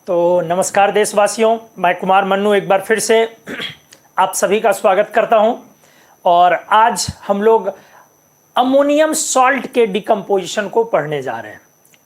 तो नमस्कार देशवासियों, मैं कुमार मन्नू एक बार फिर से आप सभी का स्वागत करता हूं। और आज हम लोग अमोनियम सॉल्ट के डिकम्पोजिशन को पढ़ने जा रहे हैं।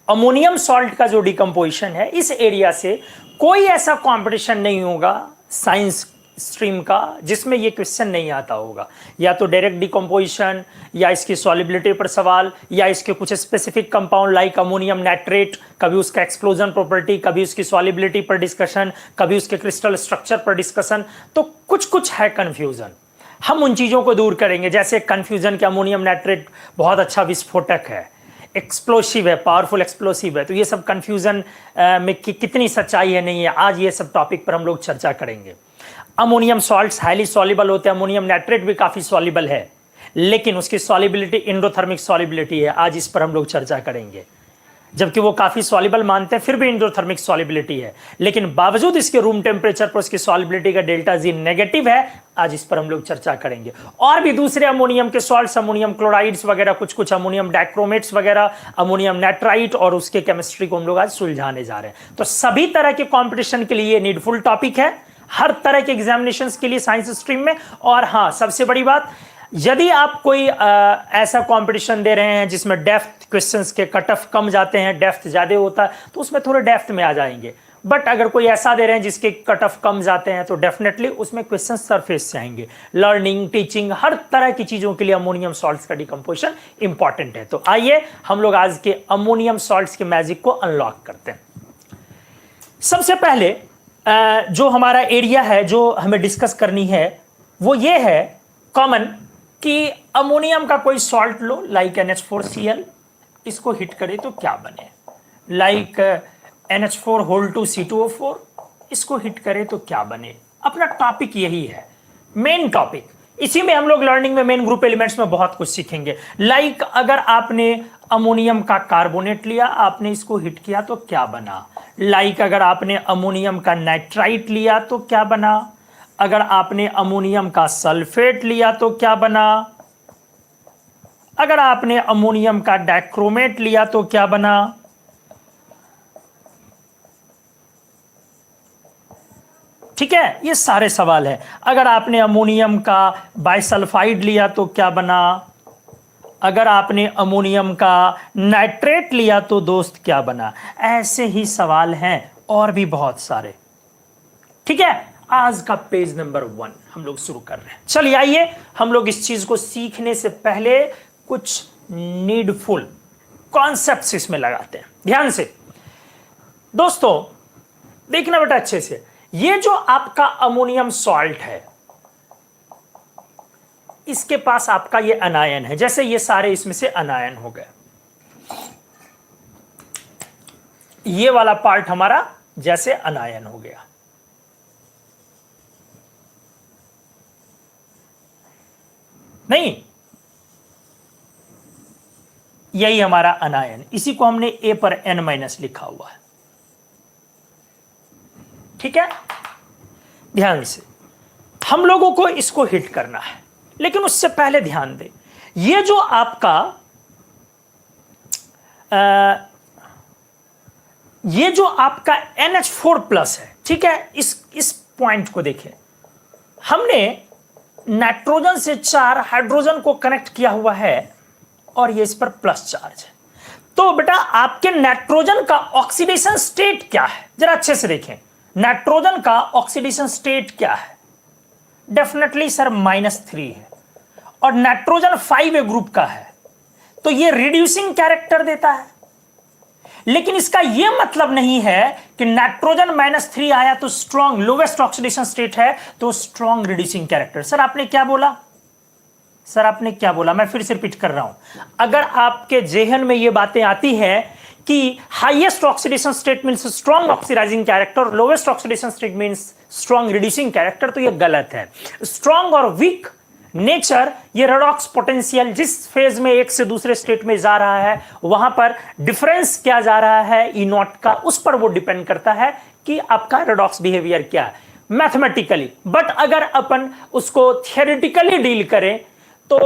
अमोनियम सॉल्ट का जो डिकम्पोजिशन है, इस एरिया से कोई ऐसा कंपटीशन नहीं होगा साइंस स्ट्रीम का जिसमें ये क्वेश्चन नहीं आता होगा। या तो डायरेक्ट डिकम्पोजिशन, या इसकी सॉलिबिलिटी पर सवाल, या इसके कुछ specific compound like ammonium nitrate, कभी उसका एक्सप्लोजन प्रॉपर्टी, कभी उसकी सॉलिबिलिटी पर डिस्कशन, कभी उसके क्रिस्टल स्ट्रक्चर पर डिस्कशन। तो कुछ कुछ है कन्फ्यूजन, हम उन चीज़ों को दूर करेंगे। जैसे कन्फ्यूजन कि अमोनियम नाइट्रेट बहुत अच्छा विस्फोटक है, एक्सप्लोसिव है, पावरफुल एक्सप्लोसिव है, तो ये सब कन्फ्यूजन में कितनी सच्चाई है नहीं है, आज ये सब टॉपिक पर हम लोग चर्चा करेंगे। अमोनियम सॉल्ट्स हाईली सॉल्युबल होते हैं, अमोनियम नाइट्रेट भी काफी सॉल्युबल है, लेकिन उसकी सॉल्युबिलिटी एंडोथर्मिक सॉल्युबिलिटी है, आज इस पर हम लोग चर्चा करेंगे। जबकि वो काफी सॉल्युबल मानते हैं, फिर भी एंडोथर्मिक सॉल्युबिलिटी है, लेकिन बावजूद इसके रूम टेम्परेचर पर उसकी सॉल्युबिलिटी का डेल्टा जी नेगेटिव है। आज इस पर हम लोग चर्चा करेंगे। और भी दूसरे अमोनियम के सॉल्ट्स, अमोनियम क्लोराइड्स वगैरह, कुछ कुछ अमोनियम डाइक्रोमेट्स वगैरह, अमोनियम नाइट्राइट, और उसके केमिस्ट्री को हम लोग आज सुलझाने जा रहे हैं। तो सभी तरह के कॉम्पिटिशन के लिए नीडफुल टॉपिक है, हर तरह के एग्जामिनेशंस के लिए साइंस स्ट्रीम में। और हाँ, सबसे बड़ी बात, यदि आप कोई ऐसा कंपटीशन दे रहे हैं जिसमें डेप्थ क्वेश्चंस के कट ऑफ कम जाते हैं, डेप्थ ज्यादा होता है, तो उसमें थोड़े डेप्थ में आ जाएंगे। बट अगर कोई ऐसा दे रहे हैं जिसके कट ऑफ कम जाते हैं, तो डेफिनेटली उसमें क्वेश्चन सरफेस से आएंगे। लर्निंग, टीचिंग, हर तरह की चीजों के लिए अमोनियम सॉल्ट्स का डिकम्पोजिशन इंपॉर्टेंट है। तो आइए हम लोग आज के अमोनियम सॉल्ट्स के मैजिक को अनलॉक करते हैं। सबसे पहले जो हमारा एरिया है जो हमें डिस्कस करनी है, वो ये है कॉमन कि अमोनियम का कोई सॉल्ट लो, लाइक NH4Cl, इसको हिट करे तो क्या बने। लाइक NH4 2 C2O4, इसको हिट करे तो क्या बने। अपना टॉपिक यही है, मेन टॉपिक। इसी में हम लोग लर्निंग में मेन ग्रुप एलिमेंट्स में बहुत कुछ सीखेंगे। लाइक अगर आपने अमोनियम का कार्बोनेट लिया, आपने इसको हिट किया तो क्या बना। लाइक अगर आपने अमोनियम का नाइट्राइट लिया तो क्या बना। अगर आपने अमोनियम का सल्फेट लिया तो क्या बना। अगर आपने अमोनियम का डाइक्रोमेट लिया तो क्या बना। ठीक है, ये सारे सवाल है। अगर आपने अमोनियम का बाइसल्फाइड लिया तो क्या बना। अगर आपने अमोनियम का नाइट्रेट लिया तो दोस्त क्या बना। ऐसे ही सवाल हैं और भी बहुत सारे। ठीक है, आज का पेज नंबर 1 हम लोग शुरू कर रहे हैं। चलिए आइए हम लोग इस चीज को सीखने से पहले कुछ नीडफुल कॉन्सेप्ट्स इसमें लगाते हैं। ध्यान से दोस्तों देखना बेटा अच्छे से। ये जो आपका अमोनियम सॉल्ट है, इसके पास आपका ये अनायन है। जैसे ये सारे इसमें से अनायन हो गए, ये वाला पार्ट हमारा जैसे अनायन हो गया। नहीं, यही हमारा अनायन, इसी को हमने A पर N- लिखा हुआ है। ठीक है, ध्यान से हम लोगों को इसको हिट करना है, लेकिन उससे पहले ध्यान दें, ये जो आपका NH4+ है, ठीक है, इस पॉइंट को देखें। हमने नाइट्रोजन से 4 हाइड्रोजन को कनेक्ट किया हुआ है और ये इस पर प्लस चार्ज है। तो बेटा आपके नाइट्रोजन का ऑक्सीडेशन स्टेट क्या है, जरा अच्छे से देखें। नाइट्रोजन का ऑक्सीडेशन स्टेट क्या है। डेफिनेटली सर -3 है, और नाइट्रोजन 5A ग्रुप का है, तो ये रिड्यूसिंग कैरेक्टर देता है। लेकिन इसका यह मतलब नहीं है कि नाइट्रोजन -3 आया तो स्ट्रॉन्ग, लोवेस्ट ऑक्सीडेशन स्टेट है तो स्ट्रॉन्ग रिड्यूसिंग कैरेक्टर। सर आपने क्या बोला, सर आपने क्या बोला, मैं फिर से रिपीट कर रहा हूं। अगर आपके जेहन में ये बातें आती है कि highest oxidation state means strong oxidising character, lowest oxidation state means strong reducing character, तो ये गलत है। स्ट्रॉन्ग और वीक नेचर, ये रेडॉक्स पोटेंशियल जिस फेज में एक से दूसरे स्टेट में जा रहा है, वहां पर डिफरेंस क्या जा रहा है E0 का, उस पर वो डिपेंड करता है कि आपका रेडॉक्स बिहेवियर क्या है मैथमेटिकली। बट अगर अपन उसको थियोरेटिकली डील करें तो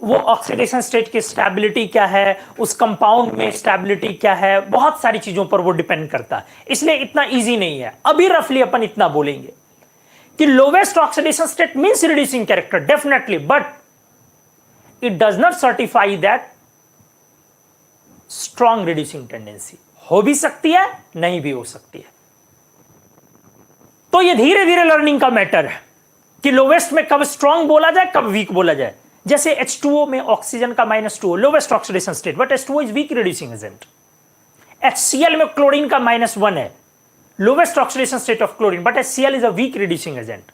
वो ऑक्सीडेशन स्टेट की स्टेबिलिटी क्या है, उस कंपाउंड में स्टेबिलिटी क्या है, बहुत सारी चीजों पर वो डिपेंड करता है, इसलिए इतना इजी नहीं है। अभी रफली अपन इतना बोलेंगे कि lowest oxidation state means reducing character definitely, but it does not certify that strong reducing tendency. हो भी सकती है, नहीं भी हो सकती है। तो ये धीरे धीरे लर्निंग का मैटर है कि लोवेस्ट में कब स्ट्रॉन्ग बोला जाए, कब वीक बोला जाए। जैसे H2O में ऑक्सीजन का -2 lowest oxidation state, but H2O is weak reducing agent. HCl में क्लोरीन का -1 है, lowest oxidation state of chlorine, but HCl is a weak reducing agent.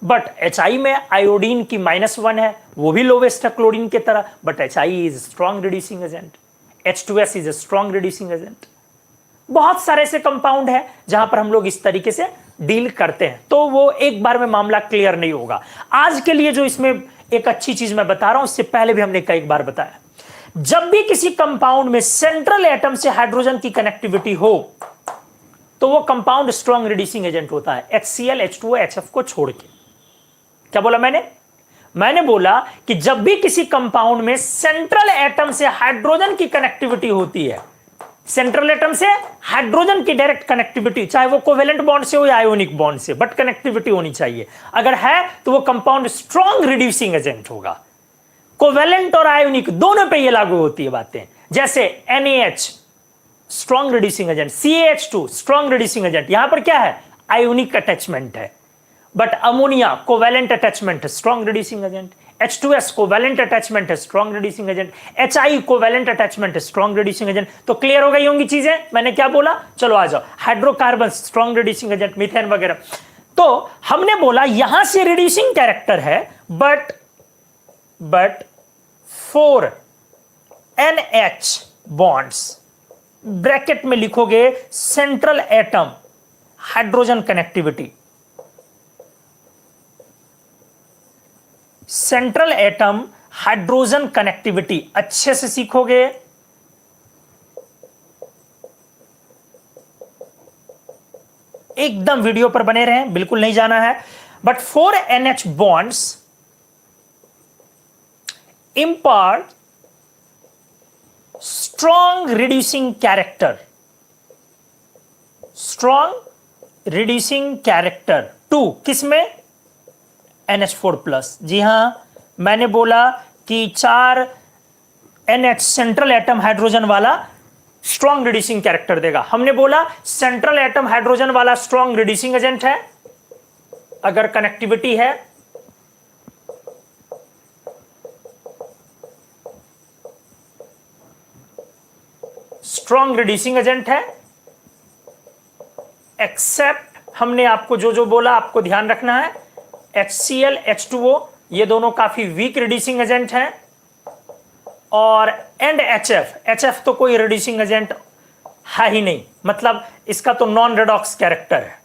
But HI में आयोडीन की -1 है, वो भी लोवेस्ट है क्लोरीन की तरह, but HI is strong reducing agent. H2S is a strong reducing agent. बहुत सारे ऐसे कंपाउंड है जहां पर हम लोग इस तरीके से डील करते हैं, तो वो एक बार में मामला क्लियर नहीं होगा। आज के लिए जो इसमें एक अच्छी चीज मैं बता रहा हूं, इससे पहले भी हमने कई बार बताया, जब भी किसी कंपाउंड में सेंट्रल एटम से हाइड्रोजन की कनेक्टिविटी हो तो वो कंपाउंड स्ट्रॉन्ग रिड्यूसिंग एजेंट होता है, HCl, H2O, HF को छोड़ के। क्या बोला मैंने बोला कि जब भी किसी कंपाउंड में सेंट्रल एटम से हाइड्रोजन की कनेक्टिविटी होती है, सेंट्रल एटम से हाइड्रोजन की डायरेक्ट कनेक्टिविटी, चाहे वो कोवेलेंट बॉन्ड से हो या आयोनिक बॉन्ड से, बट कनेक्टिविटी होनी चाहिए। अगर है तो वो कंपाउंड स्ट्रॉन्ग रिड्यूसिंग एजेंट होगा। कोवेलेंट और आयोनिक दोनों पे ये लागू होती है बातें। जैसे NaH strong reducing agent, CaH2 strong reducing agent, यहां पर क्या है, आयोनिक अटैचमेंट है। बट अमोनिया कोवेलेंट अटैचमेंट है, strong reducing agent. H2S covalent attachment है, strong reducing agent. HI covalent attachment है, स्ट्रॉन्ग रिड्यूसिंग एजेंट। तो क्लियर हो गई होंगी चीजें, मैंने क्या बोला, चलो आ जाओ। Hydrocarbon strong reducing agent, methane वगैरह। तो हमने बोला यहां से रिड्यूसिंग कैरेक्टर है, बट 4 NH बॉन्ड्स, ब्रैकेट में लिखोगे central atom hydrogen connectivity, central atom hydrogen connectivity अच्छे से सीखोगे। एकदम वीडियो पर बने रहें, बिल्कुल नहीं जाना है। But 4 NH bonds impart strong reducing character, strong reducing character to किसमें, NH4+। जी हां, मैंने बोला कि 4 NH सेंट्रल एटम हाइड्रोजन वाला स्ट्रॉन्ग रिड्यूसिंग कैरेक्टर देगा। हमने बोला सेंट्रल एटम हाइड्रोजन वाला स्ट्रॉन्ग रिड्यूसिंग एजेंट है अगर कनेक्टिविटी है, स्ट्रॉन्ग रिड्यूसिंग एजेंट है, एक्सेप्ट हमने आपको जो जो बोला आपको ध्यान रखना है, HCl, H2O ये दोनों काफी वीक रिड्यूसिंग एजेंट हैं, और एंड HF तो कोई रिड्यूसिंग एजेंट है ही नहीं, मतलब इसका तो नॉन रेडॉक्स कैरेक्टर है,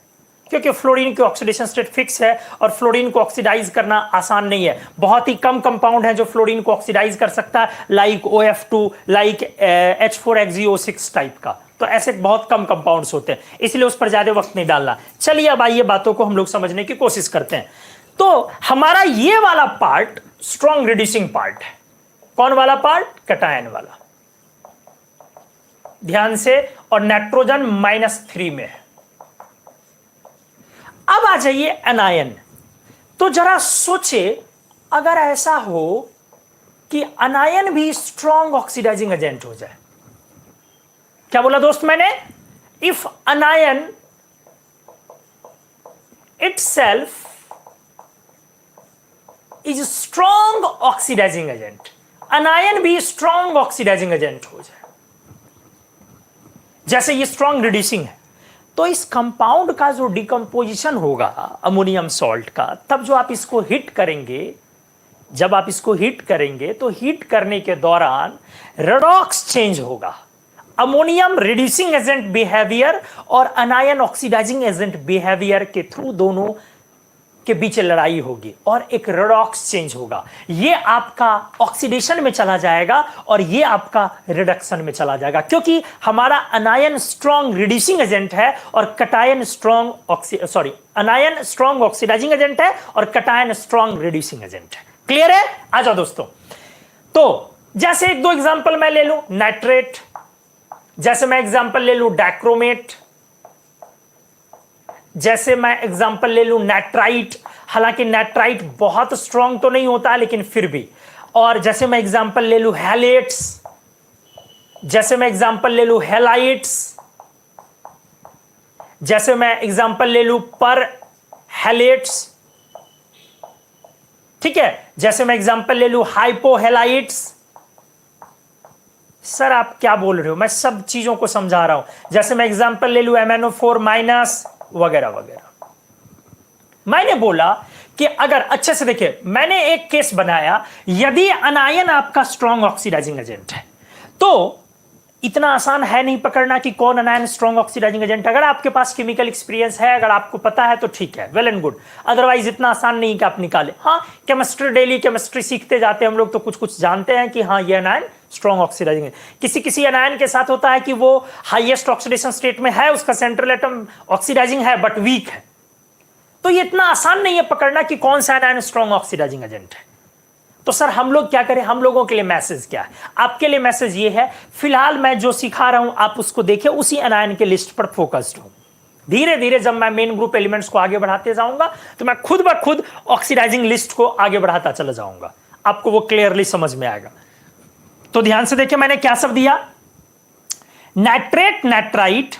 क्योंकि फ्लोरीन की ऑक्सीडेशन स्टेट फिक्स है और फ्लोरीन को ऑक्सीडाइज करना आसान नहीं है। बहुत ही कम कंपाउंड है जो फ्लोरीन को ऑक्सीडाइज कर सकता है, like OF2, like H4XeO6 type का। तो ऐसे बहुत कम कंपाउंड्स होते हैं, इसलिए उस पर ज्यादा वक्त नहीं डालना। चलिए अब आइए बातों को हम लोग समझने की कोशिश करते हैं। तो हमारा ये वाला पार्ट स्ट्रॉन्ग रिड्यूसिंग पार्ट है। कौन वाला पार्ट, कैटायन वाला, ध्यान से, और नाइट्रोजन -3 में है। अब आ जाइए अनायन। तो जरा सोचे, अगर ऐसा हो कि अनायन भी स्ट्रॉन्ग ऑक्सीडाइजिंग एजेंट हो जाए। क्या बोला दोस्त मैंने, if anion itself is strong oxidising agent, anion भी स्ट्रॉन्ग ऑक्सीडाइजिंग एजेंट हो जाए, जैसे ये स्ट्रॉन्ग रिड्यूसिंग है, तो इस कंपाउंड का जो डिकम्पोजिशन होगा अमोनियम सॉल्ट का, तब जो आप इसको हिट करेंगे, जब आप इसको हिट करेंगे तो हिट करने के दौरान रेडॉक्स चेंज होगा। अमोनियम रिड्यूसिंग एजेंट बिहेवियर और अनायन ऑक्सीडाइजिंग एजेंट बिहेवियर के थ्रू दोनों के बीच लड़ाई होगी और एक रेडॉक्स चेंज होगा। ये आपका ऑक्सीडेशन में चला जाएगा और ये आपका रिडक्शन में चला जाएगा, क्योंकि हमारा अनायन स्ट्रॉन्ग रिड्यूसिंग एजेंट है और cation anion strong oxidising agent है और कटायन स्ट्रॉन्ग रिड्यूसिंग एजेंट है। क्लियर है? आ जाओ दोस्तों, तो जैसे एक दो एग्जांपल मैं ले लूं, नाइट्रेट, जैसे मैं एग्जांपल ले लूं डाइक्रोमेट, जैसे मैं एग्जांपल ले लूं नाइट्राइट, हालांकि नाइट्राइट बहुत स्ट्रांग तो नहीं होता लेकिन फिर भी, और जैसे मैं एग्जांपल ले लूं हैलेट्स, जैसे मैं एग्जांपल ले लूं हैलाइट्स, जैसे मैं एग्जांपल ले लूं पर हैलेट्स, ठीक है, जैसे मैं एग्जांपल ले लूं हाइपोहेलाइट्स। सर आप क्या बोल रहे हो, मैं सब चीजों को समझा रहा हूं। जैसे मैं एग्जांपल ले लूं MnO4 माइनस वगैरह वगैरह। मैंने बोला कि अगर अच्छे से देखिए, मैंने एक केस बनाया, यदि अनायन आपका स्ट्रॉन्ग ऑक्सीडाइजिंग एजेंट है तो इतना आसान है नहीं पकड़ना कि कौन अनायन स्ट्रॉन्ग ऑक्सीडाइजिंग एजेंट। अगर आपके पास केमिकल एक्सपीरियंस है, अगर आपको पता है तो ठीक है, वेल एंड गुड, अदरवाइज इतना आसान नहीं कि आप निकाले। हाँ, केमिस्ट्री, डेली केमिस्ट्री सीखते जाते हैं हम लोग तो कुछ कुछ जानते हैं कि हाँ ये अनायन स्ट्रॉन्ग ऑक्सीडाइजिंग है। किसी किसी अनायन के साथ होता है कि वो हाईएस्ट ऑक्सीडेशन स्टेट में है, उसका सेंट्रल एटम ऑक्सीडाइजिंग है बट वीक है। तो ये इतना आसान नहीं है पकड़ना कि कौन सा अनायन स्ट्रॉन्ग ऑक्सीडाइजिंग एजेंट है। तो सर हम लोग क्या करें, हम लोगों के लिए मैसेज क्या है? आपके लिए मैसेज ये है, फिलहाल मैं जो सिखा रहा हूं आप उसको देखिए, उसी अनायन के लिस्ट पर फोकस्ड हूं। धीरे धीरे जब मैं मेन ग्रुप एलिमेंट्स को आगे बढ़ाते जाऊंगा तो मैं खुद ब खुद ऑक्सीडाइजिंग लिस्ट को आगे बढ़ाता चला जाऊंगा, आपको वो क्लियरली समझ में आएगा। तो ध्यान से देखिए मैंने क्या सब दिया, नाइट्रेट, नाइट्राइट,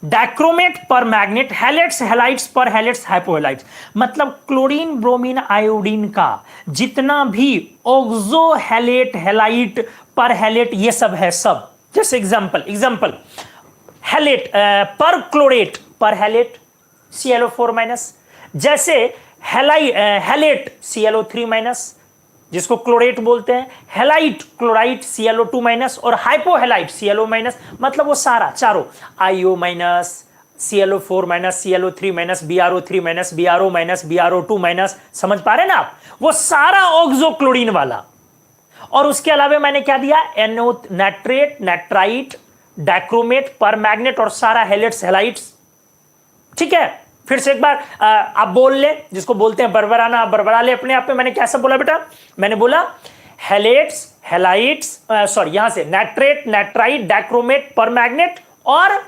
डाइक्रोमेट पर मैग्नेट, हैलेट्स, हैलाइट्स पर हैलेट्स, हाइपोहैलाइट्स। मतलब क्लोरीन, ब्रोमीन, आयोडीन का जितना भी ऑक्सो हैलेट, हैलाइट, पर हैलेट, ये सब है सब। जैसे एग्जांपल हैलेट पर क्लोरेट पर हैलेट ClO4 माइनस, जैसे हैलेट ClO3 माइनस जिसको क्लोरेट बोलते हैं, हैलाइट क्लोराइट ClO2 माइनस, और हाइपोहैलाइट ClO माइनस। मतलब वो सारा चारों IO minus, ClO4 minus, ClO3 minus, BrO3 minus, BrO minus, BrO2 minus, समझ पा रहे ना आप? वो सारा ऑक्सो क्लोरीन वाला। और उसके अलावा मैंने क्या दिया, NO, नाइट्रेट, नाइट्राइट, डाइक्रोमेट, पर मैग्नेट और सारा हैलेट्स, हैलाइट्स। ठीक है, फिर से एक बार आप बोल ले, जिसको बोलते हैं बरबराना, बरबरा ले अपने आप में। मैंने क्या सब बोला बेटा? मैंने बोला हैलेट्स, हैलाइट्स, सॉरी यहां से नाइट्रेट, नाइट्राइट, डाइक्रोमेट, पर मैग्नेट और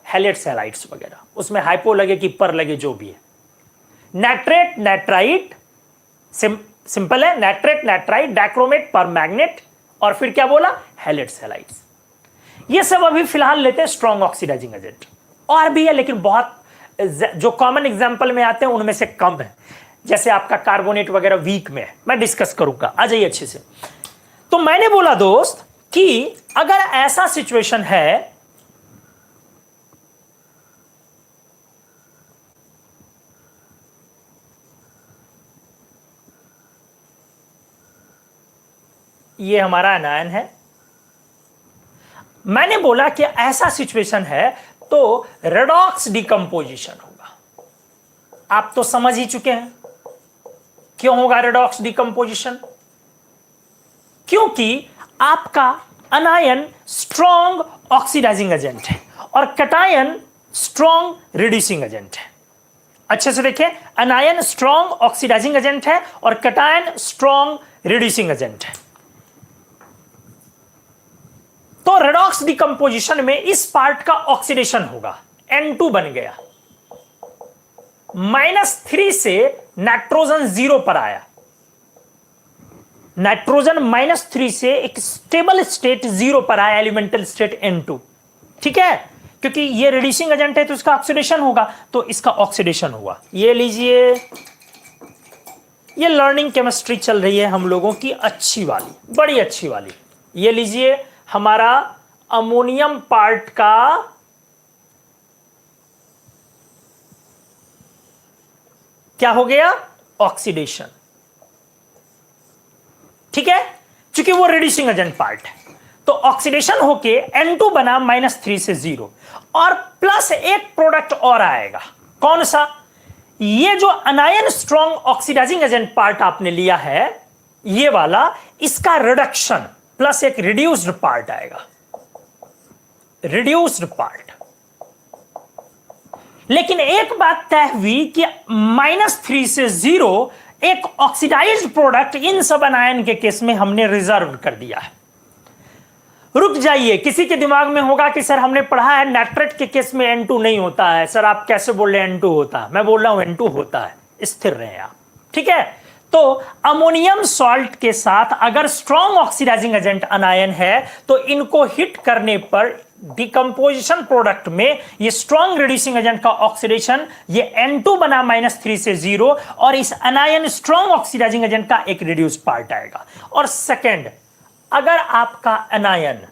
हैलेट्स, हैलाइट्स वगैरह। उसमें हाइपो लगे कि पर लगे, जो भी है। नाइट्रेट, नाइट्राइट, सिंपल है, नाइट्रेट, नाइट्राइट, डाइक्रोमेट, पर मैग्नेट, और फिर क्या बोला, हैलेट्स, हैलाइट्स। ये सब अभी फिलहाल लेते हैं स्ट्रॉन्ग ऑक्सीडाइजिंग एजेंट। और भी है लेकिन बहुत जो कॉमन एग्जांपल में आते हैं उनमें से कम है। जैसे आपका कार्बोनेट वगैरह वीक में है, मैं डिस्कस करूंगा, आ जाइए अच्छे से। तो मैंने बोला दोस्त कि अगर ऐसा सिचुएशन है, ये हमारा अनायन है, मैंने बोला कि ऐसा सिचुएशन है तो रेडॉक्स डिकम्पोजिशन होगा। आप तो समझ ही चुके हैं क्यों होगा रेडॉक्स डिकम्पोजिशन। क्योंकि आपका अनायन स्ट्रॉन्ग ऑक्सीडाइजिंग एजेंट है और कैटायन स्ट्रॉन्ग रिड्यूसिंग एजेंट है। अच्छे से देखिए, अनायन स्ट्रॉन्ग ऑक्सीडाइजिंग एजेंट है और कैटायन स्ट्रॉन्ग रिड्यूसिंग एजेंट है। तो रेडॉक्स डिकम्पोजिशन में इस पार्ट का ऑक्सीडेशन होगा, N2 बन गया, -3 से नाइट्रोजन 0 पर आया। नाइट्रोजन -3 से एक स्टेबल स्टेट 0 पर आया, एलिमेंटल स्टेट N2। ठीक है, क्योंकि ये रिड्यूसिंग एजेंट है तो इसका ऑक्सीडेशन होगा, तो इसका ऑक्सीडेशन हुआ। ये लीजिए, ये लर्निंग केमिस्ट्री चल रही है हम लोगों की, अच्छी वाली, बड़ी अच्छी वाली। ये लीजिए हमारा अमोनियम पार्ट का क्या हो गया, ऑक्सीडेशन। ठीक है, क्योंकि वो रिड्यूसिंग एजेंट पार्ट है तो ऑक्सीडेशन होके N2 बना -3 से 0, और प्लस एक प्रोडक्ट और आएगा। कौन सा? ये जो anion strong oxidising agent part आपने लिया है, ये वाला, इसका रिडक्शन प्लस एक रिड्यूस्ड पार्ट आएगा, रिड्यूस्ड पार्ट। लेकिन एक बात तय हुई कि -3 से 0 एक ऑक्सीडाइज्ड प्रोडक्ट इन सब अनायन के केस में हमने रिजर्व कर दिया है। रुक जाइए, किसी के दिमाग में होगा कि सर हमने पढ़ा है नाइट्रेट के केस में N2 नहीं होता है। सर आप कैसे बोल रहे हैं N2 होता है? मैं बोल रहा हूं N2 होता है, स्थिर रहे आप, ठीक है। तो अमोनियम सॉल्ट के साथ अगर स्ट्रॉन्ग ऑक्सीडाइजिंग एजेंट अनायन है तो इनको हिट करने पर डिकम्पोजिशन प्रोडक्ट में ये स्ट्रॉन्ग रिड्यूसिंग एजेंट का ऑक्सीडेशन, ये N2 बना -3 से 0 और इस अनायन स्ट्रॉन्ग ऑक्सीडाइजिंग एजेंट का एक रिड्यूस पार्ट आएगा। और सेकेंड, अगर आपका anion,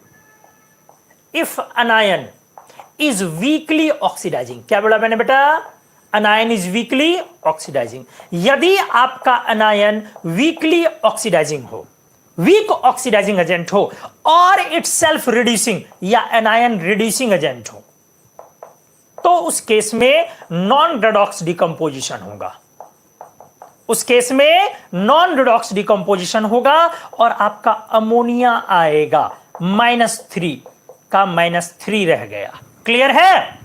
if anion is weakly oxidising, क्या बोला मैंने बेटा? Anion is weakly oxidising. यदि आपका अनायन वीकली ऑक्सीडाइजिंग हो, वीक ऑक्सीडाइजिंग एजेंट हो और इट सेल्फ रिड्यूसिंग या अनायन रिड्यूसिंग एजेंट हो, तो उस केस में नॉन रेडॉक्स डिकम्पोजिशन होगा। उस केस में नॉन रिडॉक्स डिकम्पोजिशन होगा और आपका अमोनिया आएगा -3 का -3 रह गया। क्लियर है?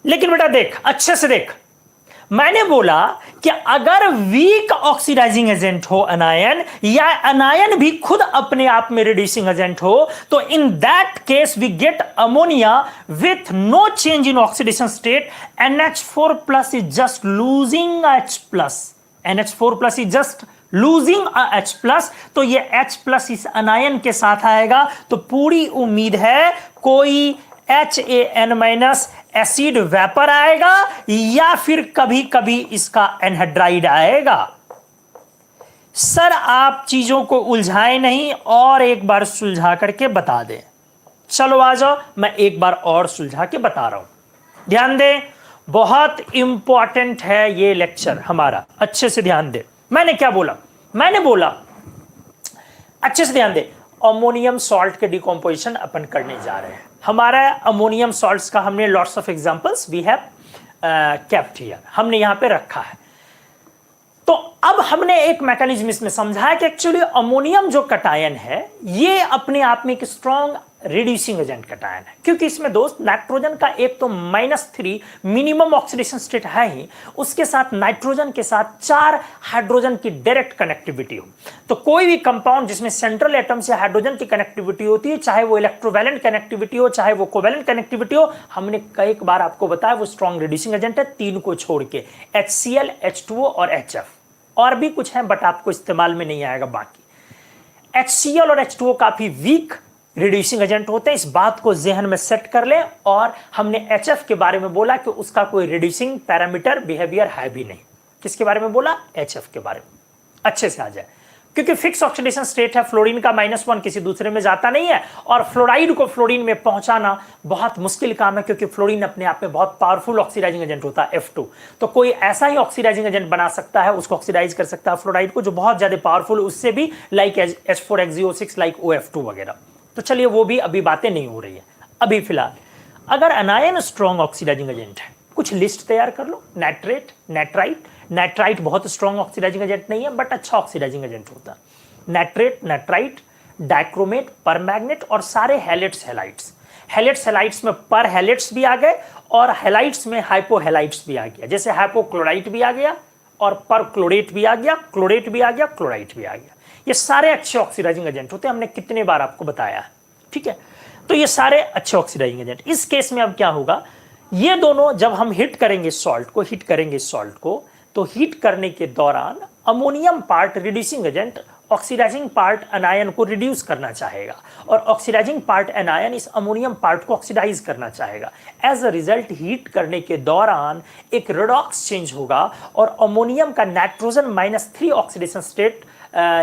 लेकिन बेटा देख, अच्छे से देख, मैंने बोला कि अगर वीक ऑक्सीडाइजिंग एजेंट हो अनायन, या अनायन भी खुद अपने आप में रिड्यूसिंग एजेंट हो, तो in that case we get ammonia with no change in oxidation state. NH4+ is just losing H+, NH4+ is just losing H+, तो ये H+ इस अनायन के साथ आएगा। तो पूरी उम्मीद है कोई HAN- एसिड वेपर आएगा या फिर कभी कभी इसका एनहाइड्राइड आएगा। सर आप चीजों को उलझाएं नहीं और एक बार सुलझा करके बता दें। चलो आ जाओ, मैं एक बार और सुलझा के बता रहा हूं। ध्यान दें, बहुत इंपॉर्टेंट है ये लेक्चर हमारा, अच्छे से ध्यान दें। मैंने क्या बोला? मैंने बोला, अच्छे से ध्यान दें, अमोनियम सॉल्ट के डिकम्पोजिशन अपन करने जा रहे हैं। हमारा अमोनियम सॉल्ट्स का हमने lots of examples we have kept here, हमने यहां पे रखा है। तो अब हमने एक मैकेनिज्म इसमें समझा है कि एक्चुअली अमोनियम जो कटायन है ये अपने आप में एक स्ट्रॉन्ग रिड्यूसिंग एजेंट कटायन है, क्योंकि इसमें दोस्त नाइट्रोजन का एक तो -3 मिनिमम ऑक्सीडेशन स्टेट है ही, उसके साथ नाइट्रोजन के साथ 4 हाइड्रोजन की डायरेक्ट कनेक्टिविटी हो। तो कोई भी कंपाउंड जिसमें सेंट्रल एटम से हाइड्रोजन की कनेक्टिविटी होती है, चाहे वो इलेक्ट्रोवैलेंट कनेक्टिविटी हो चाहे वो कोवैलेंट कनेक्टिविटी हो, हमने कई बार आपको बताया वो स्ट्रॉन्ग रिड्यूसिंग एजेंट है, 3 को छोड़ के HCl, H2O और HF, और भी कुछ है बट आपको इस्तेमाल में नहीं आएगा। बाकी HCl और H2O काफी वीक रिड्यूसिंग एजेंट होते हैं, इस बात को जहन में सेट कर लें। और हमने HF के बारे में बोला कि उसका कोई रिड्यूसिंग पैरामीटर बिहेवियर है भी नहीं। किसके बारे में बोला? HF के बारे में। अच्छे से आ जाए, क्योंकि फिक्स ऑक्सीडेशन स्टेट है, फ्लोरीन का -1 किसी दूसरे में जाता नहीं है, और फ्लोराइड को फ्लोरीन में पहुंचाना बहुत मुश्किल काम है, क्योंकि फ्लोरीन अपने आप में बहुत पावरफुल ऑक्सीडाइजिंग एजेंट होता है F2। तो कोई ऐसा ही ऑक्सीडाइजिंग एजेंट बना सकता है, उसको ऑक्सीडाइज कर सकता है फ्लोराइड को, जो बहुत ज्यादा पावरफुल, उससे भी लाइक H4XeO6, लाइक OF2 वगैरह। तो चलिए वो भी अभी बातें नहीं हो रही है। अभी फिलहाल अगर अनायन स्ट्रॉन्ग ऑक्सीडाइजिंग एजेंट है, कुछ लिस्ट तैयार कर लो। नाइट्रेट, नाइट्राइट, नाइट्राइट बहुत स्ट्रॉन्ग ऑक्सीडाइजिंग एजेंट नहीं है बट अच्छा ऑक्सीडाइजिंग एजेंट होता है। नाइट्रेट, नाइट्राइट, डाइक्रोमेट, परमैग्नेट और सारे हैलाइड्स, हैलाइड्स, हैलाइड्स, हैलाइड्स में पर हैलाइड्स भी आ गए और हैलाइड्स में हाइपोहैलाइड्स भी आ गया। जैसे हाइपोक्लोराइट भी आ गया और पर क्लोरेट भी आ गया, क्लोरेट भी आ गया, क्लोराइट भी आ गया। ये सारे अच्छे ऑक्सीडाइजिंग एजेंट होते हैं, हमने कितने बार आपको बताया है, ठीक है। तो ये सारे अच्छे ऑक्सीडाइजिंग एजेंट। इस केस में अब क्या होगा, ये दोनों जब हम हिट करेंगे सॉल्ट को, हिट करेंगे सॉल्ट को, तो हीट करने के दौरान ammonium part reducing agent oxidising part anion को रिड्यूस करना चाहेगा और ऑक्सीडाइजिंग पार्ट अनायन इस अमोनियम पार्ट को ऑक्सीडाइज करना चाहेगा। एज अ रिजल्ट हीट करने के दौरान एक रेडॉक्स चेंज होगा और अमोनियम का नाइट्रोजन -3 ऑक्सीडेशन स्टेट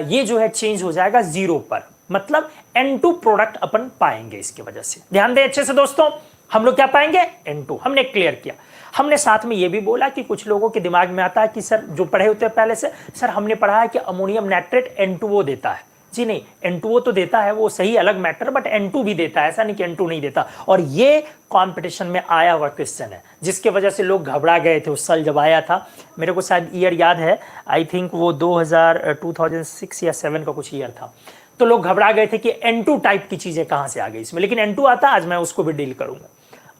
ये जो है चेंज हो जाएगा 0 पर, मतलब N2 प्रोडक्ट अपन पाएंगे इसकी वजह से। ध्यान दें अच्छे से दोस्तों, हम लोग क्या पाएंगे? N2। हमने क्लियर किया। हमने साथ में ये भी बोला कि कुछ लोगों के दिमाग में आता है कि सर जो पढ़े होते हैं पहले से, सर हमने पढ़ा है कि अमोनियम नाइट्रेट N2O देता है। जी नहीं, N2O तो देता है, वो सही अलग मैटर, बट N2 भी देता है, ऐसा नहीं कि N2 नहीं देता। और ये कंपटीशन में आया हुआ क्वेश्चन है, जिसके वजह से लोग घबरा गए थे उस साल जब आया था। मेरे को शायद ईयर याद है, आई थिंक वो 2006 या 7 का कुछ ईयर था। तो लोग घबरा गए थे कि N2 टाइप की चीजें कहां से आ गई इसमें, लेकिन N2 आता, आज मैं उसको भी डील करूंगा।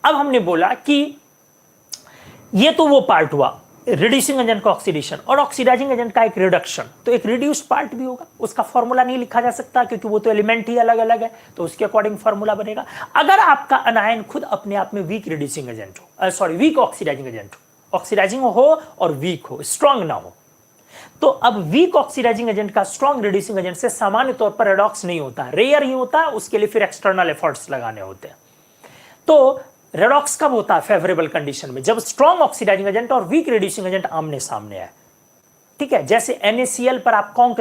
अब हमने बोला कि ये तो वो पार्ट हुआ, रिड्यूसिंग एजेंट का ऑक्सीडेशन और ऑक्सीडाइजिंग एजेंट का एक रिडक्शन, तो एक रिड्यूस पार्ट भी होगा, उसका फॉर्मूला नहीं लिखा जा सकता क्योंकि वो तो एलिमेंट ही अलग अलग है, तो उसके अकॉर्डिंग फॉर्मूला बनेगा। अगर आपका अनायन खुद अपने आप में वीक रिड्यूसिंग एजेंट हो, सॉरी वीक ऑक्सीडाइजिंग एजेंट हो, ऑक्सीडाइजिंग हो और वीक हो, स्ट्रांग ना हो, तो अब वीक ऑक्सीडाइजिंग एजेंट का स्ट्रांग रिड्यूसिंग एजेंट से सामान्य तौर पर रेडॉक्स नहीं होता, रेयर ही होता है, उसके लिए फिर एक्सटर्नल एफर्ट्स लगाने होते हैं। तो रेडॉक्स कब होता है? फेवरेबल कंडीशन में, जब स्ट्रांग ऑक्सीडाइजिंग एजेंट और वीक रिड्यूसिंग एजेंट आमने सामने है। ठीक है, जैसे NaCl पर आप कॉन्क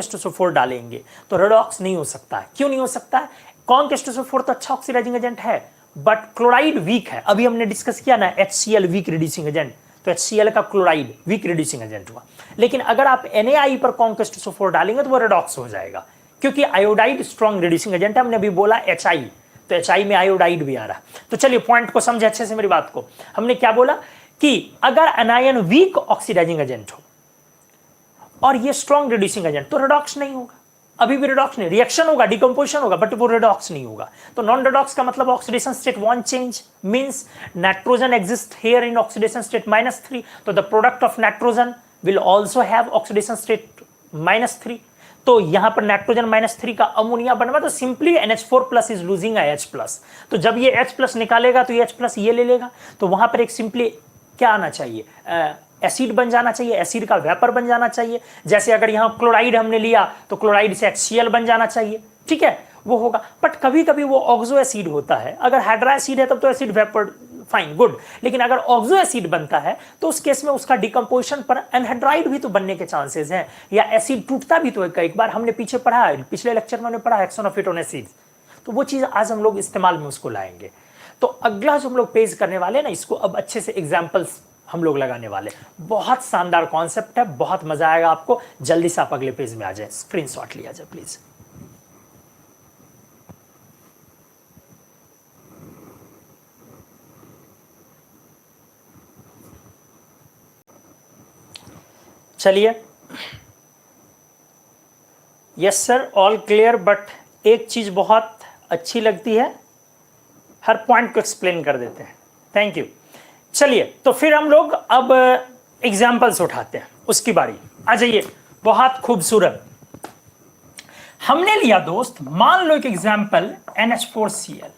डालेंगे तो रेडॉक्स नहीं हो सकता है। क्यों नहीं हो सकता है? कॉन्क तो अच्छा ऑक्सीडाइजिंग एजेंट है, बट क्लोराइड वीक है। अभी हमने डिस्कस किया ना HCl वीक रिड्यूसिंग एजेंट, तो HCl का क्लोराइड वीक रिड्यूसिंग एजेंट हुआ। लेकिन अगर आप NaI पर कॉन्क डालेंगे तो वो रेडॉक्स हो जाएगा, क्योंकि आयोडाइड स्ट्रांग रिड्यूसिंग एजेंट है। हमने अभी बोला HI, तो HI में आयोडाइड भी आ रहा है। तो चलिए पॉइंट को समझे अच्छे से मेरी बात को। हमने क्या बोला कि अगर अनायन वीक ऑक्सीडाइजिंग एजेंट हो और ये स्ट्रांग रिड्यूसिंग एजेंट, तो रेडॉक्स नहीं होगा। अभी भी रेडॉक्स नहीं, रिएक्शन होगा, डिकम्पोजिशन होगा, बट वो रेडॉक्स नहीं होगा। तो नॉन रेडॉक्स का मतलब oxidation state want change, means nitrogen exist here in oxidation state -3, तो the product of nitrogen will also have oxidation state -3। तो यहां पर नाइट्रोजन -3 का अमोनिया बनवा, तो simply NH4+ is losing H+। तो जब ये H+ निकालेगा तो ये H+ ये ले लेगा, तो वहां पर एक सिंपली क्या आना चाहिए? एसिड बन जाना चाहिए, एसिड का वेपर बन जाना चाहिए। जैसे अगर यहां क्लोराइड हमने लिया तो क्लोराइड से HCl बन जाना चाहिए, ठीक है, वो होगा। बट कभी कभी वो ऑक्सो एसिड होता है, अगर हाइड्रा एसिड है तब तो एसिड वेपर, फाइन गुड, लेकिन अगर ऑक्सो एसिड बनता है तो उस केस में उसका डिकम्पोजिशन पर एनहाइड्राइड भी तो बनने के चांसेस हैं, या एसिड टूटता भी तो है। कई बार हमने पीछे पढ़ा है, पिछले लेक्चर में हमने पढ़ा हेक्सानोफिटोन एसिड, तो वो चीज आज हम लोग इस्तेमाल में उसको लाएंगे। तो अगला जो हम लोग पेश करने वाले ना, इसको अब अच्छे से एग्जाम्पल्स हम लोग लगाने वाले। बहुत शानदार कॉन्सेप्ट है, बहुत मजा आएगा आपको। जल्दी से आप अगले पेज में आ जाए, स्क्रीनशॉट लिया जाए प्लीज। चलिए, yes sir, all clear, but एक चीज बहुत अच्छी लगती है, हर पॉइंट को एक्सप्लेन कर देते हैं। Thank you. चलिए, तो फिर हम लोग अब एग्जाम्पल्स उठाते हैं, उसकी बारी। आ जाइए, बहुत खूबसूरत हमने लिया दोस्त, मान लो एक example NH4Cl,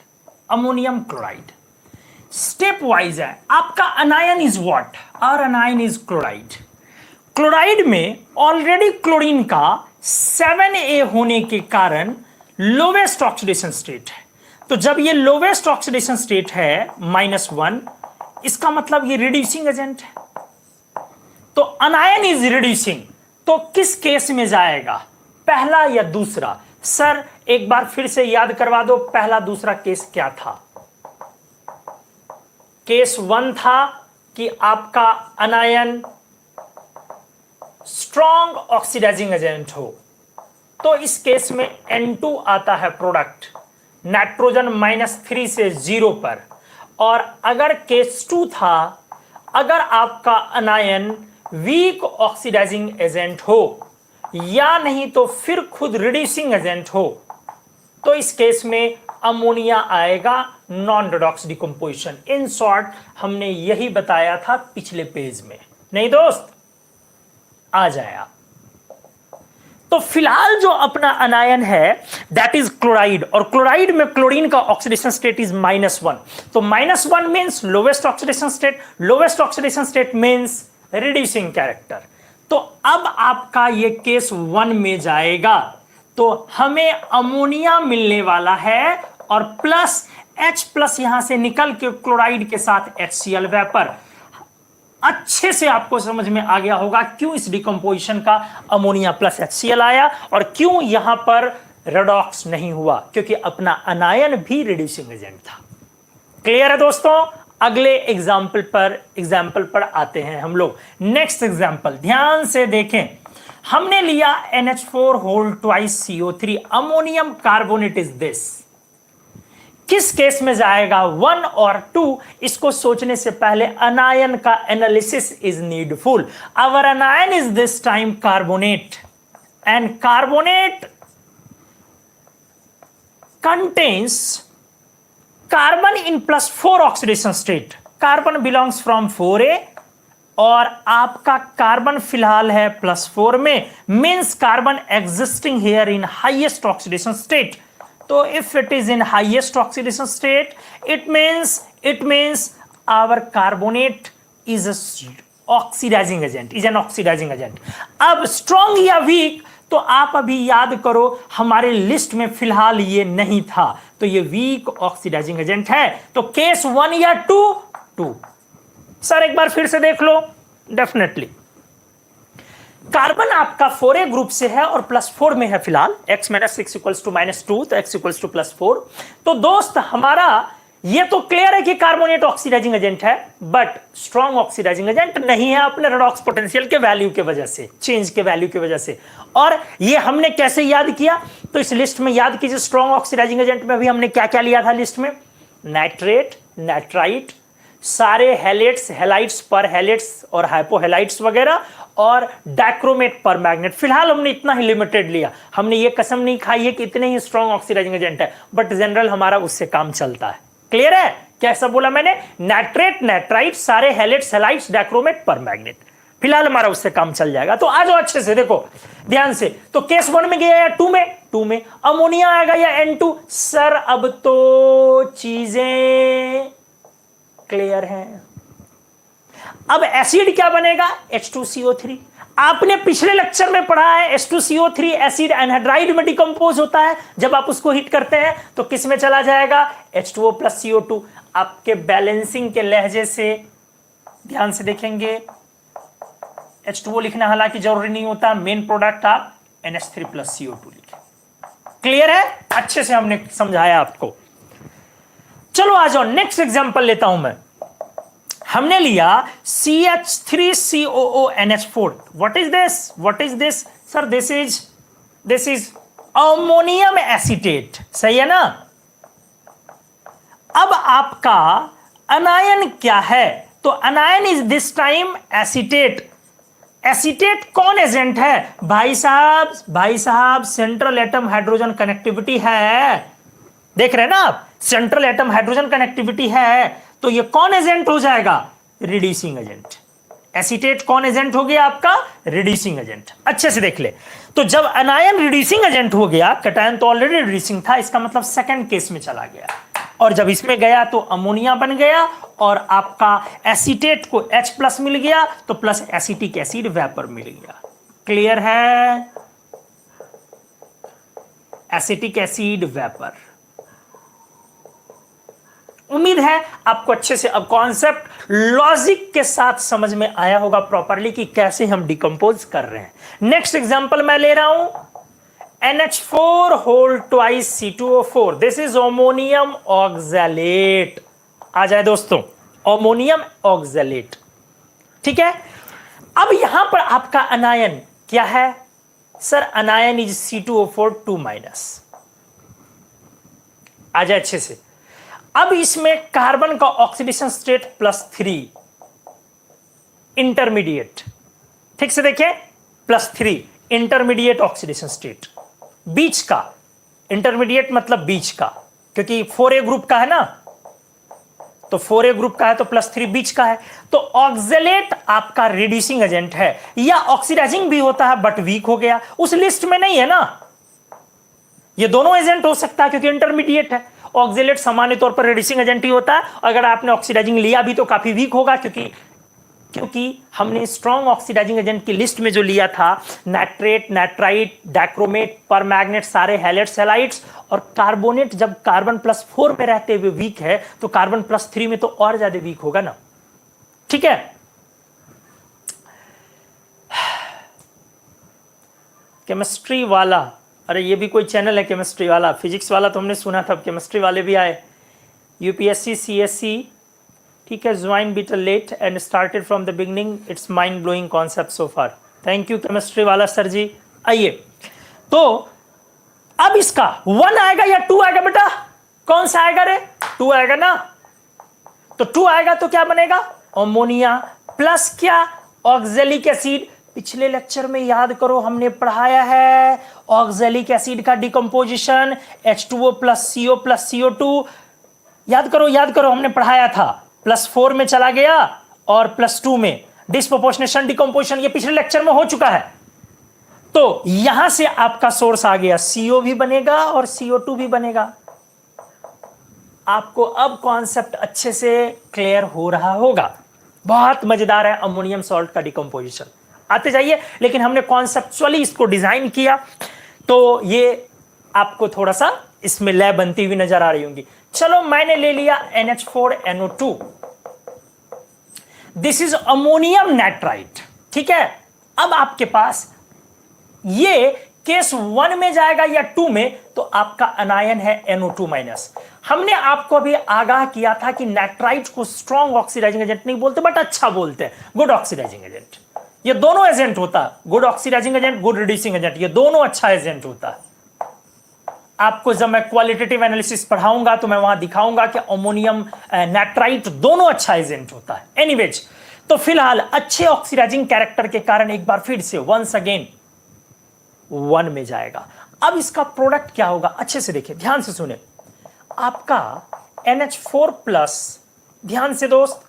ammonium chloride. Step wise है, आपका anion is what? Our anion is chloride. Chloride में ऑलरेडी क्लोरीन का 7A होने के कारण लोवेस्ट ऑक्सीडेशन स्टेट है। तो जब ये लोवेस्ट ऑक्सीडेशन स्टेट है -1, इसका मतलब ये रिड्यूसिंग एजेंट है। तो अनायन इज रिड्यूसिंग, तो किस केस में जाएगा, पहला या दूसरा? सर एक बार फिर से याद करवा दो, पहला दूसरा केस क्या था? केस 1 था कि आपका अनायन स्ट्रॉन्ग ऑक्सीडाइजिंग एजेंट हो, तो इस केस में N2 आता है प्रोडक्ट, नाइट्रोजन -3 से 0 पर। और अगर केस 2 था, अगर आपका अनायन वीक ऑक्सीडाइजिंग एजेंट हो या नहीं तो फिर खुद रिड्यूसिंग एजेंट हो, तो इस केस में अमोनिया आएगा, non redox decomposition. In short हमने यही बताया था पिछले पेज में, नहीं दोस्त? आ जाए आप। तो फिलहाल जो अपना अनायन है दैट इज क्लोराइड, और क्लोराइड में क्लोरीन का ऑक्सीडेशन स्टेट इज -1। तो -1 means lowest oxidation state, lowest oxidation state means reducing character. तो अब आपका ये केस 1 में जाएगा, तो हमें अमोनिया मिलने वाला है और प्लस H+ यहां से निकल के क्लोराइड के साथ HCl वेपर। अच्छे से आपको समझ में आ गया होगा क्यों इस डिकम्पोजिशन का अमोनिया प्लस HCl आया और क्यों यहां पर रेडॉक्स नहीं हुआ, क्योंकि अपना अनायन भी रिड्यूसिंग एजेंट था। क्लियर है दोस्तों? अगले एग्जाम्पल पर आते हैं हम लोग। नेक्स्ट एग्जाम्पल ध्यान से देखें, हमने लिया NH4 ammonium carbonate is this. किस केस में जाएगा, 1 और 2? इसको सोचने से पहले अनायन का analysis is needful. Our anion is this time carbonate, and carbonate contains carbon in +4 oxidation state. Carbon belongs from 4A और आपका कार्बन फिलहाल है +4 में, means carbon existing here in highest oxidation state. तो if it is in highest oxidation state, it means our carbonate is oxidising agent, is an oxidising agent. अब strong या weak, तो आप अभी याद करो हमारे लिस्ट में फिलहाल ये नहीं था, तो ये वीक ऑक्सीडाइजिंग एजेंट है। तो केस 1 या 2? सर एक बार फिर से देख लो। डेफिनेटली कार्बन आपका 4a ग्रुप से है और +4 में है फिलहाल, x - 6 = -2, तो x = +4। तो दोस्त हमारा ये तो क्लियर है कि कार्बोनेट ऑक्सीडाइजिंग एजेंट है, बट स्ट्रॉन्ग ऑक्सीडाइजिंग एजेंट नहीं है अपने रेडॉक्स पोटेंशियल के वैल्यू के वजह से, चेंज के वैल्यू की वजह से। और ये हमने कैसे याद किया? तो इस लिस्ट में याद कीजिए, स्ट्रॉन्ग ऑक्सीडाइजिंग एजेंट में अभी हमने क्या क्या लिया था लिस्ट में? नाइट्रेट, नाइट्राइट, सारे हैलाइड्स, हैलाइड्स, पर हैलाइड्स और हाइपोहैलाइड्स वगैरह, और डाइक्रोमेट पर मैग्नेट। फिलहाल हमने इतना ही लिमिटेड लिया, हमने ये कसम नहीं खाई है कि इतने ही स्ट्रॉन्ग ऑक्सीडाइजिंग एजेंट है, बट जनरल हमारा उससे काम चलता है। क्लियर है? कैसा बोला मैंने? नाइट्रेट, नाइट्राइट, सारे हैलाइड्स, हैलाइड्स, डाइक्रोमेट, पर मैग्नेट। फिलहाल हमारा उससे काम चल जाएगा। तो आ जाओ अच्छे से, देखो ध्यान से। तो केस 1 में गया या 2 में? 2 में। अमोनिया आएगा या N2? सर अब तो चीजें क्लियर हैं। अब एसिड क्या बनेगा? H2CO3। आपने पिछले लेक्चर में पढ़ा है H2CO3 एसिड एनहाइड्राइड में डिकम्पोज होता है। जब आप उसको हीट करते हैं तो किस में चला जाएगा? H2O + CO2। आपके बैलेंसिंग के लहजे से ध्यान से देखेंगे, H2O लिखना हालांकि जरूरी नहीं होता, मेन प्रोडक्ट आप NH3 + CO2 लिखें। क्लियर है? अच्छे से हमने समझाया आपको। चलो आ जाओ, नेक्स्ट एग्जांपल लेता हूं मैं। हमने लिया CH3COONH4। What is this? Sir this is ammonium acetate. सही है ना? अब आपका अनायन क्या है? तो अनायन is this time acetate. Acetate कौन एजेंट है? भाई साहब सेंट्रल एटम हाइड्रोजन कनेक्टिविटी है। देख रहे हैं ना आप? सेंट्रल एटम हाइड्रोजन कनेक्टिविटी है, तो ये कौन एजेंट हो जाएगा? Reducing agent. एसीटेट कौन एजेंट हो गया आपका? Reducing agent. अच्छे से देख ले। तो जब अनायन रिड्यूसिंग एजेंट हो गया, कैटायन तो ऑलरेडी रिड्यूसिंग था, इसका मतलब सेकंड केस में चला गया, और जब इसमें गया तो अमोनिया बन गया, और आपका एसीटेट को H+ मिल गया, तो प्लस एसिटिक एसिड वेपर मिल गया। क्लियर है? Acetic acid vapour. उम्मीद है आपको अच्छे से अब कॉन्सेप्ट लॉजिक के साथ समझ में आया होगा प्रॉपरली कि कैसे हम डिकम्पोज कर रहे हैं। नेक्स्ट एग्जांपल मैं ले रहा हूं NH4 C2O4। This is ammonium oxalate. आ जाए दोस्तों, अमोनियम ऑक्सैलेट। ठीक है। अब यहां पर आपका अनायन क्या है? Sir अनायन is C2O4 2-। आ जाए अच्छे से। अब इसमें कार्बन का ऑक्सीडेशन स्टेट +3, इंटरमीडिएट। ठीक से देखें, +3 इंटरमीडिएट ऑक्सीडेशन स्टेट, बीच का। इंटरमीडिएट मतलब बीच का, क्योंकि 4a ग्रुप का है ना, तो 4a ग्रुप का है तो +3 बीच का है। तो ऑक्सैलेट आपका रिड्यूसिंग एजेंट है, या ऑक्सीडाइजिंग भी होता है बट वीक हो गया, उस लिस्ट में नहीं है ना। ये दोनों एजेंट हो सकता है क्योंकि इंटरमीडिएट है। ऑक्सैलेट सामान्य तौर पर रिड्यूसिंग एजेंट ही होता है। अगर आपने ऑक्सीडाइजिंग लिया भी तो काफी वीक होगा, क्योंकि हमने स्ट्रॉन्ग ऑक्सीडाइजिंग एजेंट की लिस्ट में जो लिया था नाइट्रेट, नाइट्राइट, डाइक्रोमेट, परमैग्नेट, सारे हैलाइड्स, हैलाइड्स, और कार्बोनेट जब कार्बन +4 में रहते हुए वीक है तो कार्बन +3 में तो और ज्यादा वीक होगा ना। ठीक है। केमिस्ट्री वाला, अरे ये भी कोई चैनल है केमिस्ट्री वाला। फिजिक्स वाला तो हमने सुना था, केमिस्ट्री वाले भी आए। यूपीएससी, सीएससी, ठीक है। Join better late and started from the beginning, it's mind blowing concept so far. Thank you chemistry वाला सर जी। आइए, तो अब इसका 1 आएगा या 2 आएगा बेटा? कौन सा आएगा रे? 2 आएगा ना। तो 2 आएगा तो क्या बनेगा? अमोनिया प्लस क्या? Oxalic acid. पिछले लेक्चर में याद करो हमने पढ़ाया है ऑक्सैलिक एसिड का डिकम्पोजिशन H2O + CO + CO2। याद करो हमने पढ़ाया था। +4 में चला गया और +2 में। डिस्प्रोपोर्शनेशन डिकम्पोजिशन ये पिछले लेक्चर में हो चुका है। तो यहां से आपका सोर्स आ गया, CO भी बनेगा और CO2 भी बनेगा। आपको अब कॉन्सेप्ट अच्छे से क्लियर हो रहा होगा। बहुत मजेदार है अमोनियम सॉल्ट का डिकम्पोजिशन। आते जाइए, लेकिन हमने कॉन्सेप्चुअली इसको डिजाइन किया, तो ये आपको थोड़ा सा इसमें लय बनती हुई नजर आ रही होंगी। चलो मैंने ले लिया NH4NO2, this is ammonium nitrite. ठीक है, अब आपके पास ये केस 1 में जाएगा या 2 में, तो आपका अनायन है NO2 माइनस। हमने आपको अभी आगाह किया था कि नाइट्राइट को स्ट्रॉन्ग ऑक्सीडाइजिंग एजेंट नहीं बोलते, बट अच्छा बोलते हैं, गुड ऑक्सीडाइजिंग एजेंट। ये दोनों एजेंट होता है, good oxidising agent, good reducing agent, ये दोनों अच्छा एजेंट होता है। आपको जब मैं क्वालिटेटिव एनालिसिस पढ़ाऊंगा तो मैं वहां दिखाऊंगा कि अमोनियम नाइट्राइट दोनों अच्छा एजेंट होता है। एनीवेज, तो फिलहाल अच्छे ऑक्सीडाइजिंग कैरेक्टर के कारण एक बार फिर से वंस अगेन 1 में जाएगा। अब इसका प्रोडक्ट क्या होगा, अच्छे से देखिए, ध्यान से सुने। आपका NH4 प्लस, ध्यान से दोस्त,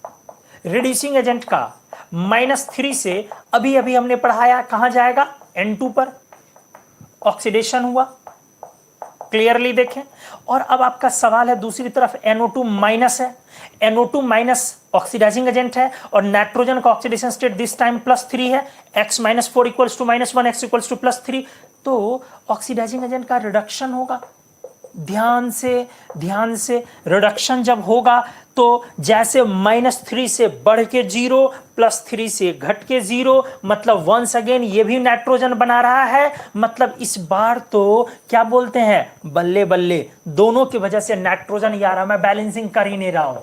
रिड्यूसिंग एजेंट का -3 से अभी अभी हमने पढ़ाया कहां जाएगा, N2 पर ऑक्सीडेशन हुआ, क्लियरली देखें। और अब आपका सवाल है दूसरी तरफ NO2 माइनस है, NO2 माइनस ऑक्सीडाइजिंग एजेंट है और नाइट्रोजन का ऑक्सीडेशन स्टेट दिस टाइम +3 है, x - 4 = -1, x = +3, तो ऑक्सीडाइजिंग एजेंट का रिडक्शन होगा। ध्यान से रिडक्शन जब होगा तो जैसे -3 से बढ़ के 0, +3 से घट के 0, मतलब वंस अगेन ये भी नाइट्रोजन बना रहा है। मतलब इस बार तो क्या बोलते हैं, बल्ले बल्ले, दोनों की वजह से नाइट्रोजन यार मैं बैलेंसिंग कर ही नहीं रहा हूं।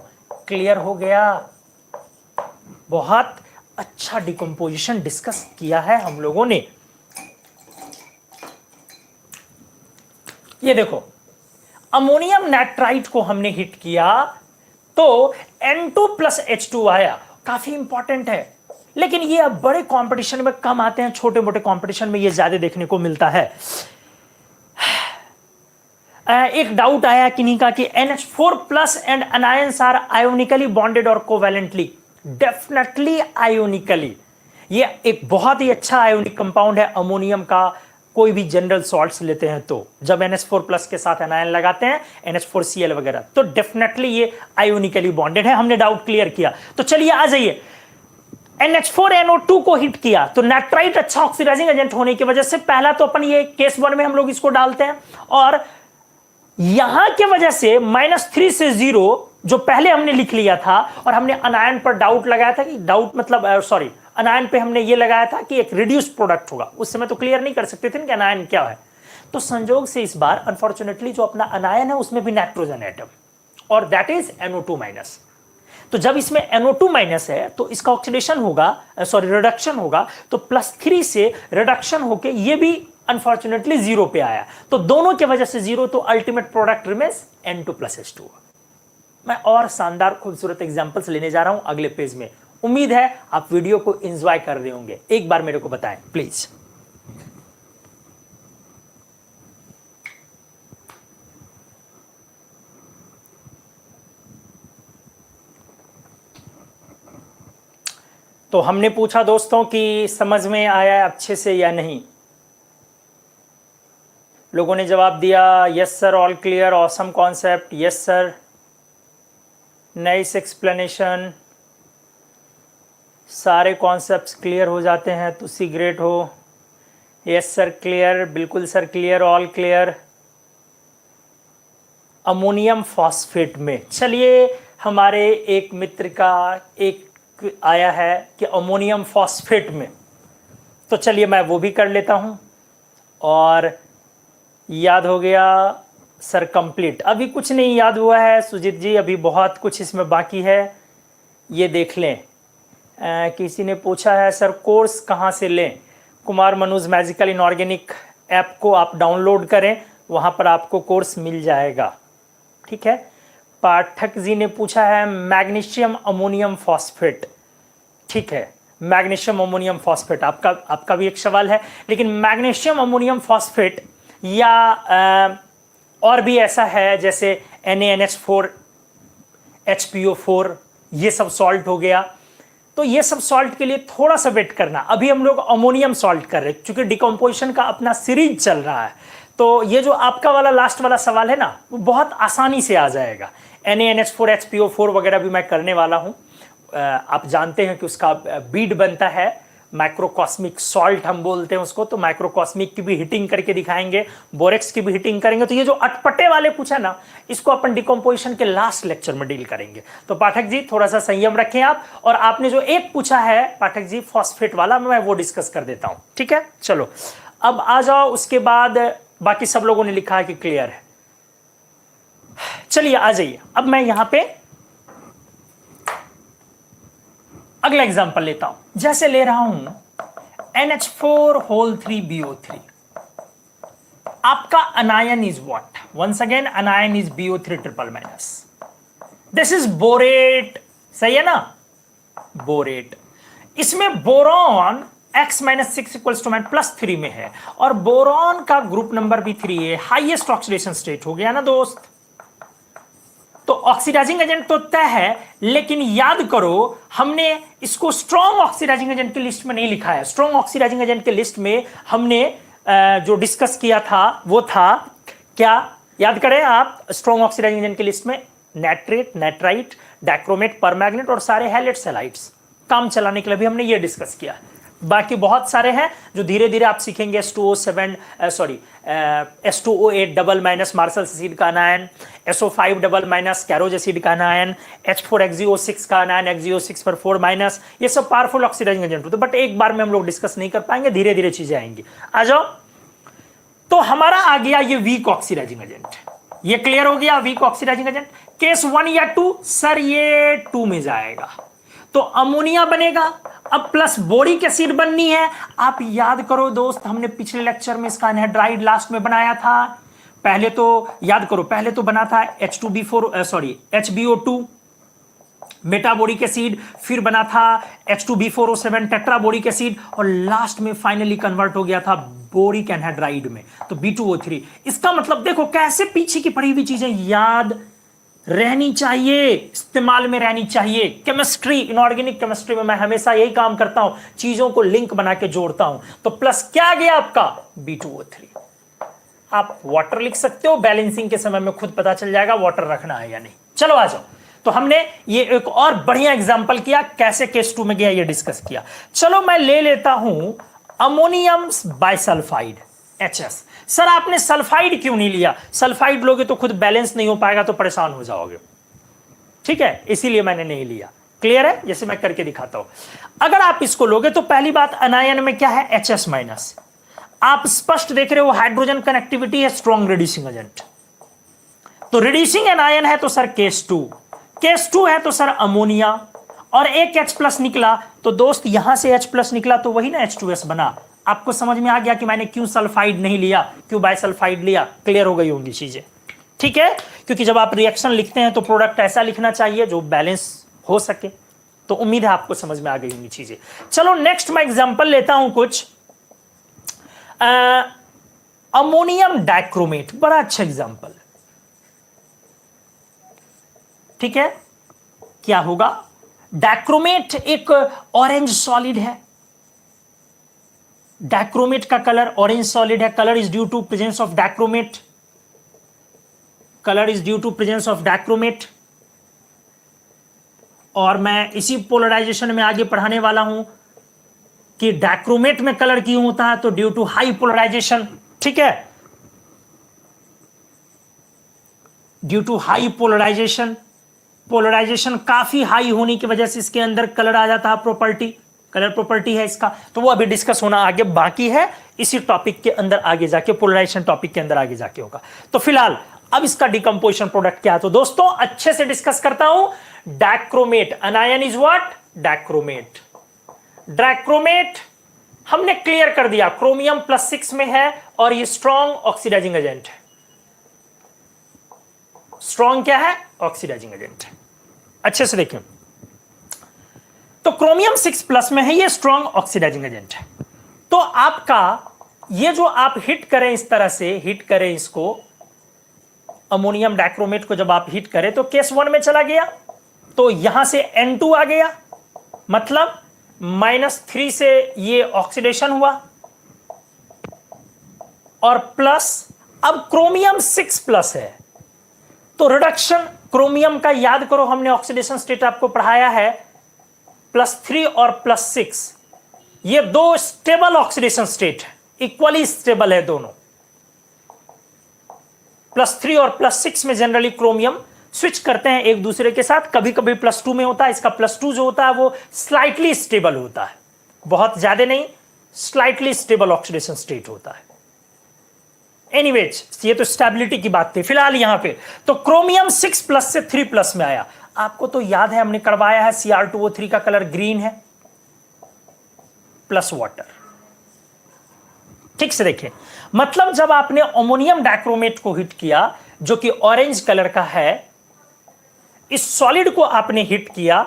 क्लियर हो गया? बहुत अच्छा डिकम्पोजिशन डिस्कस किया है हम लोगों ने। ये देखो, अमोनियम नाइट्राइट को हमने हिट किया तो N2 + H2 आया, काफी इंपॉर्टेंट है। लेकिन ये अब बड़े कंपटीशन में कम आते हैं, छोटे मोटे कंपटीशन में ये ज्यादा देखने को मिलता है। एक डाउट आया किन्हीं का कि NH4+ and anions are ionically bonded और कोवैलेंटली। डेफिनेटली आयोनिकली, ये एक बहुत ही अच्छा आयोनिक कंपाउंड है अमोनियम का। कोई भी जनरल सॉल्ट्स लेते हैं तो जब NH4+ के साथ एनायन लगाते हैं, NH4Cl वगैरह, तो डेफिनेटली ये आयोनिकली बॉन्डेड है। हमने डाउट क्लियर किया। तो चलिए आ जाइए, NH4NO2 को हिट किया तो नाइट्राइट अच्छा ऑक्सीडाइजिंग एजेंट होने की वजह से पहला तो अपन ये केस 1 में हम लोग इसको डालते हैं, और यहां की वजह से -3 से 0 जो पहले हमने लिख लिया था, और हमने अनायन पर डाउट लगाया था कि डाउट मतलब सॉरी, अनायन पे हमने ये लगाया था कि एक रिड्यूस प्रोडक्ट होगा। उस समय तो क्लियर नहीं कर सकते थे कि अनायन क्या है। तो संजोग से इस बार अनफॉर्चुनेटली जो अपना अनायन है उसमें भी नाइट्रोजन एटम, और दैट इज NO2-। तो जब इसमें NO2- है तो इसका ऑक्सीडेशन होगा, सॉरी रिडक्शन होगा, तो +3 से रिडक्शन होके ये भी अनफॉर्चुनेटली 0 पे आया। तो दोनों की वजह से 0, तो ultimate product remains N2 + H2। मैं और शानदार खूबसूरत एग्जांपल्स लेने जा रहा हूं अगले पेज में। उम्मीद है आप वीडियो को एंजॉय कर रहे होंगे। एक बार मेरे को बताएं प्लीज। तो हमने पूछा दोस्तों कि समझ में आया अच्छे से या नहीं। लोगों ने जवाब दिया yes sir, all clear, awesome concept, yes sir, nice explanation, सारे कॉन्सेप्ट्स क्लियर हो जाते हैं तो सी ग्रेट हो। यस सर क्लियर, बिल्कुल sir clear, all clear. Ammonium phosphate में चलिए, हमारे एक मित्र का एक आया है कि अमोनियम फॉस्फेट में, तो चलिए मैं वो भी कर लेता हूं। और याद हो गया सर कंप्लीट। अभी कुछ नहीं याद हुआ है सुजीत जी, अभी बहुत कुछ इसमें बाकी है, ये देख लें। किसी ने पूछा है सर कोर्स कहाँ से लें। Kumar Manoj magical inorganic app को आप डाउनलोड करें, वहाँ पर आपको कोर्स मिल जाएगा। ठीक है। पाठक जी ने पूछा है मैग्नीशियम अमोनियम फॉस्फेट। ठीक है, मैग्नीशियम अमोनियम फॉस्फेट आपका भी एक सवाल है। लेकिन मैग्नीशियम अमोनियम फॉस्फेट या और भी ऐसा है जैसे NaNH4 HPO4, ये सब सॉल्ट हो गया। तो ये सब सॉल्ट के लिए थोड़ा सा वेट करना। अभी हम लोग अमोनियम सॉल्ट कर रहे हैं क्योंकि डिकम्पोजिशन का अपना सीरीज चल रहा है। तो ये जो आपका वाला लास्ट वाला सवाल है ना, वो बहुत आसानी से आ जाएगा। NaNH4 HPO4 वगैरह भी मैं करने वाला हूं। आप जानते हैं कि उसका बीड बनता है, माइक्रोकॉस्मिक सॉल्ट हम बोलते हैं उसको। तो माइक्रोकॉस्मिक की भी हीटिंग करके दिखाएंगे, बोरेक्स की भी हीटिंग करेंगे। तो ये जो अटपटे वाले पूछा ना, इसको अपन डिकम्पोजिशन के लास्ट लेक्चर में डील करेंगे। तो पाठक जी थोड़ा सा संयम रखें आप। और आपने जो एक पूछा है पाठक जी फॉस्फेट वाला, मैं वो डिस्कस कर देता हूं, ठीक है। चलो अब आ जाओ, उसके बाद बाकी सब लोगों ने लिखा है कि क्लियर है। चलिए आ जाइए, अब मैं यहां पे अगला एग्जांपल लेता हूं। जैसे ले रहा हूं NH4 3BO3। आपका anion is what? Once again anion is BO3 triple minus. This is borate, सही है ना, बोरेट। इसमें बोरॉन X-6 इक्वल्स टू +3 में है और बोरॉन का ग्रुप नंबर भी 3 है। हाईएस्ट ऑक्सीडेशन स्टेट हो गया ना दोस्त। तो ऑक्सीडाइजिंग एजेंट तो तय है, लेकिन याद करो हमने इसको स्ट्रॉन्ग ऑक्सीडाइजिंग एजेंट की लिस्ट में नहीं लिखा है। स्ट्रॉन्ग ऑक्सीडाइजिंग एजेंट की लिस्ट में हमने जो डिस्कस किया था वो था क्या, याद करें आप। स्ट्रॉन्ग ऑक्सीडाइजिंग एजेंट की लिस्ट में नाइट्रेट, नाइट्राइट, डाइक्रोमेट, परमैंगनेट और सारे हैलाइड्स हैलाइड्स काम चलाने के लिए भी हमने ये डिस्कस किया। बाकी बहुत सारे हैं जो धीरे धीरे आप सीखेंगे। S2O8 double minus martial acid का अनायन, SO5 डबल माइनस कैरोज एसिड का अनायन, H4XeO6 का अनायन, XeO6 पर 4 माइनस, ये सब पावरफुल ऑक्सीडाइजिंग एजेंट होते हैं। बट एक बार में हम लोग डिस्कस नहीं कर पाएंगे, धीरे धीरे चीजें आएंगी। आ जाओ, तो हमारा आ गया ये वीक ऑक्सीडाइजिंग एजेंट। ये क्लियर हो गया, वीक ऑक्सीडाइजिंग एजेंट। केस 1 या 2? सर ये 2 में जाएगा। तो अमोनिया बनेगा। अब प्लस बोरिक एसिड बननी है। आप याद करो दोस्त, हमने पिछले लेक्चर में इसका एनहाइड्राइड लास्ट में बनाया था। पहले तो याद करो, पहले तो बना था HBO2 मेटाबोरिक एसिड, फिर बना था H2B4O7 टेट्राबोरिक एसिड और लास्ट में फाइनली कन्वर्ट हो गया था बोरिक एनहाइड्राइड में, तो B2O3। इसका मतलब देखो कैसे पीछे की पड़ी हुई चीजें याद रहनी चाहिए, इस्तेमाल में रहनी चाहिए। केमिस्ट्री, इनऑर्गेनिक केमिस्ट्री में मैं हमेशा यही काम करता हूं, चीजों को लिंक बना के जोड़ता हूं। तो प्लस क्या आ गया आपका? B2O3। आप वाटर लिख सकते हो, बैलेंसिंग के समय में खुद पता चल जाएगा वाटर रखना है या नहीं। चलो आ जाओ, तो हमने ये एक और बढ़िया एग्जांपल किया, कैसे केस 2 में गया ये डिस्कस किया। चलो मैं ले लेता हूं अमोनियम बाइसल्फाइड HS। सर आपने सल्फाइड क्यों नहीं लिया? सल्फाइड लोगे तो खुद बैलेंस नहीं हो पाएगा, तो परेशान हो जाओगे, ठीक है, इसीलिए मैंने नहीं लिया। क्लियर है? जैसे मैं करके दिखाता हूं। अगर आप इसको लोगे तो पहली बात, अनायन में क्या है? HS minus. आप स्पष्ट देख रहे हो हाइड्रोजन कनेक्टिविटी है, स्ट्रॉन्ग रिड्यूसिंग एजेंट। तो रिड्यूसिंग एनायन है तो सर केस 2, केस 2 है तो सर अमोनिया, और एक H+ निकला तो दोस्त यहां से H+ निकला तो वही ना H2S बना। आपको समझ में आ गया कि मैंने क्यों सल्फाइड नहीं लिया, क्यों बाइसल्फाइड लिया? क्लियर हो गई होंगी चीजें, ठीक है। क्योंकि जब आप रिएक्शन लिखते हैं तो प्रोडक्ट ऐसा लिखना चाहिए जो बैलेंस हो सके। तो उम्मीद है आपको समझ में आ गई होंगी चीजें। चलो नेक्स्ट मैं एग्जांपल लेता हूं कुछ। अमोनियम डाइक्रोमेट, बड़ा अच्छा एग्जांपल, ठीक है। क्या होगा? डाइक्रोमेट एक ऑरेंज सॉलिड है। डाइक्रोमेट का कलर ऑरेंज सॉलिड है। Colour is due to presence of dichromate. Colour is due to presence of dichromate. और मैं इसी पोलराइजेशन में आगे पढ़ाने वाला हूं कि डाइक्रोमेट में कलर क्यों होता है, तो ड्यू टू हाई पोलराइजेशन, ठीक है, due to high polarisation. Polarisation काफी हाई होने की वजह से इसके अंदर कलर आ जाता है, प्रॉपर्टी, कलर प्रॉपर्टी है इसका। तो वो अभी डिस्कस होना आगे बाकी है, इसी टॉपिक के अंदर आगे जाके, पोलराइजेशन टॉपिक के अंदर आगे जाके होगा। तो फिलहाल अब इसका डिकम्पोजिशन प्रोडक्ट क्या है, तो दोस्तों अच्छे से डिस्कस करता हूं। Dichromate, अनायन is what? Dichromate. Dichromate हमने क्लियर कर दिया, क्रोमियम +6 में है और ये स्ट्रॉन्ग ऑक्सीडाइजिंग एजेंट है। स्ट्रॉन्ग क्या है? ऑक्सीडाइजिंग एजेंट है। अच्छे से देखें, तो क्रोमियम 6+ में है, ये स्ट्रॉन्ग ऑक्सीडाइजिंग एजेंट है। तो आपका ये जो आप हिट करें, इस तरह से हिट करें इसको, अमोनियम डाइक्रोमेट को जब आप हिट करें तो केस 1 में चला गया, तो यहां से N2 आ गया, मतलब -3 से ये ऑक्सीडेशन हुआ और प्लस, अब क्रोमियम 6+ है तो रिडक्शन क्रोमियम का याद करो, हमने ऑक्सीडेशन स्टेट आपको पढ़ाया है +3 और +6, ये दो स्टेबल ऑक्सीडेशन स्टेट है, इक्वली स्टेबल है दोनों। +3 और +6 में जनरली क्रोमियम स्विच करते हैं एक दूसरे के साथ, कभी कभी +2 में होता है, इसका +2 जो होता है वो स्लाइटली स्टेबल होता है, बहुत ज्यादा नहीं, स्लाइटली स्टेबल ऑक्सीडेशन स्टेट होता है। एनीवेज, ये तो स्टेबिलिटी की बात थी। फिलहाल यहां पे तो क्रोमियम 6+ से 3+ में आया। आपको तो याद है हमने करवाया है Cr2O3 का कलर ग्रीन है प्लस वाटर। ठीक से देखें, मतलब जब आपने अमोनियम डाइक्रोमेट को हिट किया जो कि ऑरेंज कलर का है, इस सॉलिड को आपने हिट किया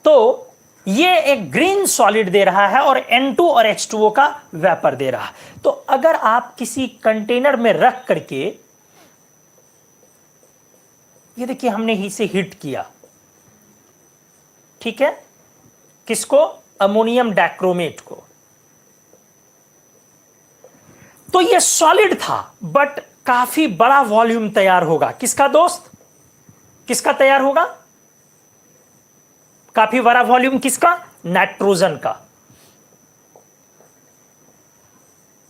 तो ये एक ग्रीन सॉलिड दे रहा है और N2 और H2O का वेपर दे रहा है। तो अगर आप किसी कंटेनर में रख करके, ये देखिए हमने इसे हिट किया, ठीक है, किसको? अमोनियम डाइक्रोमेट को। तो ये सॉलिड था बट काफी बड़ा वॉल्यूम तैयार होगा। किसका दोस्त? किसका तैयार होगा? काफी बड़ा वॉल्यूम किसका? नाइट्रोजन का।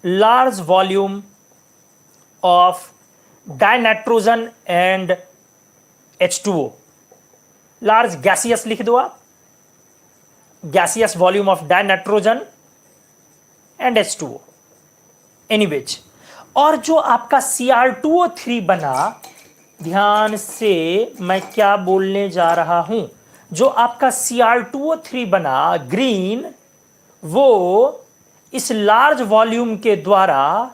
Large volume of dinitrogen and H2O। Large gaseous लिख दो आप, gaseous volume of dinitrogen and H2O। Anyways, और जो आपका Cr2O3 बना, ध्यान से मैं क्या बोलने जा रहा हूं, जो आपका Cr2O3 बना ग्रीन, वो इस लार्ज वॉल्यूम के द्वारा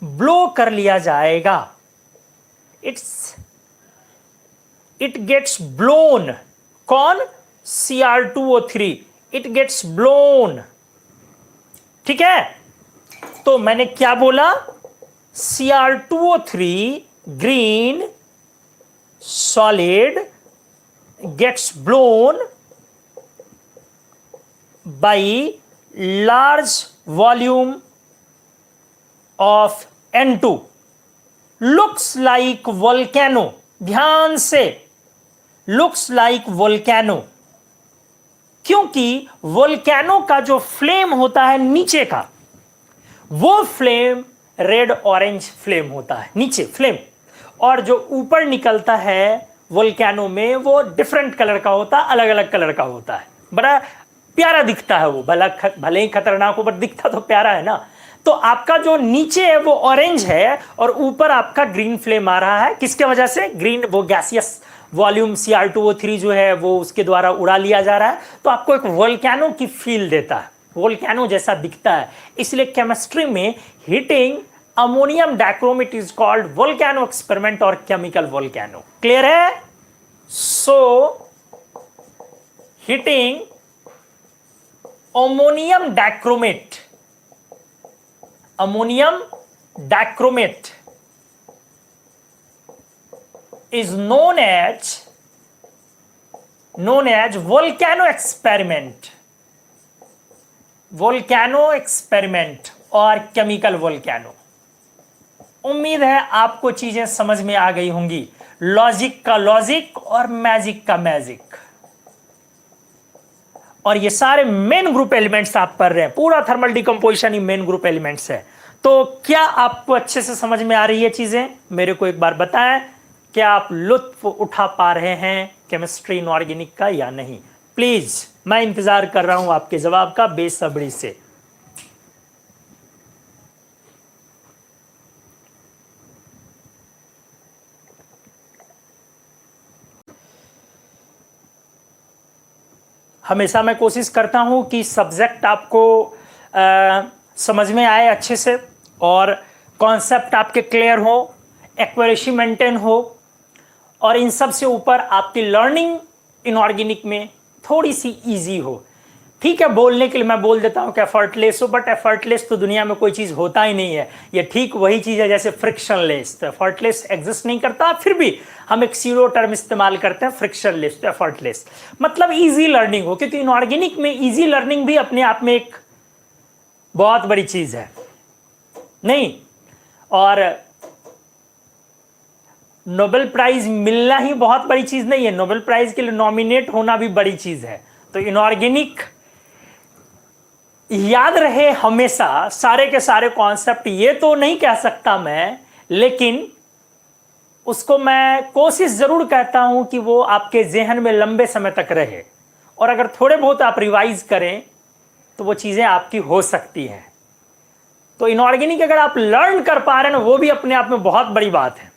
ब्लो कर लिया जाएगा। It gets blown. कौन? Cr2O3, it gets blown. ठीक है, तो मैंने क्या बोला? Cr2O3 green solid gets blown by large volume of N2, looks like volcano। ध्यान से, looks like volcano, क्योंकि वोल्केनो का जो फ्लेम होता है नीचे का, वो फ्लेम रेड ऑरेंज फ्लेम होता है, नीचे फ्लेम, और जो ऊपर निकलता है वोल्केनो में वो डिफरेंट कलर का होता है, अलग अलग कलर का होता है, बड़ा प्यारा दिखता है वो, भले ही खतरनाक हो पर दिखता तो प्यारा है ना। तो आपका जो नीचे है वो ऑरेंज है और ऊपर आपका ग्रीन फ्लेम आ रहा है। किसके वजह से? ग्रीन, वो गैसियस वॉल्यूम Cr2O3 जो है वो उसके द्वारा उड़ा लिया जा रहा है, तो आपको एक वोल्केनो की फील देता है, वोल्केनो जैसा दिखता है। इसलिए केमिस्ट्री में heating ammonium dichromate is called volcano experiment और केमिकल वोल्केनो। क्लियर है? So heating ammonium dichromate, ammonium dichromate is known as volcano experiment, volcano experiment और केमिकल वोल्केनो। उम्मीद है आपको चीजें समझ में आ गई होंगी, लॉजिक का लॉजिक और मैजिक का मैजिक। और ये सारे मेन ग्रुप एलिमेंट्स आप पढ़ रहे हैं, पूरा थर्मल डिकम्पोजिशन ही मेन ग्रुप एलिमेंट्स है। तो क्या आपको अच्छे से समझ में आ रही है चीजें? मेरे को एक बार बताएं, क्या आप लुत्फ उठा पा रहे हैं केमिस्ट्री इनऑर्गेनिक का या नहीं? प्लीज, मैं इंतजार कर रहा हूं आपके जवाब का बेसब्री से। हमेशा मैं कोशिश करता हूं कि सब्जेक्ट आपको समझ में आए अच्छे से और कॉन्सेप्ट आपके क्लियर हो, एक्यूरेसी मेंटेन हो, और इन सब से ऊपर आपकी लर्निंग इनऑर्गेनिक में थोड़ी सी इजी हो। ठीक है, बोलने के लिए मैं बोल देता हूं कि एफर्टलेस हो, बट एफर्टलेस तो दुनिया में कोई चीज होता ही नहीं है। ये ठीक वही चीज है जैसे फ्रिक्शनलेस, तो एफर्टलेस एग्जिस्ट नहीं करता, फिर भी हम एक सीरो टर्म इस्तेमाल करते हैं फ्रिक्शनलेस। तो एफर्टलेस मतलब इजी लर्निंग हो, क्योंकि इनऑर्गेनिक में इजी लर्निंग भी अपने आप में एक बहुत बड़ी चीज है नहीं। और नोबेल प्राइज मिलना ही बहुत बड़ी चीज नहीं है, नोबेल प्राइज के लिए नॉमिनेट होना भी बड़ी चीज है। तो इनऑर्गेनिक याद रहे हमेशा सारे के सारे कॉन्सेप्ट, ये तो नहीं कह सकता मैं, लेकिन उसको मैं कोशिश जरूर कहता हूं कि वो आपके जहन में लंबे समय तक रहे, और अगर थोड़े बहुत आप रिवाइज करें तो वो चीजें आपकी हो सकती हैं। तो इनऑर्गेनिक अगर आप लर्न कर पा रहे हैं ना, वो भी अपने आप में बहुत बड़ी बात है।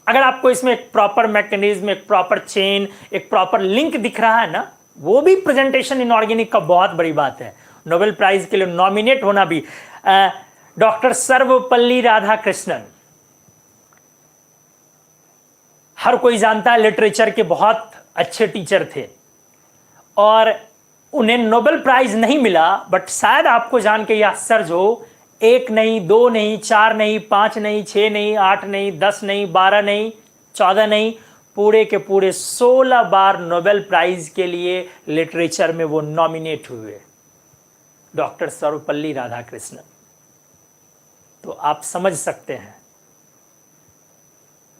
अगर आपको इसमें एक प्रॉपर मैकेनिज्म, एक प्रॉपर चेन, एक प्रॉपर लिंक दिख रहा है ना, वो भी प्रेजेंटेशन इनऑर्गेनिक का बहुत बड़ी बात है। नोबेल प्राइज के लिए नॉमिनेट होना भी। डॉक्टर सर्वपल्ली राधाकृष्णन, हर कोई जानता है, लिटरेचर के बहुत अच्छे टीचर थे, और उन्हें नोबेल प्राइज नहीं मिला, बट शायद आपको जान के यह आश्चर्य हो, 1 नहीं, 2 नहीं, 4 नहीं, 5 नहीं, 6 नहीं, 8 नहीं, 10 नहीं, 12 नहीं, 14 नहीं, पूरे के पूरे 16 बार नोबेल प्राइज के लिए लिटरेचर में वो नॉमिनेट हुए, डॉक्टर सर्वपल्ली राधाकृष्णन। तो आप समझ सकते हैं,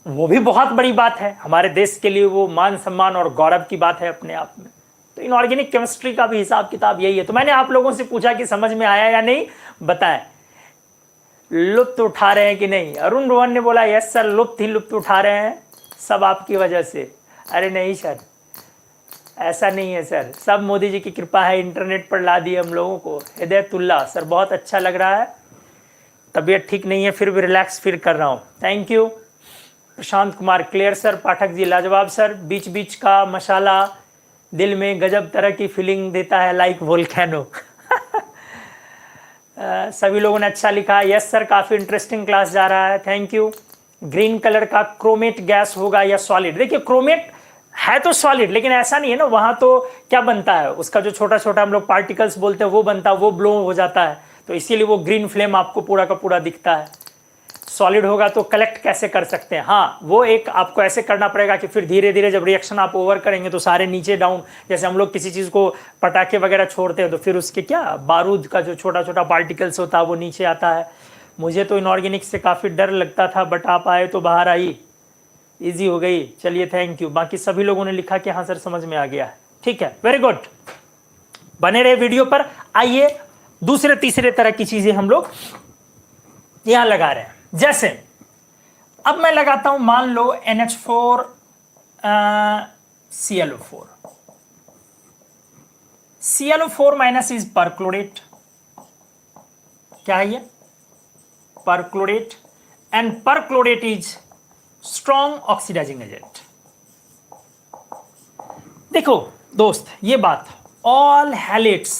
वो भी बहुत बड़ी बात है हमारे देश के लिए, वो मान सम्मान और गौरव की बात है अपने आप में। तो इनऑर्गेनिक केमिस्ट्री का भी हिसाब किताब यही है। तो मैंने आप लोगों से पूछा कि समझ में आया या नहीं, बताएं, लुत्फ उठा रहे हैं कि नहीं? अरुण रोहन ने बोला यस सर, लुत्फ ही लुत्फ उठा रहे हैं, सब आपकी वजह से। अरे नहीं सर, ऐसा नहीं है सर, सब मोदी जी की कृपा है, इंटरनेट पर ला दिए हम लोगों को। हिदायतुल्लाह सर, बहुत अच्छा लग रहा है, तबीयत ठीक नहीं है फिर भी रिलैक्स फील कर रहा हूँ, thank you. Prashant Kumar clear sir, Pathak ji लाजवाब सर, बीच बीच का मसाला दिल में गजब तरह की फीलिंग देता है, लाइक वोल्केनो। सभी लोगों ने अच्छा लिखा, यस सर काफ़ी इंटरेस्टिंग क्लास जा रहा है, थैंक यू। ग्रीन कलर का क्रोमेट गैस होगा या सॉलिड? देखिए क्रोमेट है तो सॉलिड, लेकिन ऐसा नहीं है ना, वहां तो क्या बनता है, उसका जो छोटा छोटा हम लोग पार्टिकल्स बोलते हैं वो बनता है, वो ब्लो हो जाता है, तो इसीलिए वो ग्रीन फ्लेम आपको पूरा का पूरा दिखता है। सॉलिड होगा तो कलेक्ट कैसे कर सकते हैं? हाँ, वो एक आपको ऐसे करना पड़ेगा कि फिर धीरे धीरे जब रिएक्शन आप ओवर करेंगे तो सारे नीचे डाउन, जैसे हम लोग किसी चीज़ को पटाखे वगैरह छोड़ते हैं तो फिर उसके क्या बारूद का जो छोटा छोटा पार्टिकल्स होता है वो नीचे आता है। मुझे तो इनऑर्गेनिक से काफ़ी डर लगता था, बट आप आए तो बाहर आई, ईजी हो गई, चलिए थैंक यू। बाकी सभी लोगों ने लिखा कि हाँ सर समझ में आ गया, ठीक है, वेरी गुड। बने रहे वीडियो पर। आइए दूसरे तीसरे तरह की चीजें हम लोग यहां लगा रहे हैं। जैसे अब मैं लगाता हूं, मान लो NH4 ClO4, ClO4 minus is perchlorate, क्या है ये? Perchlorate, and perchlorate is strong oxidising agent. देखो दोस्त, ये बात ऑल हैलेट्स,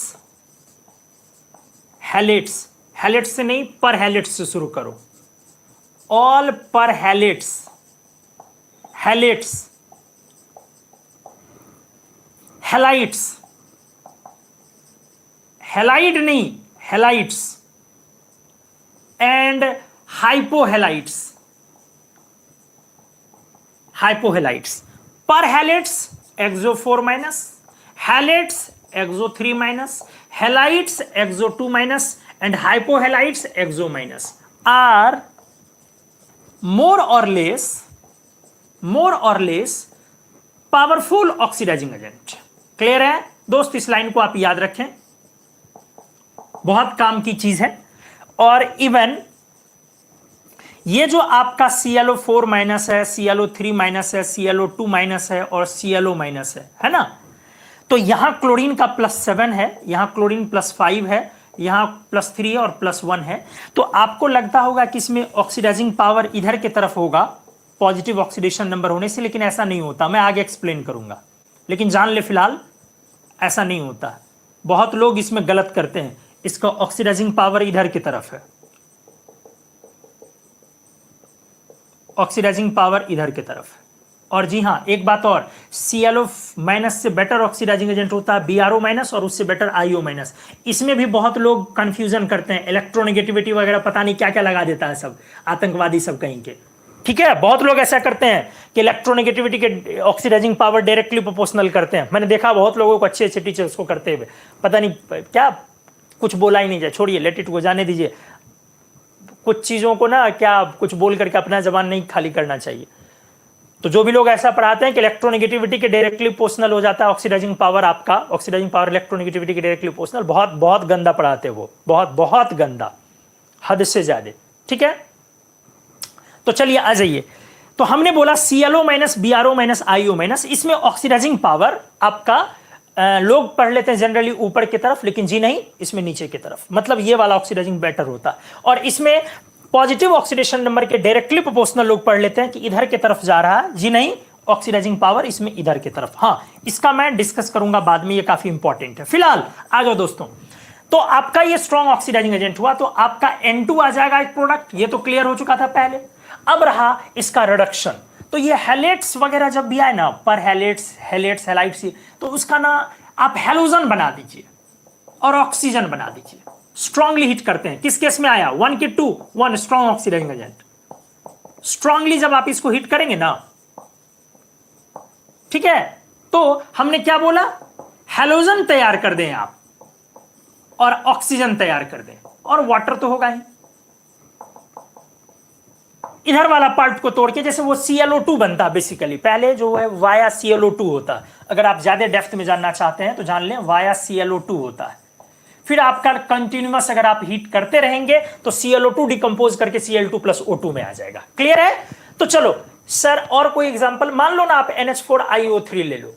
हैलेट्स, हैलेट्स से नहीं पर हैलेट्स से शुरू करो, all perhalates, halates, halites, halide नहीं halites, and hypohalites, hypohalites, perhalates XO 4 minus, halates XO 3 minus, halites XO 2 minus, and hypohalites XO minus are more or less powerful oxidising agent. Clear है दोस्त? इस line को आप याद रखें, बहुत काम की चीज है। और इवन ये जो आपका ClO4 माइनस है, ClO3 माइनस है, ClO2 माइनस है और ClO माइनस है ना? तो यहां क्लोरीन का +7 है, यहां क्लोरीन +5 है, यहां +3 और +1 है। तो आपको लगता होगा कि इसमें ऑक्सीडाइजिंग पावर इधर की तरफ होगा, पॉजिटिव ऑक्सीडेशन नंबर होने से, लेकिन ऐसा नहीं होता, मैं आगे एक्सप्लेन करूंगा। लेकिन जान ले फिलहाल ऐसा नहीं होता। बहुत लोग इसमें गलत करते हैं, इसका ऑक्सीडाइजिंग पावर इधर की तरफ है, ऑक्सीडाइजिंग पावर इधर की तरफ है, और जी हाँ, एक बात और, ClO माइनस से बेटर ऑक्सीडाइजिंग एजेंट होता है BrO माइनस, और उससे बेटर IO माइनस। इसमें भी बहुत लोग कंफ्यूजन करते हैं, इलेक्ट्रोनेगेटिविटी वगैरह पता नहीं क्या क्या लगा देता है सब आतंकवादी सब कहीं के। ठीक है, बहुत लोग ऐसा करते हैं कि इलेक्ट्रोनेगेटिविटी के ऑक्सीडाइजिंग पावर डायरेक्टली प्रोपोर्शनल करते हैं। मैंने देखा बहुत लोगों को, अच्छे अच्छे टीचर्स को करते हुए, पता नहीं क्या, कुछ बोला ही नहीं जाए, छोड़िए, लेट इट को, जाने दीजिए। कुछ चीज़ों को ना क्या कुछ बोल करके अपना जबान नहीं खाली करना चाहिए। तो जो भी लोग ऐसा पढ़ाते हैं कि इलेक्ट्रोनेगेटिविटी के डायरेक्टली प्रोपोर्शनल हो जाता है ऑक्सीडाइजिंग पावर, आपका ऑक्सीडाइजिंग पावर इलेक्ट्रोनेगेटिविटी के डायरेक्टली प्रोपोर्शनल, बहुत बहुत गंदा पढ़ाते हैं वो, बहुत बहुत गंदा, हद से ज्यादा। ठीक है, तो चलिए आ जाइए। तो हमने बोला ClO minus BrO minus IO minus, इसमें ऑक्सीडाइजिंग पावर आपका लोग पढ़ लेते हैं जनरली ऊपर की तरफ, लेकिन जी नहीं, इसमें नीचे की तरफ, मतलब ये वाला ऑक्सीडाइजिंग बेटर होता है। और इसमें पॉजिटिव ऑक्सीडेशन नंबर के डायरेक्टली प्रोपोर्शनल लोग पढ़ लेते हैं कि इधर की तरफ जा रहा है, जी नहीं, ऑक्सीडाइजिंग पावर इसमें इधर की तरफ। हाँ, इसका मैं डिस्कस करूंगा बाद में, ये काफी इंपॉर्टेंट है। फिलहाल आ जाओ दोस्तों, तो आपका ये स्ट्रॉन्ग ऑक्सीडाइजिंग एजेंट हुआ, तो आपका N2 आ जाएगा एक प्रोडक्ट, ये तो क्लियर हो चुका था पहले। अब रहा इसका रिडक्शन। तो ये हेलेट्स वगैरह जब भी आए ना, पर हेलेट्स, हेलाइट्स, तो उसका ना आप हेलोजन बना दीजिए और ऑक्सीजन बना दीजिए। स्ट्रांगली हिट करते हैं, किस केस में आया, 1 के 2, 1 स्ट्रॉन्ग ऑक्सीडाइजिंग एजेंट। स्ट्रांगली जब आप इसको हिट करेंगे ना, ठीक है, तो हमने क्या बोला, हेलोजन तैयार कर दें आप और ऑक्सीजन तैयार कर दें, और वाटर तो होगा ही। इधर वाला पार्ट को तोड़ के, जैसे वो ClO2 बनता है बेसिकली, पहले जो है वाया ClO2 होता है। अगर आप ज्यादा डेप्थ में जानना चाहते हैं तो जान लें, वाया ClO2 होता है। फिर आपका कंटिन्यूअस अगर आप हीट करते रहेंगे तो ClO2 डिकम्पोज करके Cl2 प्लस O2 में आ जाएगा। क्लियर है? तो चलो सर, और कोई एग्जांपल, मान लो ना आप NH4IO3 ले लो।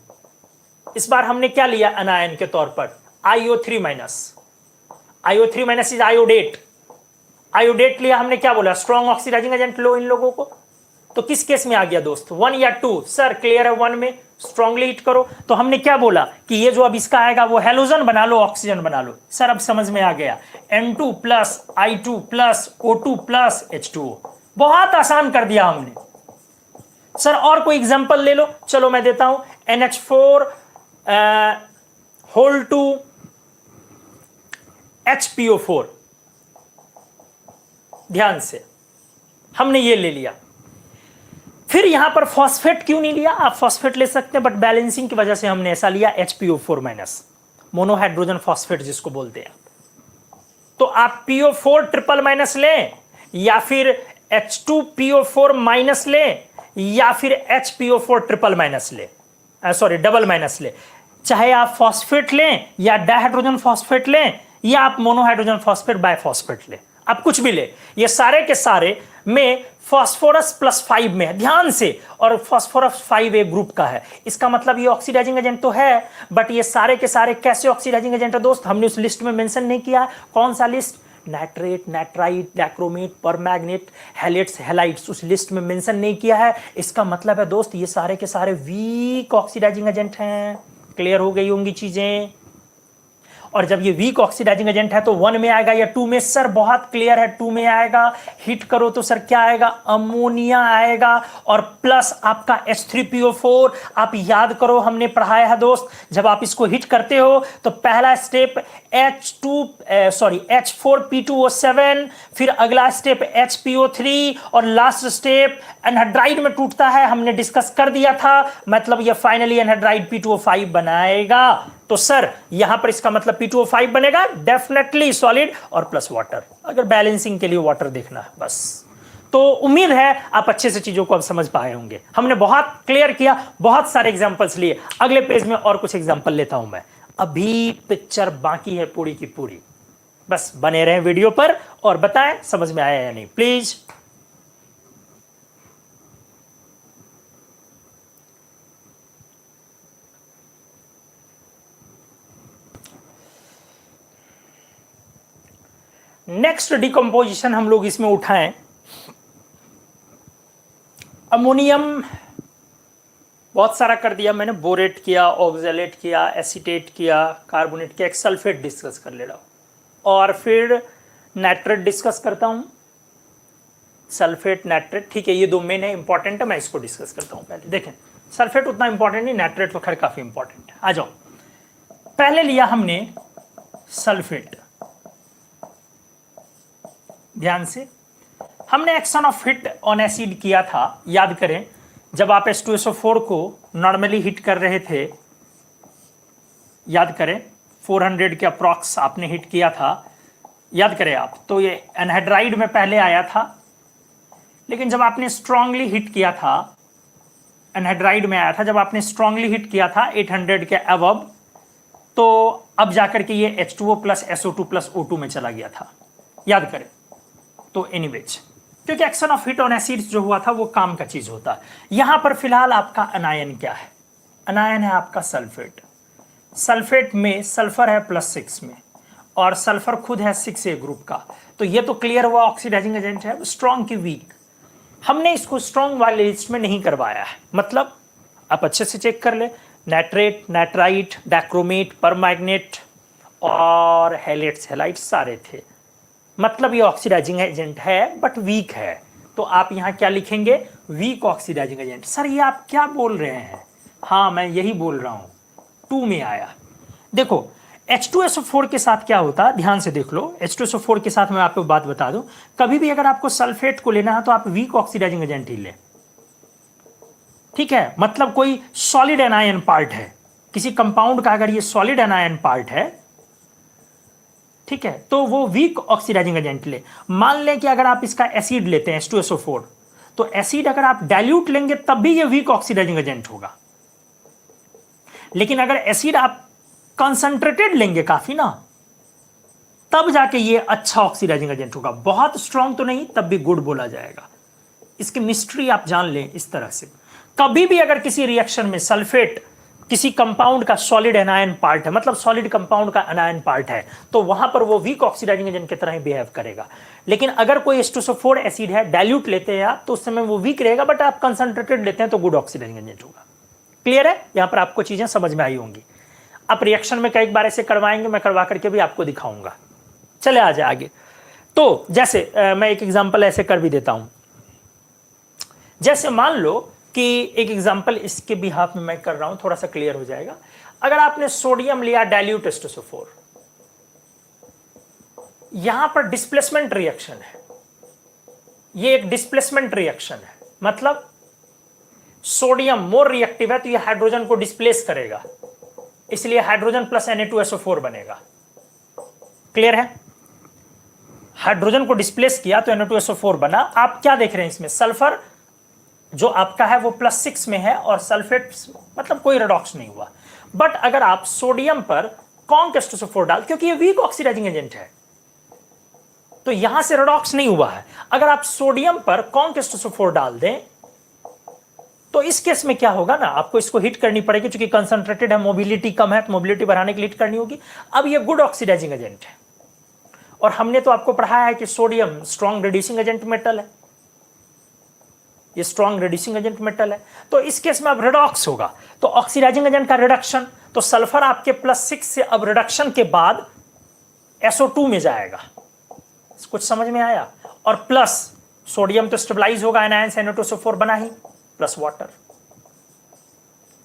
इस बार हमने क्या लिया अनायन के तौर पर, IO3 minus. IO3 minus is iodate. Iodate लिया हमने, क्या बोला, स्ट्रॉन्ग ऑक्सीडाइजिंग एजेंट लो इन लोगों को। तो किस केस में आ गया दोस्त, 1 या 2? सर क्लियर है, 1 में स्ट्रांगली हिट करो। तो हमने क्या बोला कि ये जो अब इसका आएगा वो हेलोजन बना लो, ऑक्सीजन बना लो। सर अब समझ में आ गया, N2 plus I2 plus O2 plus H2O। बहुत आसान कर दिया हमने। सर और कोई एग्जांपल ले लो, चलो मैं देता हूं, NH4 होल टू HPO4। ध्यान से, हमने ये ले लिया। फिर यहां पर फॉस्फेट क्यों नहीं लिया? आप फॉस्फेट ले सकते हैं, बट बैलेंसिंग की वजह से हमने ऐसा लिया, HPO4 माइनस, मोनोहाइड्रोजन फॉस्फेट जिसको बोलते हैं। तो आप PO4 ट्रिपल माइनस लें, या फिर H2PO4 माइनस लें, या फिर HPO4 ट्रिपल माइनस ले, सॉरी डबल माइनस ले। चाहे आप फॉस्फेट लें या डाइहाइड्रोजन फॉस्फेट लें, या आप मोनोहाइड्रोजन फॉस्फेट बायफॉस्फेट लें, आप कुछ भी ले, ये सारे के सारे में फास्फोरस +5 में है, ध्यान से। और फास्फोरस 5A ग्रुप का है, इसका मतलब ये ऑक्सीडाइजिंग एजेंट तो है, बट ये सारे के सारे कैसे ऑक्सीडाइजिंग एजेंट है दोस्त, हमने उस लिस्ट में मेंशन नहीं किया। कौन सा list? Nitrate, nitrite, dichromate, permanganate, halates, halites, उस लिस्ट में मेंशन नहीं किया है। इसका मतलब है दोस्त ये सारे के सारे वीक ऑक्सीडाइजिंग एजेंट हैं। क्लियर हो गई होंगी चीजें? और जब ये वीक ऑक्सीडाइजिंग एजेंट है तो 1 में आएगा या 2 में? सर बहुत क्लियर है, 2 में आएगा। हिट करो तो सर क्या आएगा? अमोनिया आएगा, और प्लस आपका H3PO4। आप याद करो, हमने पढ़ाया है दोस्त, जब आप इसको हिट करते हो तो पहला स्टेप H4P2O7, फिर अगला स्टेप HPO3, और लास्ट स्टेप एनहाइड्राइड में टूटता है, हमने डिस्कस कर दिया था। मतलब ये फाइनली एनहाइड्राइड P2O5 बनाएगा। तो सर यहां पर इसका मतलब P2O5 बनेगा डेफिनेटली सॉलिड और प्लस वाटर, अगर बैलेंसिंग के लिए वाटर देखना है बस। तो उम्मीद है आप अच्छे से चीजों को अब समझ पाए होंगे। हमने बहुत क्लियर किया, बहुत सारे एग्जांपल्स लिए। अगले पेज में और कुछ एग्जांपल लेता हूं मैं, अभी पिक्चर बाकी है पूरी की पूरी। बस बने रहें वीडियो पर और बताएं समझ में आया या नहीं प्लीज। नेक्स्ट डिकम्पोजिशन हम लोग इसमें उठाएं, अमोनियम बहुत सारा कर दिया मैंने, बोरेट किया, ऑक्सैलेट किया, एसीटेट किया, कार्बोनेट किया, एक सल्फेट डिस्कस कर ले रहा हूं, और फिर नाइट्रेट डिस्कस करता हूं, सल्फेट, नाइट्रेट, ठीक है, ये दो मेन है, इंपॉर्टेंट है, मैं इसको डिस्कस करता हूँ पहले। देखें, सल्फेट उतना इंपॉर्टेंट नहीं, नाइट्रेट तो खैर काफी इंपॉर्टेंट है। आ जाओ, पहले लिया हमने सल्फेट, ध्यान से, हमने action of hit on acid किया था, याद करें, जब आप H2SO4 को नॉर्मली हिट कर रहे थे, याद करें 400 के अप्रॉक्स आपने हिट किया था, याद करें आप, तो ये एनहाइड्राइड में पहले आया था, लेकिन जब आपने स्ट्रांगली हिट किया था, एनहाइड्राइड में आया था, जब आपने स्ट्रांगली हिट किया था 800 के अबव, तो अब जाकर के ये H2O plus SO2 plus O2 में चला गया था, याद करें। तो एनीवेज, क्योंकि action of hit on acids जो हुआ था वो काम का चीज होता है। यहां पर फिलहाल आपका अनायन क्या है? अनायन है आपका सल्फेट। सल्फेट में सल्फर है +6 में, और सल्फर खुद है 6A ग्रुप का, तो ये तो क्लियर हुआ ऑक्सीडाइजिंग एजेंट है, स्ट्रॉन्ग की वीक। हमने इसको स्ट्रॉन्ग वाले लिस्ट में नहीं करवाया है, मतलब आप अच्छे से चेक कर ले, नाइट्रेट, नाइट्राइट, डाइक्रोमेट, परमैंगनेट और हैलेट्स, हैलाइट्स सारे थे, मतलब ये ऑक्सीडाइजिंग एजेंट है बट वीक है। तो आप यहां क्या लिखेंगे? Week oxidising agent. सर ये आप क्या बोल रहे हैं? हाँ मैं यही बोल रहा हूं, 2 में आया। देखो H2SO4 के साथ क्या होता है, ध्यान से देख लो। H2SO4 के साथ मैं आपको बात बता दूं, कभी भी अगर आपको सल्फेट को लेना है तो आप वीक ऑक्सीडाइजिंग एजेंट ही ले, ठीक है। मतलब कोई सॉलिड एनायन पार्ट है किसी कंपाउंड का, अगर ये सॉलिड एनायन पार्ट है, ठीक है, तो वो वीक ऑक्सीडाइजिंग एजेंट ले। मान लें कि अगर आप इसका एसिड लेते हैं H2SO4, तो एसिड अगर आप डाइल्यूट लेंगे तब भी ये वीक ऑक्सीडाइजिंग एजेंट होगा, लेकिन अगर एसिड आप कंसंट्रेटेड लेंगे काफी ना, तब जाके ये अच्छा ऑक्सीडाइजिंग एजेंट होगा। बहुत स्ट्रॉन्ग तो नहीं, तब भी गुड बोला जाएगा। इसकी मिस्ट्री आप जान लें इस तरह से। कभी भी अगर किसी रिएक्शन में सल्फेट किसी कंपाउंड का सॉलिड एनायन पार्ट है, मतलब सॉलिड कंपाउंड का एनायन पार्ट है, तो वहां पर वो वीक ऑक्सीडाइजिंग एजेंट की तरह ही बिहेव करेगा। लेकिन अगर कोई H2SO4 एसिड है, डाइल्यूट लेते हैं आप, तो उस समय वो वीक रहेगा, बट आप कंसंट्रेटेड लेते हैं तो गुड ऑक्सीडाइजिंग एजेंट होगा। क्लियर है? यहां पर आपको चीजें समझ में आई होंगी। आप रिएक्शन में कई बार ऐसे करवाएंगे, मैं करवा करके भी आपको दिखाऊंगा। चले आ जाए आगे। तो जैसे मैं एक एग्जाम्पल ऐसे कर भी देता हूं, जैसे मान लो कि एक एग्जाम्पल इसके बिहाफ में मैं कर रहा हूं, थोड़ा सा क्लियर हो जाएगा। अगर आपने सोडियम लिया डाइल्यूट H2SO4, यहां पर डिस्प्लेसमेंट रिएक्शन है, ये एक डिस्प्लेसमेंट रिएक्शन है, मतलब सोडियम मोर रिएक्टिव है तो ये हाइड्रोजन को डिस्प्लेस करेगा, इसलिए हाइड्रोजन प्लस Na2SO4 बनेगा। क्लियर है? हाइड्रोजन को डिस्प्लेस किया तो Na2SO4 बना। आप क्या देख रहे हैं इसमें? सल्फर जो आपका है वो +6 में है और सल्फेट मतलब कोई रिडॉक्स नहीं हुआ। बट अगर आप सोडियम पर कॉन्क H2SO4 डाल, क्योंकि ये वीक ऑक्सीडाइजिंग एजेंट है, तो यहां से रिडॉक्स नहीं हुआ है। अगर आप सोडियम पर कॉन्क H2SO4 डाल दें, तो इस केस में क्या होगा ना, आपको इसको हिट करनी पड़ेगी, क्योंकि कंसंट्रेटेड है, मोबिलिटी कम है, तो मोबिलिटी बढ़ाने के लिए हिट करनी होगी। अब ये गुड ऑक्सीडाइजिंग एजेंट है, और हमने तो आपको पढ़ाया है कि sodium strong reducing agent metal है, ये स्ट्रॉन्ग रिड्यूसिंग एजेंट मेटल है। तो इस केस में अब रिडॉक्स होगा, तो ऑक्सीडाइजिंग एजेंट का रिडक्शन, तो सल्फर आपके +6 से अब रिडक्शन के बाद SO2 में जाएगा। कुछ समझ में आया? और प्लस सोडियम तो स्टेबलाइज होगा, एनायन से Na2SO4 बना ही, प्लस वाटर।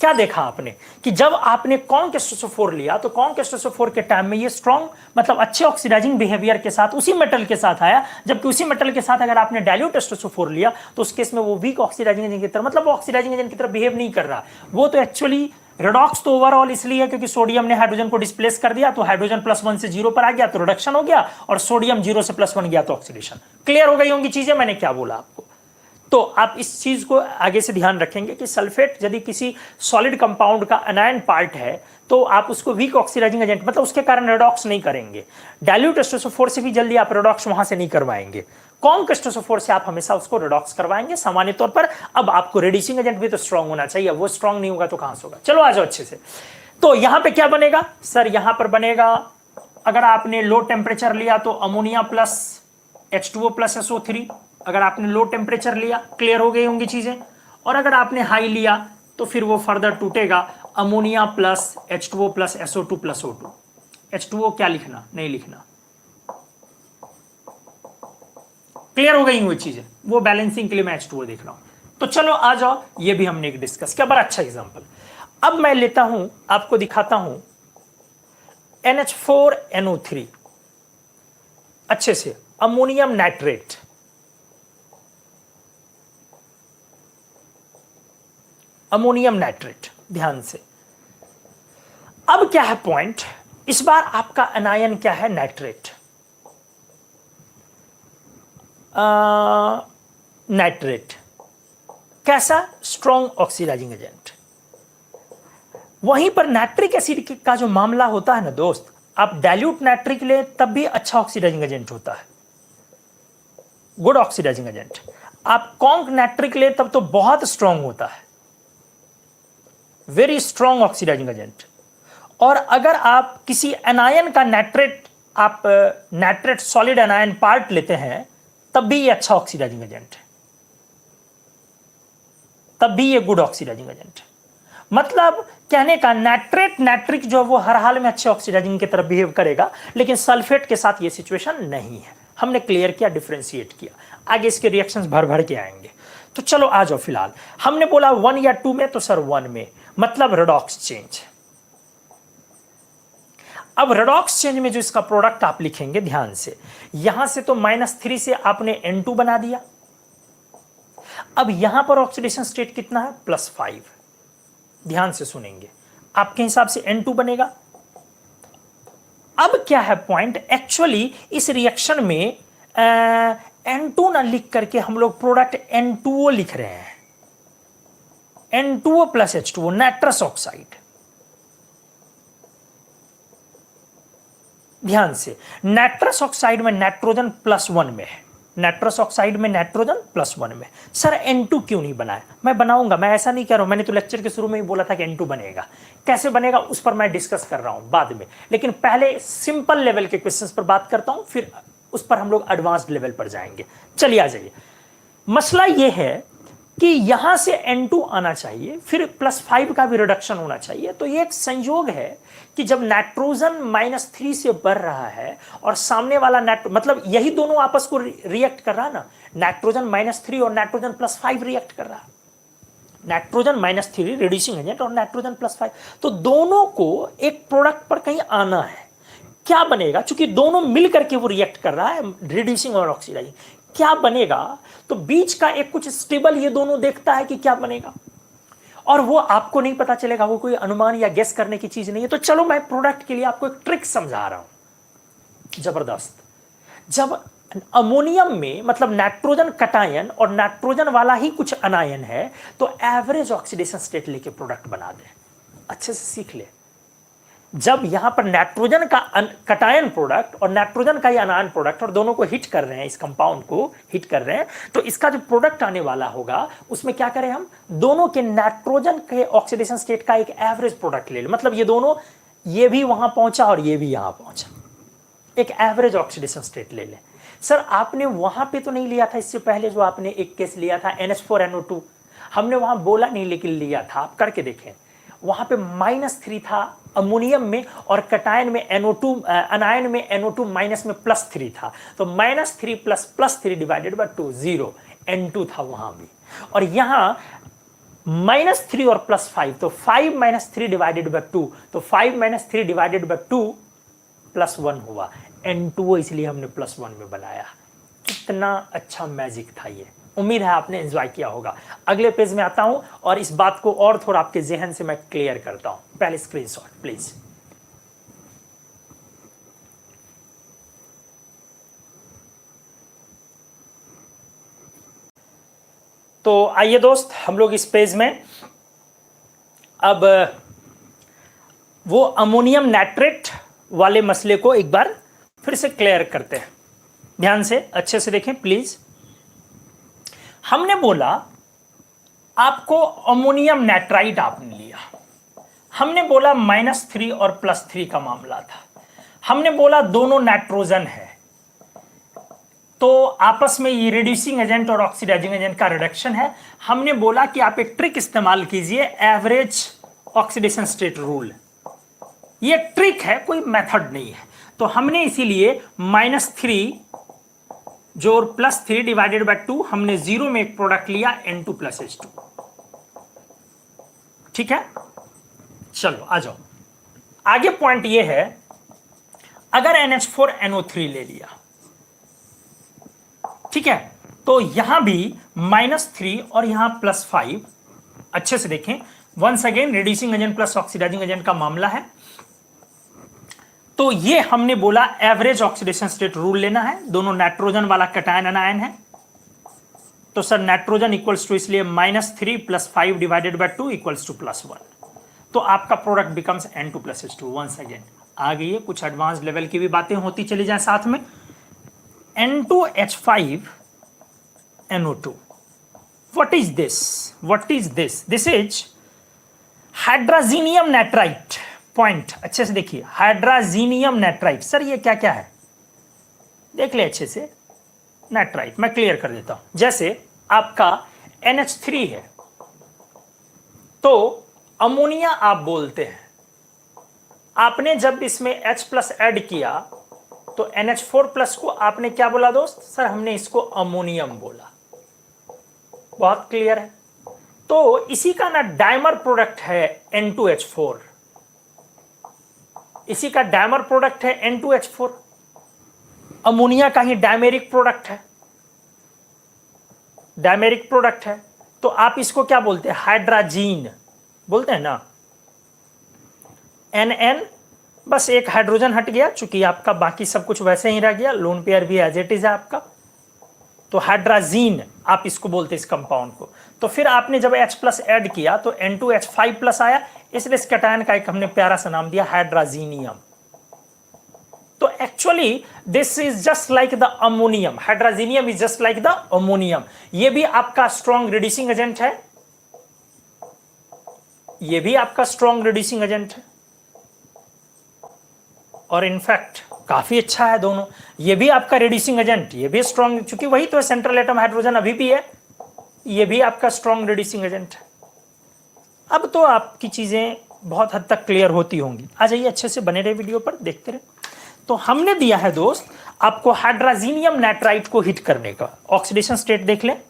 क्या देखा आपने कि जब आपने कॉन्क H2SO4 लिया, तो कॉन्क H2SO4 के टाइम में ये स्ट्रॉन्ग मतलब अच्छे ऑक्सीडाइजिंग बिहेवियर के साथ उसी मेटल के साथ आया, जबकि उसी मेटल के साथ अगर आपने डाइल्यूट H2SO4 लिया तो उस केस में वो वीक ऑक्सीडाइजिंग एजेंट की तरह, मतलब वो ऑक्सीडाइजिंग एजेंट की तरह बिहेव नहीं कर रहा, वो तो एक्चुअली रिडॉक्स तो ओवरऑल इसलिए है क्योंकि सोडियम ने हाइड्रोजन को डिस्प्लेस कर दिया, तो हाइड्रोजन +1 से 0 पर आ गया तो रिडक्शन हो गया, और सोडियम 0 से +1 गया तो ऑक्सीडेशन। क्लियर हो गई होंगी चीजें, मैंने क्या बोला आपको? तो आप इस चीज को आगे से ध्यान रखेंगे कि सल्फेट यदि किसी सॉलिड कंपाउंड का एनायन पार्ट है, तो आप उसको वीक ऑक्सीडाइजिंग एजेंट मतलब उसके कारण रिडॉक्स नहीं करेंगे। डाइल्यूट H2SO4 से भी जल्दी आप रिडॉक्स वहां से नहीं करवाएंगे, कॉन्क H2SO4 से आप हमेशा उसको रिडॉक्स करवाएंगे सामान्य तौर पर। अब आपको रिड्यूसिंग एजेंट भी तो स्ट्रॉन्ग होना चाहिए, वो स्ट्रॉन्ग नहीं होगा तो कहां से होगा? चलो आ जाओ अच्छे से। तो यहां पे क्या बनेगा सर? यहां पर बनेगा, अगर आपने लो टेम्परेचर लिया तो ammonia plus H2O plus SO3, अगर आपने लो टेम्परेचर लिया, क्लियर हो गई होंगी चीजें। और अगर आपने हाई लिया तो फिर वो फर्दर टूटेगा, ammonia plus H2O plus SO2 plus O2। H2O क्या लिखना? नहीं लिखना, क्लियर हो गई हुई चीजें, वो बैलेंसिंग के लिए मैं H2O देख रहा हूं। तो चलो आ जाओ, ये भी हमने एक डिस्कस किया, बड़ा अच्छा एग्जांपल। अब मैं लेता हूं, आपको दिखाता हूं NH4NO3, अच्छे से, अमोनियम नाइट्रेट, अमोनियम नाइट्रेट, ध्यान से। अब क्या है पॉइंट, इस बार आपका अनायन क्या है, नाइट्रेट, नाइट्रेट कैसा, स्ट्रॉन्ग ऑक्सीडाइजिंग एजेंट। वहीं पर नाइट्रिक एसिड का जो मामला होता है ना दोस्त, आप डाइल्यूट नाइट्रिक ले तब भी अच्छा ऑक्सीडाइजिंग एजेंट होता है, गुड ऑक्सीडाइजिंग एजेंट। आप कॉन्क नाइट्रिक ले तब तो बहुत स्ट्रॉन्ग होता है, वेरी स्ट्रॉन्ग ऑक्सीडाइजिंग एजेंट। और अगर आप किसी एनायन का नाइट्रेट, आप नाइट्रेट सॉलिड एनायन पार्ट लेते हैं, तब भी ये अच्छा ऑक्सीडाइजिंग एजेंट है, तब भी ये गुड ऑक्सीडाइजिंग एजेंट है। मतलब कहने का नाइट्रेट नाइट्रिक जो वो हर हाल में अच्छे ऑक्सीडाइजिंग की तरफ बिहेव करेगा, लेकिन सल्फेट के साथ ये सिचुएशन नहीं है। हमने क्लियर किया, डिफरेंशिएट किया, आगे इसके रिएक्शंस भर भर के आएंगे। तो चलो आ जाओ, फिलहाल हमने बोला 1 या 2 में, तो सर 1 में, मतलब रेडॉक्स चेंज। अब रेडॉक्स चेंज में जो इसका प्रोडक्ट आप लिखेंगे, ध्यान से, यहां से तो -3 से आपने N2 बना दिया। अब यहां पर ऑक्सीडेशन स्टेट कितना है, +5। ध्यान से सुनेंगे, आपके हिसाब से N2 बनेगा। अब क्या है पॉइंट, एक्चुअली इस रिएक्शन में N2 ना लिख करके हम लोग प्रोडक्ट N2O लिख रहे हैं, N2O + H2O, नाइट्रस ऑक्साइड। ध्यान से, नाइट्रस ऑक्साइड में नाइट्रोजन +1 में है, नाइट्रस ऑक्साइड में नाइट्रोजन +1 में। सर N2 क्यों नहीं बनाया, मैं बनाऊंगा, मैं ऐसा नहीं कह रहा हूं, मैंने तो लेक्चर के शुरू में ही बोला था कि N2 बनेगा। कैसे बनेगा उस पर मैं डिस्कस कर रहा हूं बाद में, लेकिन पहले सिंपल लेवल के क्वेश्चंस पर बात करता हूं, फिर उस पर हम लोग एडवांस्ड लेवल पर जाएंगे। चलिए आ जाइए, मसला यह है कि यहां से N2 आना चाहिए, फिर +5 का भी रिडक्शन होना चाहिए। तो ये एक संयोग है कि जब नाइट्रोजन -3 से बढ़ रहा है और सामने वाला मतलब यही दोनों आपस को रिएक्ट कर रहा है ना, नाइट्रोजन -3 और नाइट्रोजन +5 रिएक्ट कर रहा है, नाइट्रोजन -3 रिड्यूसिंग एजेंट और नाइट्रोजन +5, तो दोनों को एक प्रोडक्ट पर कहीं आना है। क्या बनेगा, चूंकि दोनों मिल करके वो रिएक्ट कर रहा है, रिड्यूसिंग और ऑक्सीडाइजिंग, क्या बनेगा, तो बीच का एक कुछ स्टेबल ये दोनों देखता है कि क्या बनेगा, और वो आपको नहीं पता चलेगा, वो कोई अनुमान या गेस करने की चीज नहीं है। तो चलो मैं प्रोडक्ट के लिए आपको एक ट्रिक समझा रहा हूं, जबरदस्त। जब अमोनियम में मतलब नाइट्रोजन कटायन और नाइट्रोजन वाला ही कुछ अनायन है, तो एवरेज ऑक्सीडेशन स्टेट लेके प्रोडक्ट बना दे, अच्छे से सीख ले। जब यहां पर नाइट्रोजन का कटायन प्रोडक्ट और नाइट्रोजन का ही अनायन प्रोडक्ट, और दोनों को हिट कर रहे हैं, इस कंपाउंड को हिट कर रहे हैं, तो इसका जो प्रोडक्ट आने वाला होगा उसमें क्या करें हम, दोनों के नाइट्रोजन के ऑक्सीडेशन स्टेट का एक एवरेज प्रोडक्ट ले ले। मतलब ये दोनों, ये भी वहां पहुंचा और ये भी यहां पहुंचा, एक एवरेज ऑक्सीडेशन स्टेट ले ले। सर आपने वहां पे तो नहीं लिया था, इससे पहले जो आपने एक केस लिया था NH4NO2, हमने वहां बोला नहीं लेकिन लिया था, आप करके देखें। वहां पे -3 था अमोनियम में, और कटायन में NO2, अनायन में NO2 माइनस में +3 था, तो -3 + +3 डिवाइडेड बाय 2, 0 N2 था वहां भी। और यहां -3 और +5, तो 5 - 3 डिवाइडेड बाय 2, तो 5 - 3 डिवाइडेड बाय 2 +1 हुआ, N2O इसलिए हमने +1 में बनाया। कितना अच्छा मैजिक था ये, उम्मीद है आपने एंजॉय किया होगा। अगले पेज में आता हूं और इस बात को और थोड़ा आपके जहन से मैं क्लियर करता हूं। पहले स्क्रीनशॉट प्लीज। तो आइए दोस्त, हम लोग इस पेज में अब वो अमोनियम नाइट्रेट वाले मसले को एक बार फिर से क्लियर करते हैं। ध्यान से अच्छे से देखें प्लीज। हमने बोला आपको अमोनियम नाइट्राइट आपने लिया, हमने बोला -3 और +3 का मामला था, हमने बोला दोनों नाइट्रोजन है, तो आपस में ये रिड्यूसिंग एजेंट और ऑक्सीडाइजिंग एजेंट का रिडक्शन है। हमने बोला कि आप एक ट्रिक इस्तेमाल कीजिए, एवरेज ऑक्सीडेशन स्टेट रूल। ये ट्रिक है, कोई मेथड नहीं है। तो हमने इसीलिए -3 जो +3 डिवाइडेड बाय 2, हमने 0 में एक प्रोडक्ट लिया N2+H2। ठीक है, चलो आ जाओ आगे। पॉइंट ये है, अगर NH4NO3 ले लिया, ठीक है, तो यहां भी -3 और यहां +5। अच्छे से देखें, once again reducing agent plus oxidising agent का मामला है। तो ये हमने बोला एवरेज ऑक्सीडेशन स्टेट रूल लेना है। दोनों नाइट्रोजन वाला कैटायन एनायन है, तो सर नाइट्रोजन इक्वल्स टू, इसलिए -3 + 5 डिवाइडेड बाय 2 इक्वल्स टू +1। तो आपका product becomes N2+H2। Once again आ गई है, कुछ एडवांस लेवल की भी बातें होती चली जाए साथ में। N2H5NO2, what is this? What is this? This is hydrazinium nitrite. Point अच्छे से देखिए, हाइड्राजीनियम नाइट्राइट। सर ये क्या क्या है, देख ले अच्छे से। नाइट्राइट मैं क्लियर कर देता हूं। जैसे आपका NH3 है, तो अमोनिया आप बोलते हैं। आपने जब इसमें H+ ऐड किया तो NH4+ को आपने क्या बोला दोस्त? सर हमने इसको अमोनियम बोला। बहुत क्लियर है। तो इसी का ना डायमर प्रोडक्ट है N2H4, इसी का डायमर प्रोडक्ट है N2H4। अमोनिया का ही डायमेरिक प्रोडक्ट है, डायमेरिक प्रोडक्ट है। तो आप इसको क्या बोलते हैं? हाइड्राजीन बोलते हैं ना। NN, बस एक हाइड्रोजन हट गया, चूंकि आपका बाकी सब कुछ वैसे ही रह गया, लोन पेयर भी एज इट इज है आपका। तो हाइड्राजीन आप इसको बोलते हैं इस कंपाउंड को। तो फिर आपने जब H+ ऐड किया तो N2H5+ आया, इसलिए इस कैटायन का एक हमने प्यारा सा नाम दिया हाइड्राजीनियम। तो actually this is just like the ammonium. Hydrazinium is just like the ammonium. ये भी आपका स्ट्रॉन्ग रिड्यूसिंग एजेंट है, ये भी आपका स्ट्रॉन्ग रिड्यूसिंग एजेंट है, और इनफैक्ट काफी अच्छा है दोनों। ये भी आपका रिड्यूसिंग एजेंट, ये भी स्ट्रॉन्ग, चूंकि वही तो है, सेंट्रल एटम हाइड्रोजन अभी भी है, ये भी आपका स्ट्रॉन्ग रिड्यूसिंग एजेंट है। अब तो आपकी चीजें बहुत हद तक क्लियर होती होंगी। आ जाइए, अच्छे से बने रहे वीडियो पर, देखते रहे। तो हमने दिया है दोस्त आपको हाइड्राजीनियम नाइट्राइट को हिट करने का। ऑक्सीडेशन स्टेट देख लें,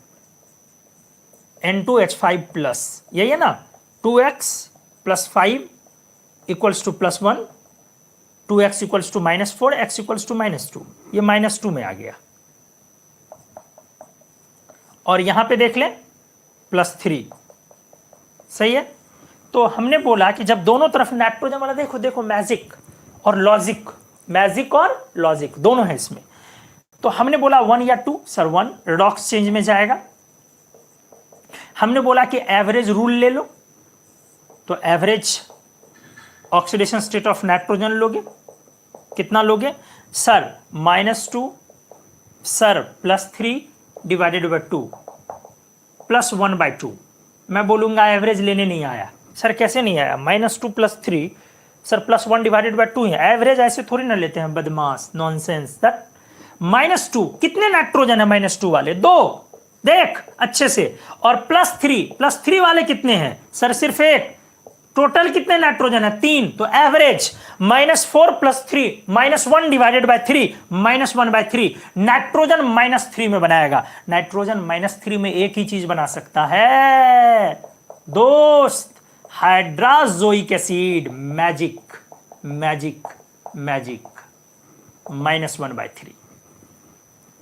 N2H5+, यही है ना। 2x + 5 equals to +1, 2x equals to -4, x equals to -2। ये -2 में आ गया। और यहां पे देख लें +3, सही है। तो हमने बोला कि जब दोनों तरफ नाइट्रोजन वाला, देखो देखो मैजिक और लॉजिक, मैजिक और लॉजिक दोनों है इसमें। तो हमने बोला 1 या 2, सर 1 रिडॉक्स चेंज में जाएगा। हमने बोला कि एवरेज रूल ले लो, तो average oxidation state of nitrogen लोगे, कितना लोगे सर? -2, sir +3 divided by 2 +1/2। मैं बोलूंगा एवरेज लेने नहीं आया। सर कैसे नहीं आया? -2 + 3, सर +1 डिवाइडेड बाय 2 है। एवरेज ऐसे थोड़ी ना लेते हैं, बदमाश, नॉनसेंस। दैट -2 कितने नाइट्रोजन है? -2 वाले 2, देख अच्छे से। और +3 वाले कितने हैं? सर सिर्फ एक। टोटल कितने नाइट्रोजन है? 3। तो एवरेज -4 + 3 -1 डिवाइडेड बाय 3 -1/3। नाइट्रोजन -3 में बनाएगा। नाइट्रोजन -3 में एक ही चीज बना सकता है दोस्त, hydrazoic acid. Magic magic magic, -1/3।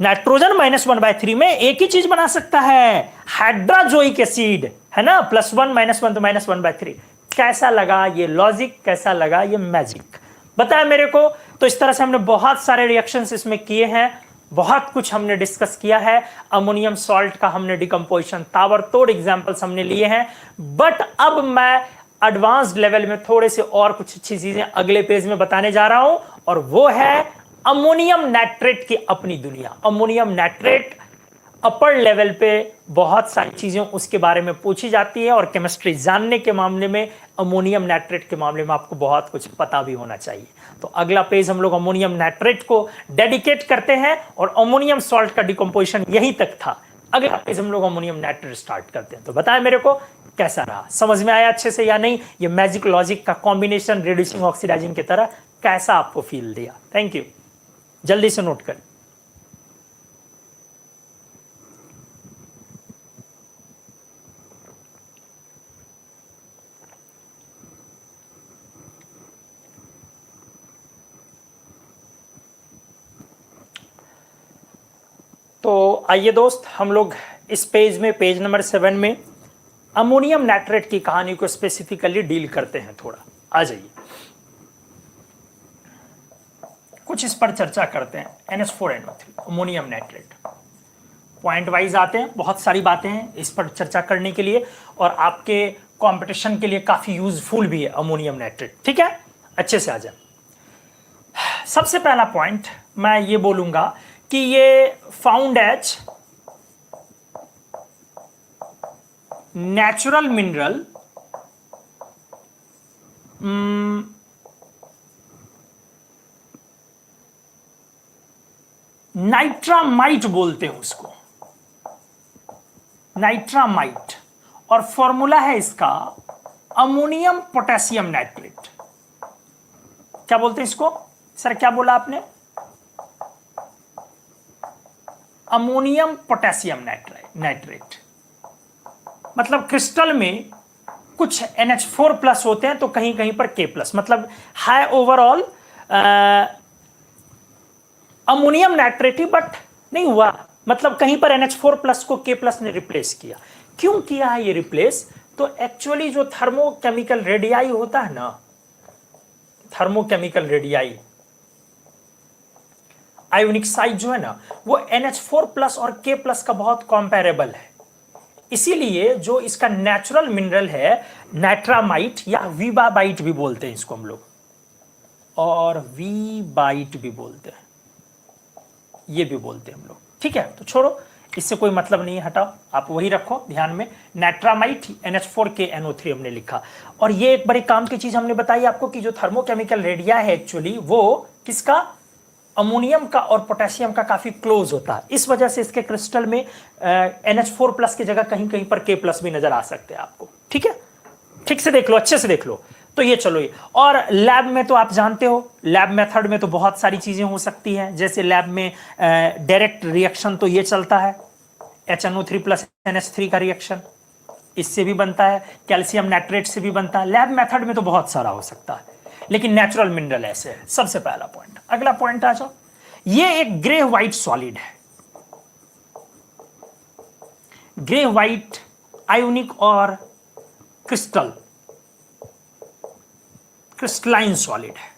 Nitrogen -1/3 में एक ही चीज बना सकता है, हाइड्राजोइक एसिड, है ना। +1 -1 तो -1/3। कैसा लगा ये लॉजिक, कैसा लगा ये मैजिक, बताया मेरे को। तो इस तरह से हमने बहुत सारे रिएक्शंस इसमें किए हैं, बहुत कुछ हमने डिस्कस किया है। अमोनियम सॉल्ट का हमने डिकम्पोजिशन, ताबड़तोड़ एग्जांपल्स हमने लिए हैं। बट अब मैं एडवांस्ड लेवल में थोड़े से और कुछ अच्छी चीजें अगले पेज में बताने जा रहा हूं, और वो है अमोनियम नाइट्रेट की अपनी दुनिया। अमोनियम नाइट्रेट अपर लेवल पे बहुत सारी चीजें उसके बारे में पूछी जाती है, और केमिस्ट्री जानने के मामले में अमोनियम नाइट्रेट के मामले में आपको बहुत कुछ पता भी होना चाहिए। तो अगला पेज हम लोग अमोनियम नाइट्रेट को डेडिकेट करते हैं, और अमोनियम सॉल्ट का डिकम्पोजिशन यहीं तक था। अगला पेज हम लोग अमोनियम नाइट्रेट स्टार्ट करते हैं। तो बताया मेरे को कैसा रहा, समझ में आया अच्छे से या नहीं? ये मैजिक लॉजिक का कॉम्बिनेशन रिड्यूसिंग ऑक्सीडाइजिंग की तरह कैसा आपको फील दिया? थैंक यू, जल्दी से नोट करें। तो आइए दोस्त, हम लोग इस पेज में, पेज नंबर 7 में अमोनियम नाइट्रेट की कहानी को स्पेसिफिकली डील करते हैं। थोड़ा आ जाइए, कुछ इस पर चर्चा करते हैं। NH4NO3 ammonium nitrate, point wise आते हैं। बहुत सारी बातें हैं इस पर चर्चा करने के लिए, और आपके कंपटीशन के लिए काफी यूजफुल भी है अमोनियम नाइट्रेट। ठीक है, अच्छे से आ जाए। सबसे पहला पॉइंट मैं ये बोलूंगा कि ये फाउंड एज नेचुरल मिनरल नाइट्रामाइट बोलते हैं उसको, नाइट्रामाइट, और फॉर्मूला है इसका अमोनियम पोटेशियम नाइट्रेट। क्या बोलते हैं इसको सर? क्या बोला आपने? Ammonium potassium nitrate. मतलब क्रिस्टल में कुछ NH4 प्लस होते हैं तो कहीं कहीं पर K प्लस, मतलब high overall ammonium nitrate he, but नहीं हुआ। मतलब कहीं पर NH4 प्लस को K प्लस ने रिप्लेस किया। क्यों किया है ये रिप्लेस? तो एक्चुअली जो थर्मोकेमिकल रेडियाई होता है ना, थर्मोकेमिकल रेडियाई, आयोनिक साइज जो है ना, वो NH4 प्लस और K प्लस का बहुत कंपैरेबल है। इसीलिए जो इसका नेचुरल मिनरल है नाइट्रामाइट, या वीबाबाइट भी बोलते हैं इसको हम लोग, और वीबाइट भी बोलते हैं, ये भी बोलते हैं हम लोग। ठीक है, तो छोड़ो, इससे कोई मतलब नहीं है, हटाओ, आप वही रखो ध्यान में। नाइट्रामाइट NH4KNO3 हमने लिखा। और ये एक बड़ी काम की चीज हमने बताई आपको कि जो थर्मोकेमिकल रेडिया है एक्चुअली वो किसका, अमोनियम का और पोटेशियम का काफी क्लोज होता है। इस वजह से इसके क्रिस्टल में NH4 प्लस की जगह कहीं कहीं पर K प्लस भी नजर आ सकते हैं आपको। ठीक है, ठीक से देख लो, अच्छे से देख लो। तो ये चलो ये, और लैब में तो आप जानते हो, लैब मेथड में तो बहुत सारी चीजें हो सकती हैं। जैसे लैब में डायरेक्ट रिएक्शन तो ये चलता है, HNO3 प्लस NH3 का रिएक्शन, इससे भी बनता है, कैल्शियम नाइट्रेट से भी बनता है। लैब मेथड में तो बहुत सारा हो सकता है, लेकिन नेचुरल मिनरल ऐसे है। सबसे पहला पॉइंट। अगला पॉइंट आ जाओ, ये एक ग्रे व्हाइट सॉलिड है, ग्रे व्हाइट आयोनिक और क्रिस्टलाइन सॉलिड है।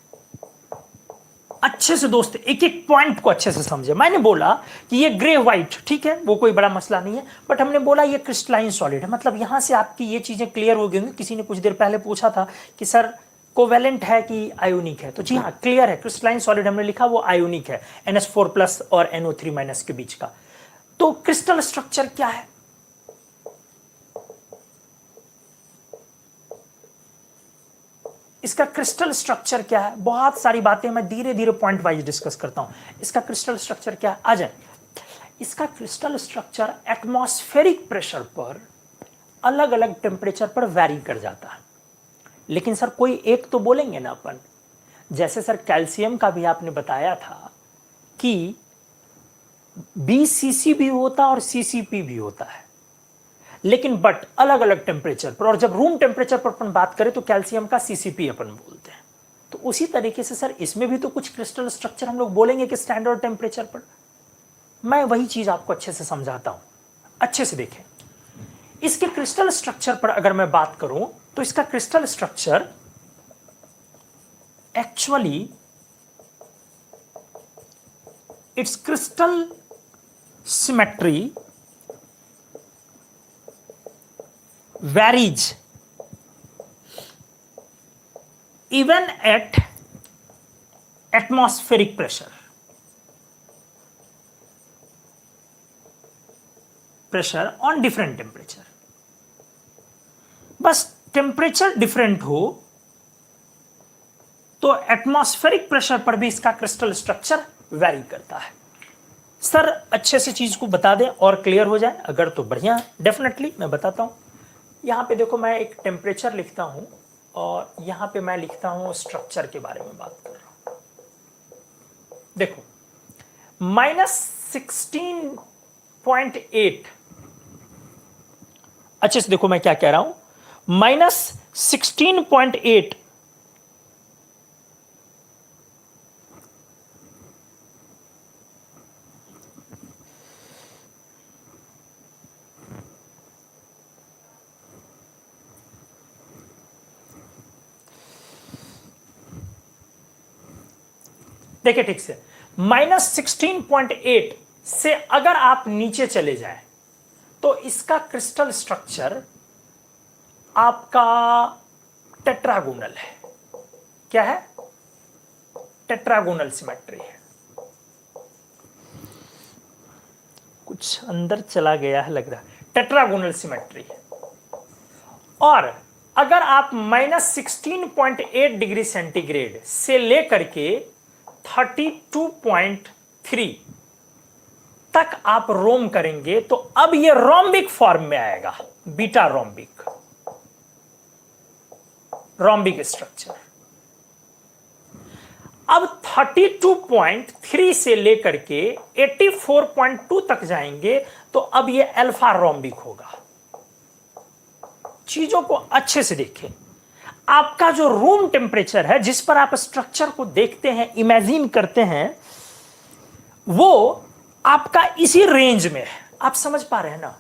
अच्छे से दोस्त एक एक पॉइंट को अच्छे से समझे। मैंने बोला कि ये ग्रे व्हाइट, ठीक है, वो कोई बड़ा मसला नहीं है, बट हमने बोला ये क्रिस्टलाइन सॉलिड है। मतलब यहां से आपकी ये चीजें क्लियर हो गई होंगी। किसी ने कुछ देर पहले पूछा था कि सर कोवेलेंट है कि आयोनिक है, तो जी हाँ, क्लियर है, क्रिस्टलाइन सॉलिड हमने लिखा वो आयोनिक है, NH4 प्लस और NO3 माइनस के बीच का। तो क्रिस्टल स्ट्रक्चर क्या है? इसका क्रिस्टल स्ट्रक्चर क्या है? बहुत सारी बातें मैं धीरे धीरे पॉइंट वाइज डिस्कस करता हूं। इसका क्रिस्टल स्ट्रक्चर क्या है, आ जाए। इसका क्रिस्टल स्ट्रक्चर एटमॉस्फेरिक प्रेशर पर अलग अलग टेम्परेचर पर वैरी कर जाता है। लेकिन सर कोई एक तो बोलेंगे ना अपन, जैसे सर कैल्शियम का भी आपने बताया था कि BCC भी होता और CCP भी होता है, लेकिन बट अलग अलग टेम्परेचर पर। और जब रूम टेम्परेचर पर अपन बात करें तो कैल्शियम का CCP अपन बोलते हैं। तो उसी तरीके से सर इसमें भी तो कुछ क्रिस्टल स्ट्रक्चर हम लोग बोलेंगे कि स्टैंडर्ड टेम्परेचर पर। मैं वही चीज आपको अच्छे से समझाता हूं, अच्छे से देखें। इसके क्रिस्टल स्ट्रक्चर पर अगर मैं बात करूं तो इसका crystal structure actually it's crystal symmetry varies even at atmospheric pressure on different temperature। बस टेम्परेचर डिफरेंट हो तो एटमॉस्फेरिक प्रेशर पर भी इसका क्रिस्टल स्ट्रक्चर वैरी करता है। सर अच्छे से चीज को बता दें और क्लियर हो जाए अगर तो बढ़िया, डेफिनेटली मैं बताता हूं। यहां पे देखो, मैं एक टेम्परेचर लिखता हूं और यहां पे मैं लिखता हूं स्ट्रक्चर के बारे में बात कर रहा हूं। देखो -16.8, अच्छे से देखो मैं क्या कह रहा हूं, -16.8 -16.8 देखिए ठीक से, -16.8 से अगर आप नीचे चले जाएं तो इसका क्रिस्टल स्ट्रक्चर आपका टेट्रागोनल है। क्या है? टेट्रागोनल सिमेट्री है। कुछ अंदर चला गया है लग रहा है। टेट्रागोनल सिमेट्री है। और अगर आप -16.8 डिग्री सेंटीग्रेड से लेकर के 32.3 तक आप रोम करेंगे तो अब ये रोम्बिक फॉर्म में आएगा, बीटा रोम्बिक स्ट्रक्चर। अब 32.3 से लेकर के 84.2 तक जाएंगे तो अब ये अल्फा रोम्बिक होगा। चीजों को अच्छे से देखें। आपका जो रूम टेम्परेचर है, जिस पर आप स्ट्रक्चर को देखते हैं, इमेजिन करते हैं, वो आपका इसी रेंज में है। आप समझ पा रहे हैं ना?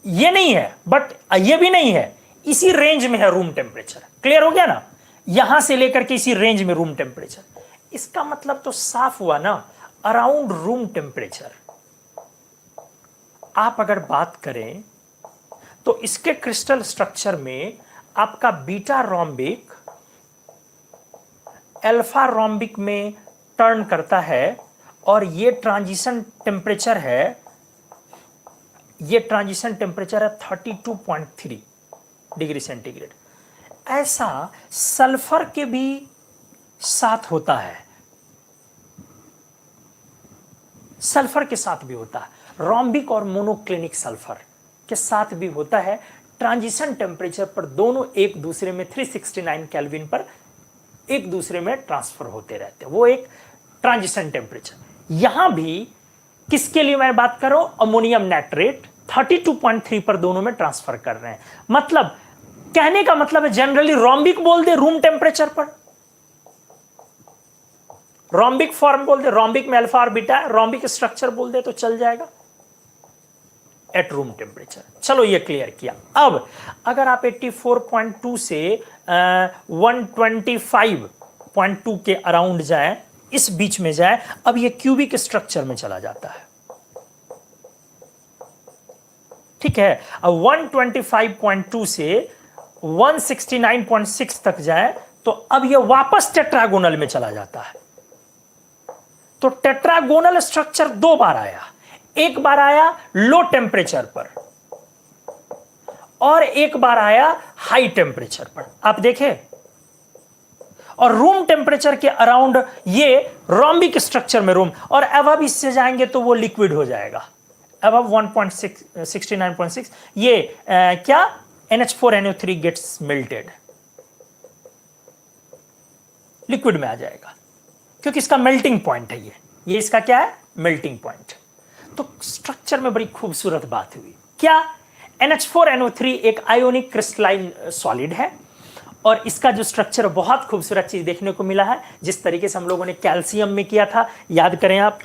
ये नहीं है बट ये भी नहीं है, इसी रेंज में है रूम टेम्परेचर। क्लियर हो गया ना? यहां से लेकर के इसी रेंज में रूम टेम्परेचर। इसका मतलब तो साफ हुआ ना, अराउंड रूम टेम्परेचर। आप अगर बात करें तो इसके क्रिस्टल स्ट्रक्चर में आपका बीटा रोम्बिक अल्फा रोम्बिक में टर्न करता है और ये ट्रांजिशन टेम्परेचर है, ये ट्रांजिशन टेम्परेचर है 32.3 डिग्री सेंटीग्रेड। ऐसा सल्फर के भी साथ होता है, सल्फर के साथ भी होता है, रोम्बिक और मोनोक्लिनिक सल्फर के साथ भी होता है। ट्रांजिशन टेम्परेचर पर दोनों एक दूसरे में 369 केल्विन पर एक दूसरे में ट्रांसफर होते रहते हैं। वो एक ट्रांजिशन टेम्परेचर। यहां भी किसके लिए मैं बात कर रहा हूं? अमोनियम नाइट्रेट 32.3 पर दोनों में ट्रांसफर कर रहे हैं। मतलब कहने का मतलब है जनरली रोम्बिक बोल दे रूम टेम्परेचर पर, रोम्बिक फॉर्म बोल दे, रोम्बिक में अल्फा और बीटा, रोम्बिक स्ट्रक्चर बोल दे तो चल जाएगा एट रूम टेम्परेचर। चलो ये क्लियर किया। अब अगर आप 84.2 से 125.2 के अराउंड जाए, इस बीच में जाए, अब ये क्यूबिक स्ट्रक्चर में चला जाता है। ठीक है, अब 125.2 से 169.6 तक जाए तो अब ये वापस टेट्रागोनल में चला जाता है। तो टेट्रागोनल स्ट्रक्चर दो बार आया। एक बार आया लो टेम्परेचर पर और एक बार आया हाई टेम्परेचर पर। आप देखें, और रूम टेम्परेचर के अराउंड ये रोम्बिक स्ट्रक्चर में रूम, और अब इससे जाएंगे तो वो लिक्विड हो जाएगा। अब 1.69.6 ये क्या NH4NO3 गेट्स मेल्टेड, लिक्विड में आ जाएगा क्योंकि इसका मेल्टिंग पॉइंट है। ये इसका क्या है? Melting point. तो स्ट्रक्चर में बड़ी खूबसूरत बात हुई। क्या? NH4NO3 एक आयोनिक क्रिस्टलाइन सॉलिड है और इसका जो स्ट्रक्चर बहुत खूबसूरत चीज देखने को मिला है, जिस तरीके से हम लोगों ने कैल्शियम में किया था, याद करें आप,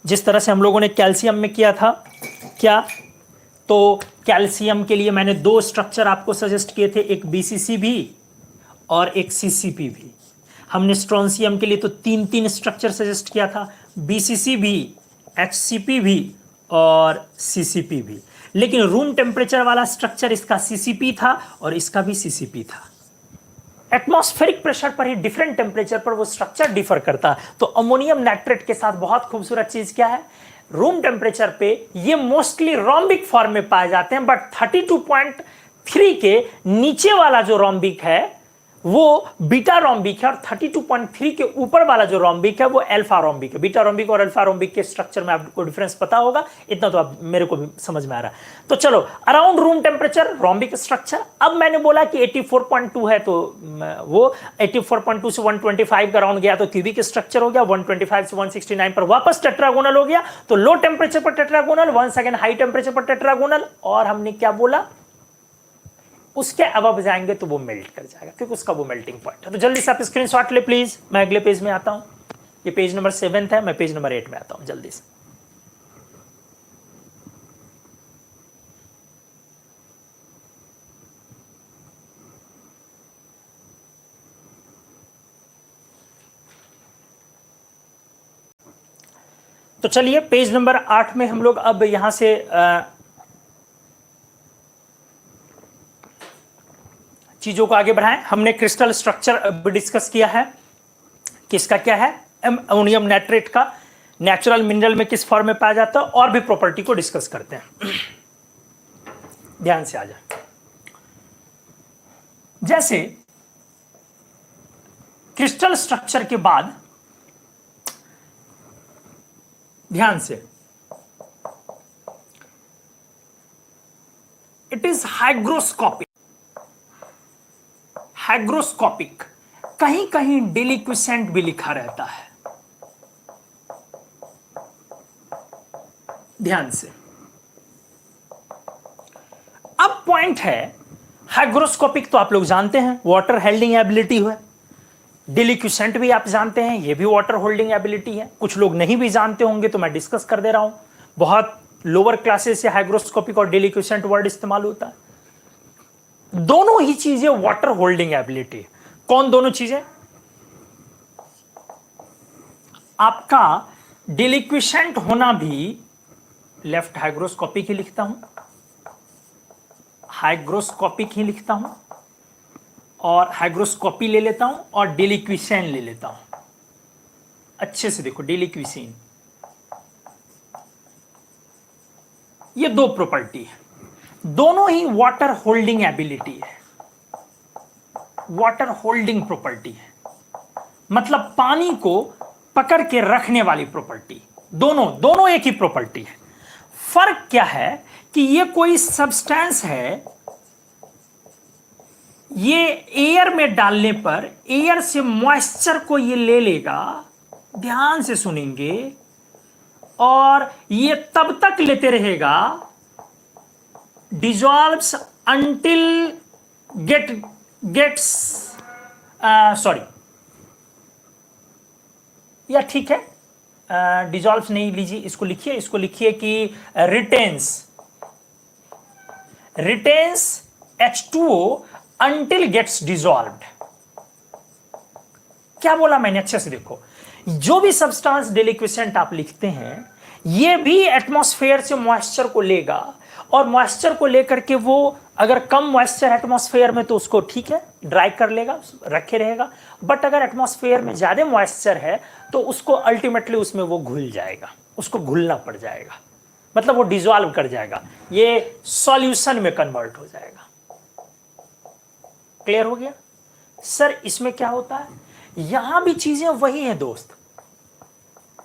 जिस तरह से हम लोगों ने कैल्शियम में किया था। क्या? तो कैल्शियम के लिए मैंने दो स्ट्रक्चर आपको सजेस्ट किए थे, एक BCC भी और एक CCP भी। हमने स्ट्रोंशियम के लिए तो तीन स्ट्रक्चर सजेस्ट किया था, BCC भी, HCP भी और CCP भी। लेकिन रूम टेम्परेचर वाला स्ट्रक्चर इसका CCP था और इसका भी CCP था। एटमॉस्फेरिक प्रेशर पर ही डिफरेंट टेम्परेचर पर वो स्ट्रक्चर डिफर करता है। तो अमोनियम नाइट्रेट के साथ बहुत खूबसूरत चीज क्या है? रूम टेम्परेचर पे ये मोस्टली रोम्बिक फॉर्म में पाए जाते हैं, बट 32.3 के नीचे वाला जो रोम्बिक है वो बीटा रोम्बिक है और 32.3 के ऊपर वाला जो रोम्बिक है वो अल्फा रोम्बिक है। बीटा रोम्बिक और अल्फा रोम्बिक के स्ट्रक्चर में आपको डिफरेंस पता होगा, इतना तो आप मेरे को भी समझ में आ रहा है। तो चलो, around room temperature rhombic structure. अब मैंने बोला कि 84.2 है तो वो 84.2 से 125 का राउंड गया तो क्यूबिक स्ट्रक्चर हो गया, 125 से 169 पर वापस टेट्रागोनल हो गया। तो लो टेम्परेचर पर tetragonal, once again high temperature पर टेट्रागोनल, और हमने क्या बोला? उसके अबव जाएंगे तो वो मेल्ट कर जाएगा क्योंकि उसका वो मेल्टिंग पॉइंट है। तो जल्दी से आप स्क्रीनशॉट ले प्लीज, मैं अगले पेज में आता हूं। ये पेज नंबर 7 है, मैं पेज नंबर 8 में आता हूं जल्दी से। तो चलिए पेज नंबर 8 में हम लोग अब यहां से चीजों को आगे बढ़ाएं। हमने क्रिस्टल स्ट्रक्चर भी डिस्कस किया है, किसका क्या है, अमोनियम नाइट्रेट का नेचुरल मिनरल में किस फॉर्म में पाया जाता है, और भी प्रॉपर्टी को डिस्कस करते हैं। ध्यान से आ जाए। जैसे क्रिस्टल स्ट्रक्चर के बाद ध्यान से, इट इज हाइग्रोस्कोपिक। हाइग्रोस्कोपिक, कहीं कहीं डिलिक्विसेंट भी लिखा रहता है। ध्यान से, अब पॉइंट है, हाइग्रोस्कोपिक तो आप लोग जानते हैं वाटर होल्डिंग एबिलिटी है, डिलिक्विसेंट भी आप जानते हैं ये भी वाटर होल्डिंग एबिलिटी है। कुछ लोग नहीं भी जानते होंगे तो मैं डिस्कस कर दे रहा हूं, बहुत लोअर क्लासेस से हाइग्रोस्कोपिक और डिलिक्विसेंट वर्ड इस्तेमाल होता है। दोनों ही चीजें वाटर होल्डिंग एबिलिटी। कौन दोनों चीजें? आपका डिलिक्विसेंट होना भी, लेफ्ट हाइग्रोस्कोपिक ही लिखता हूं, हाइग्रोस्कोपिक ही लिखता हूं, और हाइग्रोस्कोपी ले लेता हूं और डिलिक्विसेंट ले लेता हूं। अच्छे से देखो, डिलिक्विसेंट, ये दो प्रॉपर्टी है, दोनों ही वाटर होल्डिंग एबिलिटी है, वाटर होल्डिंग प्रॉपर्टी है, मतलब पानी को पकड़ के रखने वाली प्रॉपर्टी। दोनों एक ही प्रॉपर्टी है। फर्क क्या है कि ये कोई सब्सटेंस है, ये एयर में डालने पर एयर से मॉइस्चर को ये ले लेगा, ध्यान से सुनेंगे, और ये तब तक लेते रहेगा डिजॉल्व्स अंटिल गेट्स सॉरी, या ठीक है, डिजॉल्व्स नहीं लीजिए, इसको लिखिए कि retains H2O until gets dissolved। क्या बोला मैंने? अच्छे से देखो, जो भी सब्सटेंस डिलिक्विसेंट आप लिखते हैं ये भी एटमॉस्फेयर से मॉइस्चर को लेगा, और मॉइस्चर को लेकर के वो अगर कम मॉइस्चर एटमॉस्फेयर में तो उसको ठीक है ड्राई कर लेगा, रखे रहेगा, बट अगर एटमॉस्फेयर में ज्यादा मॉइस्चर है तो उसको अल्टीमेटली उसमें वो घुल जाएगा, उसको घुलना पड़ जाएगा, मतलब वो डिसॉल्व कर जाएगा, ये सॉल्यूशन में कन्वर्ट हो जाएगा। क्लियर हो गया सर? इसमें क्या होता है, यहां भी चीजें वही हैं दोस्त,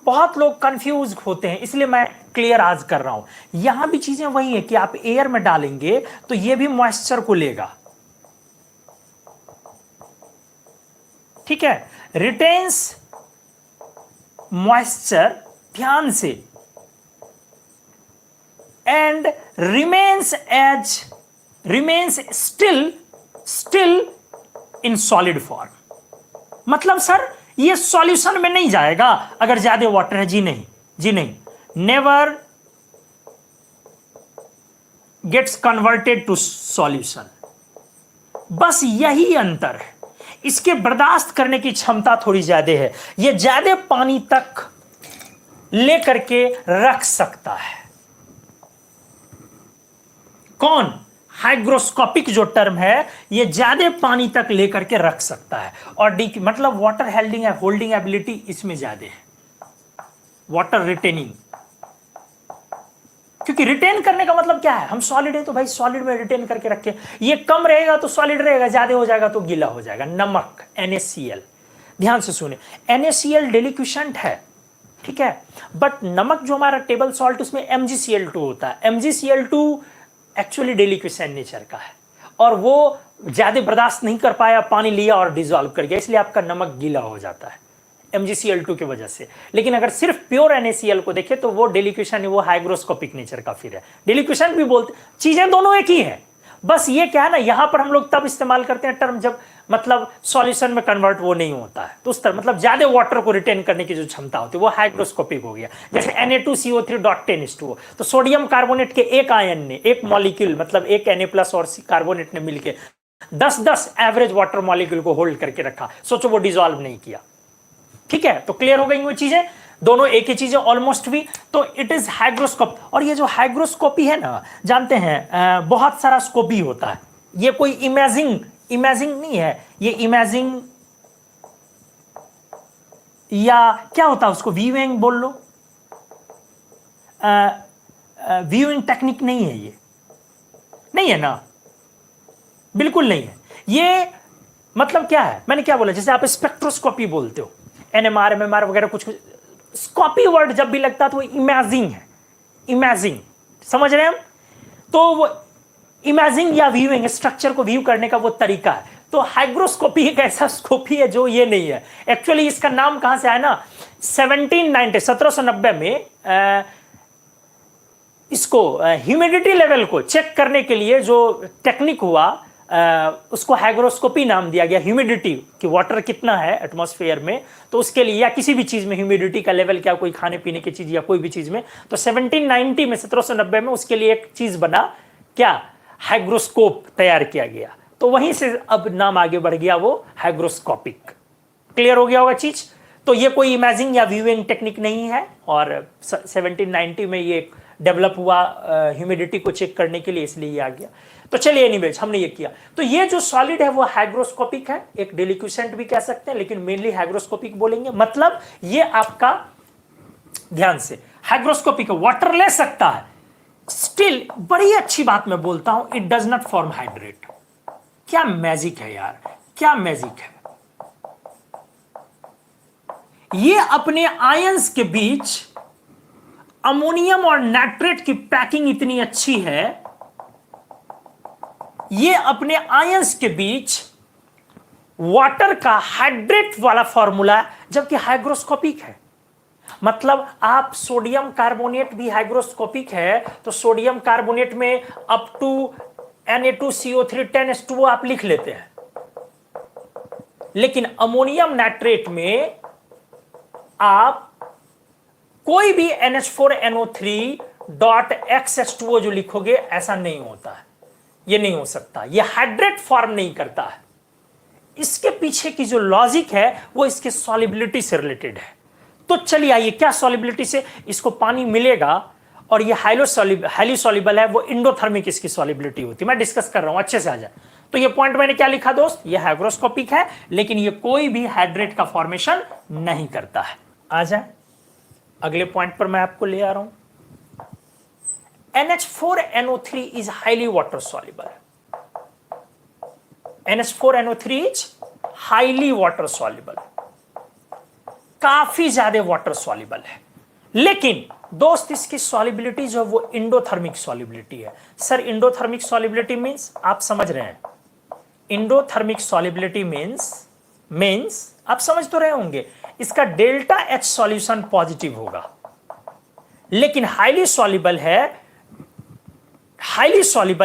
बहुत लोग कंफ्यूज होते हैं, इसलिए मैं क्लियर आज कर रहा हूं। यहां भी चीजें वही हैं कि आप एयर में डालेंगे तो ये भी मॉइस्चर को लेगा, ठीक है, रिटेन्स मॉइस्चर, ध्यान से, and remains still in solid form. मतलब सर ये सॉल्यूशन में नहीं जाएगा अगर ज्यादा वाटर है? जी नहीं, never gets converted to solution. बस यही अंतर है, इसके बर्दाश्त करने की क्षमता थोड़ी ज्यादा है, ये ज्यादा पानी तक लेकर के रख सकता है। कौन? हाइग्रोस्कोपिक जो टर्म है, ये ज्यादा पानी तक लेकर के रख सकता है, और मतलब वाटर होल्डिंग एबिलिटी इसमें ज्यादा है, वाटर रिटेनिंग। क्योंकि रिटेन करने का मतलब क्या है, हम सॉलिड है तो भाई सॉलिड में रिटेन करके रखे, ये कम रहेगा तो सॉलिड रहेगा, ज्यादा हो जाएगा तो गीला हो जाएगा। नमक NaCl, ध्यान से सुने, NaCl डिलिक्विसेंट है, ठीक है, बट नमक जो हमारा टेबल सॉल्ट उसमें MgCl2 होता है। MgCl2 एक्चुअली डिलिक्विसेंट नेचर का है, और वो ज्यादा बर्दाश्त नहीं कर पाया, पानी लिया और डिसॉल्व कर गया, इसलिए आपका नमक गीला हो जाता है MgCl2 की वजह से। लेकिन अगर सिर्फ प्योर NaCl को देखें तो वो डिलिक्विशन, वो हाइग्रोस्कोपिक नेचर का फिर है। डिलिक्विशन भी बोलते, चीजें दोनों एक ही है, बस ये क्या है ना, यहां पर हम लोग तब इस्तेमाल करते हैं टर्म जब मतलब सॉल्यूशन में कन्वर्ट वो नहीं होता है, तो उस तरह मतलब ज्यादा वाटर को रिटेन करने की जो क्षमता होती है वो हाइग्रोस्कोपिक हो गया। जैसे Na2CO3.10H2O, तो सोडियम कार्बोनेट के एक आयन ने, एक मॉलिक्यूल मतलब एक Na+ और कार्बोनेट ने मिलकर 10-10 एवरेज वाटर मॉलिक्यूल को होल्ड करके रखा, सोचो वो डिसॉल्व नहीं किया। ठीक है, तो क्लियर हो गई वो चीजें। दोनों एक ही चीज है ऑलमोस्ट भी, तो इट इज हाइग्रोस्कोप। और ये जो हाइग्रोस्कोपी है ना, जानते हैं बहुत सारा स्कोपी होता है, ये कोई इमेजिंग नहीं है, ये इमेजिंग या क्या होता है उसको व्यूइंग बोल लो, व्यूइंग टेक्निक नहीं है, ये नहीं है ना, बिल्कुल नहीं है। ये मतलब क्या है, मैंने क्या बोला, जैसे आप स्पेक्ट्रोस्कोपी बोलते हो, एनएमआर एमएमआर वगैरह कुछ कुछ, स्कोपी वर्ड जब भी लगता है तो वो इमेजिंग है, इमेजिंग, समझ रहे हैं हम। तो वो इमेजिंग या व्यूइंग, स्ट्रक्चर को व्यू करने का वो तरीका है। तो हाइग्रोस्कोपी एक ऐसा स्कोपी है जो ये नहीं है। एक्चुअली इसका नाम कहां से आया ना, 1790 में इसको ह्यूमिडिटी लेवल को चेक करने के लिए जो टेक्निक हुआ, उसको हाइग्रोस्कोपी नाम दिया गया। ह्यूमिडिटी कि वाटर कितना है एटमॉस्फेयर में, तो उसके लिए, या किसी भी चीज में ह्यूमिडिटी का लेवल क्या, कोई खाने पीने की चीज या कोई भी चीज में, तो 1790 में 1790 में उसके लिए एक चीज बना, क्या, हाइग्रोस्कोप तैयार किया गया। तो वहीं से अब नाम आगे बढ़ गया वो हाइग्रोस्कोपिक। क्लियर हो गया होगा चीज। तो ये कोई इमेजिंग या व्यूइंग टेक्निक नहीं है, और 1790 में ये डेवलप हुआ ह्यूमिडिटी को चेक करने के लिए, इसलिए ये आ गया। तो चलिए एनीवेज हमने ये किया। तो ये जो सॉलिड है वो हाइग्रोस्कोपिक है, एक डिलिक्विसेंट भी कह सकते हैं, लेकिन मेनली हाइग्रोस्कोपिक बोलेंगे। मतलब ये आपका, ध्यान से, हाइग्रोस्कोपिक वाटर ले सकता है, स्टिल बड़ी अच्छी बात मैं बोलता हूं, it does not form hydrate. क्या मैजिक है यार, क्या मैजिक है। ये अपने आयंस के बीच अमोनियम और नाइट्रेट की पैकिंग इतनी अच्छी है, ये अपने आयंस के बीच वाटर का हाइड्रेट वाला फॉर्मूला, जबकि हाइग्रोस्कोपिक है। मतलब आप सोडियम कार्बोनेट भी हाइग्रोस्कोपिक है, तो सोडियम कार्बोनेट में अप टू Na2CO3 10H2O आप लिख लेते हैं, लेकिन अमोनियम नाइट्रेट में आप कोई भी NH4NO3.XH2O जो लिखोगे, ऐसा नहीं होता है, ये नहीं हो सकता, ये हाइड्रेट फॉर्म नहीं करता है। इसके पीछे की जो लॉजिक है वो इसके सॉलिबिलिटी से रिलेटेड है। तो चलिए आइए, क्या सॉलिबिलिटी से, इसको पानी मिलेगा और ये हाईली सॉल्युबल है, वो इंडोथर्मिक इसकी सॉलिबिलिटी होती है। मैं डिस्कस कर रहा हूं, अच्छे से आ जाए। तो ये पॉइंट मैंने क्या लिखा दोस्त, ये हाइग्रोस्कोपिक है, लेकिन ये कोई भी हाइड्रेट का फॉर्मेशन नहीं करता है। आ जाए अगले पॉइंट पर, मैं आपको ले आ रहा हूं। NH4NO3 is highly water soluble. NH4NO3 is highly water soluble, काफी ज्यादा वाटर सॉल्युबल है, लेकिन दोस्त इसकी सॉल्युबिलिटी जो है वो इंडोथर्मिक सॉल्युबिलिटी है। सर इंडोथर्मिक सॉल्युबिलिटी मींस, आप समझ रहे हैं, इंडोथर्मिक सॉल्युबिलिटी मींस आप समझ तो रहे होंगे, इसका डेल्टा H सॉल्यूशन पॉजिटिव होगा, लेकिन हाईली सॉल्युबल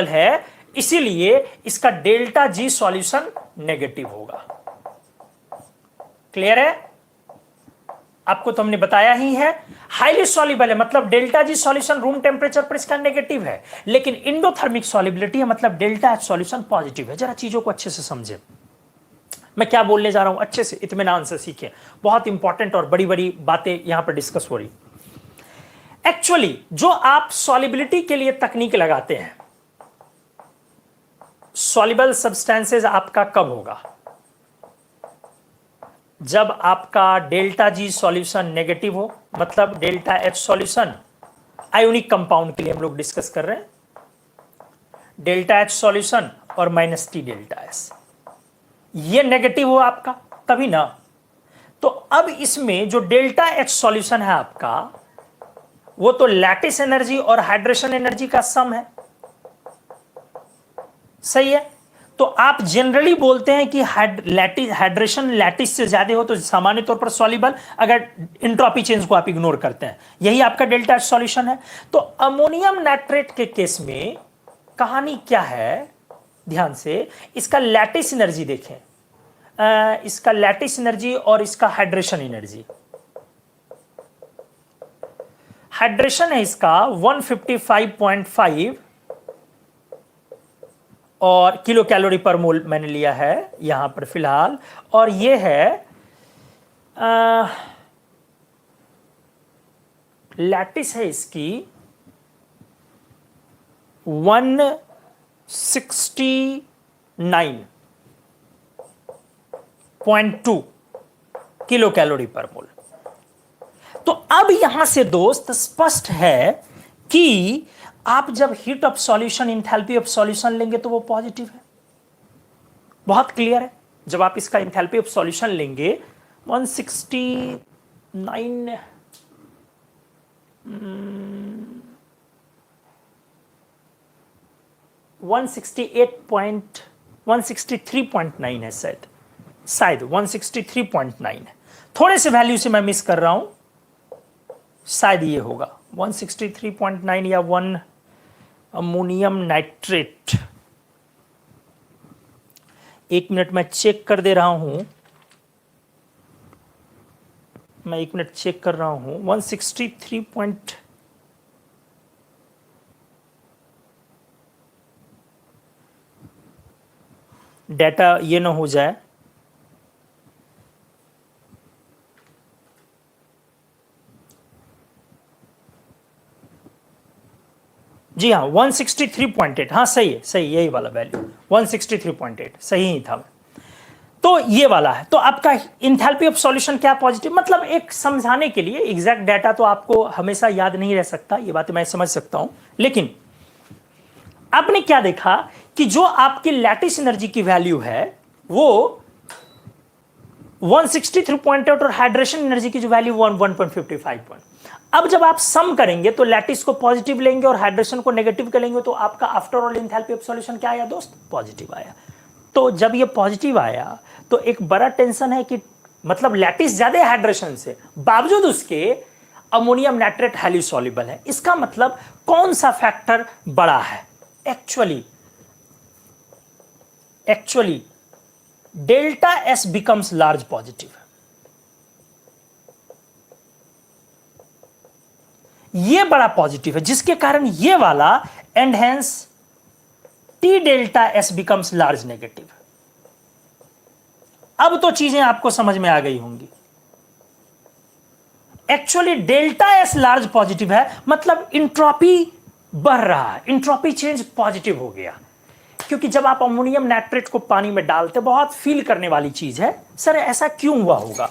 है, इसीलिए इसका डेल्टा G सॉल्यूशन नेगेटिव होगा। क्लियर है? आपको तो हमने बताया ही है, हाईली सॉल्युबल है मतलब delta G solution room temperature पर इसका नेगेटिव है, लेकिन इंडोथर्मिक सॉल्युबिलिटी है मतलब डेल्टा H सॉल्यूशन पॉजिटिव है। जरा चीजों को अच्छे से समझे, मैं क्या बोलने जा रहा हूं, अच्छे से इत्मीनान से सीखें। बहुत इंपॉर्टेंट और बड़ी बड़ी बातें यहां पर डिस्कस हो रही। एक्चुअली जो आप सॉल्युबिलिटी के लिए तकनीक लगाते हैं, सॉल्युबल सब्सटेंसेस आपका कब होगा, जब आपका डेल्टा G सॉल्यूशन नेगेटिव हो, मतलब delta H solution, ionic compound के लिए हम लोग डिस्कस कर रहे हैं, डेल्टा H सॉल्यूशन और -T डेल्टा S, ये नेगेटिव हो आपका, तभी ना। तो अब इसमें जो डेल्टा H सॉल्यूशन है आपका, वो तो लैटिस एनर्जी और हाइड्रेशन एनर्जी का सम है, सही है। तो आप जनरली बोलते हैं कि हाइड्रेशन लैटिस से ज्यादा हो तो सामान्य तौर पर सॉल्युबल, अगर एंट्रोपी चेंज को आप इग्नोर करते हैं, यही आपका डेल्टा H सॉल्यूशन है। तो अमोनियम नाइट्रेट के केस में कहानी क्या है, ध्यान से, इसका लैटिस एनर्जी देखें, इसका लैटिस एनर्जी और इसका हाइड्रेशन एनर्जी, हाइड्रेशन है इसका 155.5 और किलो कैलोरी पर मोल मैंने लिया है यहां पर फिलहाल, और ये है लैटिस है इसकी 169.2 किलो कैलोरी पर मोल। तो अब यहां से दोस्त स्पष्ट है कि आप जब heat of solution, enthalpy of solution लेंगे तो वो पॉजिटिव है। बहुत क्लियर है। जब आप इसका इंथैल्पी ऑफ सॉल्यूशन लेंगे 169 163.9 है, शायद 163.9 है। थोड़े से वैल्यू से मैं मिस कर रहा हूं, शायद ये होगा 163.9 या 1 अमोनियम नाइट्रेट। एक मिनट मैं चेक कर दे रहा हूं, मैं एक मिनट चेक कर रहा हूं। 163 डाटा ये ना हो जाए। जी हाँ 163.8, हाँ सही है, सही यही वाला वैल्यू 163.8 सही ही था। तो ये वाला है। तो आपका इंथैल्पी ऑफ सॉल्यूशन क्या पॉजिटिव, मतलब एक समझाने के लिए, एग्जैक्ट डाटा तो आपको हमेशा याद नहीं रह सकता, ये बात मैं समझ सकता हूं। लेकिन आपने क्या देखा कि जो आपकी लैटिस एनर्जी की वैल्यू है वो 163.8 और हाइड्रेशन एनर्जी की जो वैल्यू 1.55। अब जब आप सम करेंगे तो लैटिस को पॉजिटिव लेंगे और हाइड्रेशन को नेगेटिव करेंगे, तो आपका after all enthalpy of solution क्या आया दोस्त, पॉजिटिव आया। तो जब ये पॉजिटिव आया तो एक बड़ा टेंशन है कि मतलब लैटिस ज्यादा हाइड्रेशन से, बावजूद उसके अमोनियम नाइट्रेट हाईली सॉल्युबल है। इसका मतलब कौन सा फैक्टर बड़ा है? Actually delta S becomes large positive. ये बड़ा पॉजिटिव है, जिसके कारण ये वाला and hence T delta S becomes large negative. अब तो चीजें आपको समझ में आ गई होंगी। Actually delta S large positive है, मतलब इंट्रोपी बढ़ रहा है, इंट्रोपी चेंज पॉजिटिव हो गया। क्योंकि जब आप अमोनियम नाइट्रेट को पानी में डालते, बहुत फील करने वाली चीज है। सर ऐसा क्यों हुआ होगा?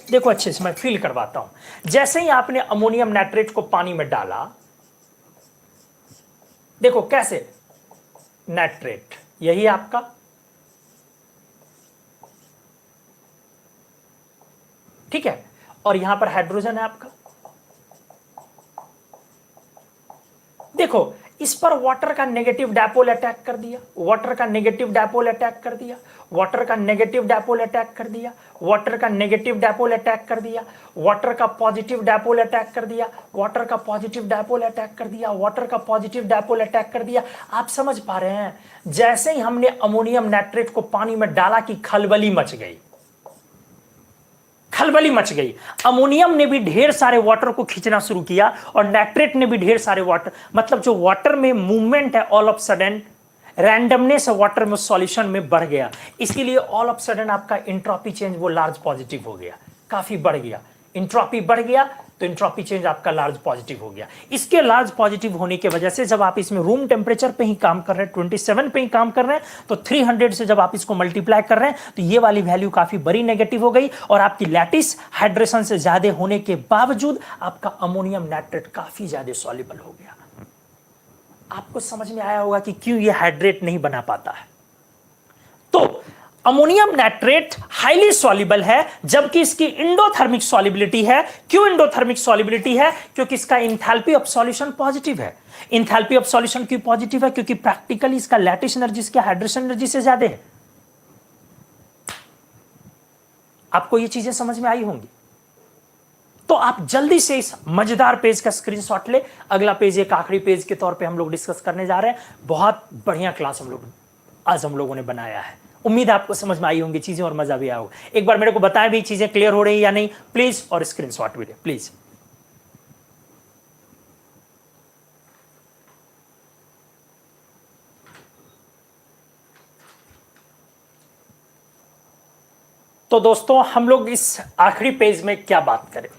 देखो अच्छे से मैं फील करवाता हूं। जैसे ही आपने अमोनियम नाइट्रेट को पानी में डाला, देखो कैसे, नाइट्रेट यही आपका, ठीक है, और यहां पर हाइड्रोजन है आपका। देखो इस पर वाटर का नेगेटिव डायपोल अटैक कर दिया, वाटर का नेगेटिव डायपोल अटैक कर दिया, वाटर का नेगेटिव डायपोल अटैक कर दिया, वाटर का नेगेटिव डायपोल अटैक कर दिया, वाटर का पॉजिटिव डायपोल अटैक कर दिया, वाटर का पॉजिटिव डायपोल अटैक कर दिया, वाटर का पॉजिटिव डायपोल अटैक कर दिया। आप समझ पा रहे हैं? जैसे ही हमने अमोनियम नाइट्रेट को पानी में डाला कि खलबली मच गई, खलबली मच गई। अमोनियम ने भी ढेर सारे वाटर को खींचना शुरू किया और नाइट्रेट ने भी ढेर सारे वाटर, मतलब जो वाटर में मूवमेंट है all of sudden, randomness water में सॉल्यूशन में बढ़ गया। इसीलिए ऑल ऑफ सडन आपका इंट्रोपी चेंज वो लार्ज पॉजिटिव हो गया, काफी बढ़ गया। इंट्रोपी बढ़ गया तो इंट्रोपी चेंज आपका लार्ज पॉजिटिव हो गया। इसके लार्ज पॉजिटिव होने की वजह से जब आप इसमें रूम टेम्परेचर पे ही काम कर रहे हैं, 27 पे ही काम कर रहे हैं, तो 300 से जब आप इसको मल्टीप्लाई कर रहे हैं तो ये वाली वैल्यू काफी बड़ी नेगेटिव हो गई और आपकी लैटिस हाइड्रेशन से ज्यादा होने के बावजूद आपका अमोनियम नाइट्रेट काफी ज्यादा सॉल्युबल हो गया। आपको समझ में आया होगा कि क्यों ये हाइड्रेट नहीं बना पाता है। तो अमोनियम नाइट्रेट हाईली सॉल्युबल है, जबकि इसकी इंडोथर्मिक सॉल्युबिलिटी है। क्यों इंडोथर्मिक सॉल्युबिलिटी है? क्योंकि इसका इंथैल्पी ऑफ सॉल्यूशन पॉजिटिव है। इंथैल्पी ऑफ सॉल्यूशन क्यों पॉजिटिव है? क्योंकि प्रैक्टिकली इसका लैटिस एनर्जी इसके हाइड्रेशन एनर्जी से ज्यादा है। आपको ये चीजें समझ में आई होंगी। तो आप जल्दी से इस मजेदार पेज का स्क्रीनशॉट ले। अगला पेज एक आखिरी पेज के तौर पे हम लोग डिस्कस करने जा रहे हैं। बहुत बढ़िया क्लास आज हम लोगों ने बनाया है। उम्मीद आपको समझ में आई होंगी चीजें और मजा भी आया होगा। एक बार मेरे को बताएं भी चीजें क्लियर हो रही या नहीं प्लीज, और स्क्रीनशॉट भी ले प्लीज। तो दोस्तों हम लोग इस आखिरी पेज में क्या बात करें?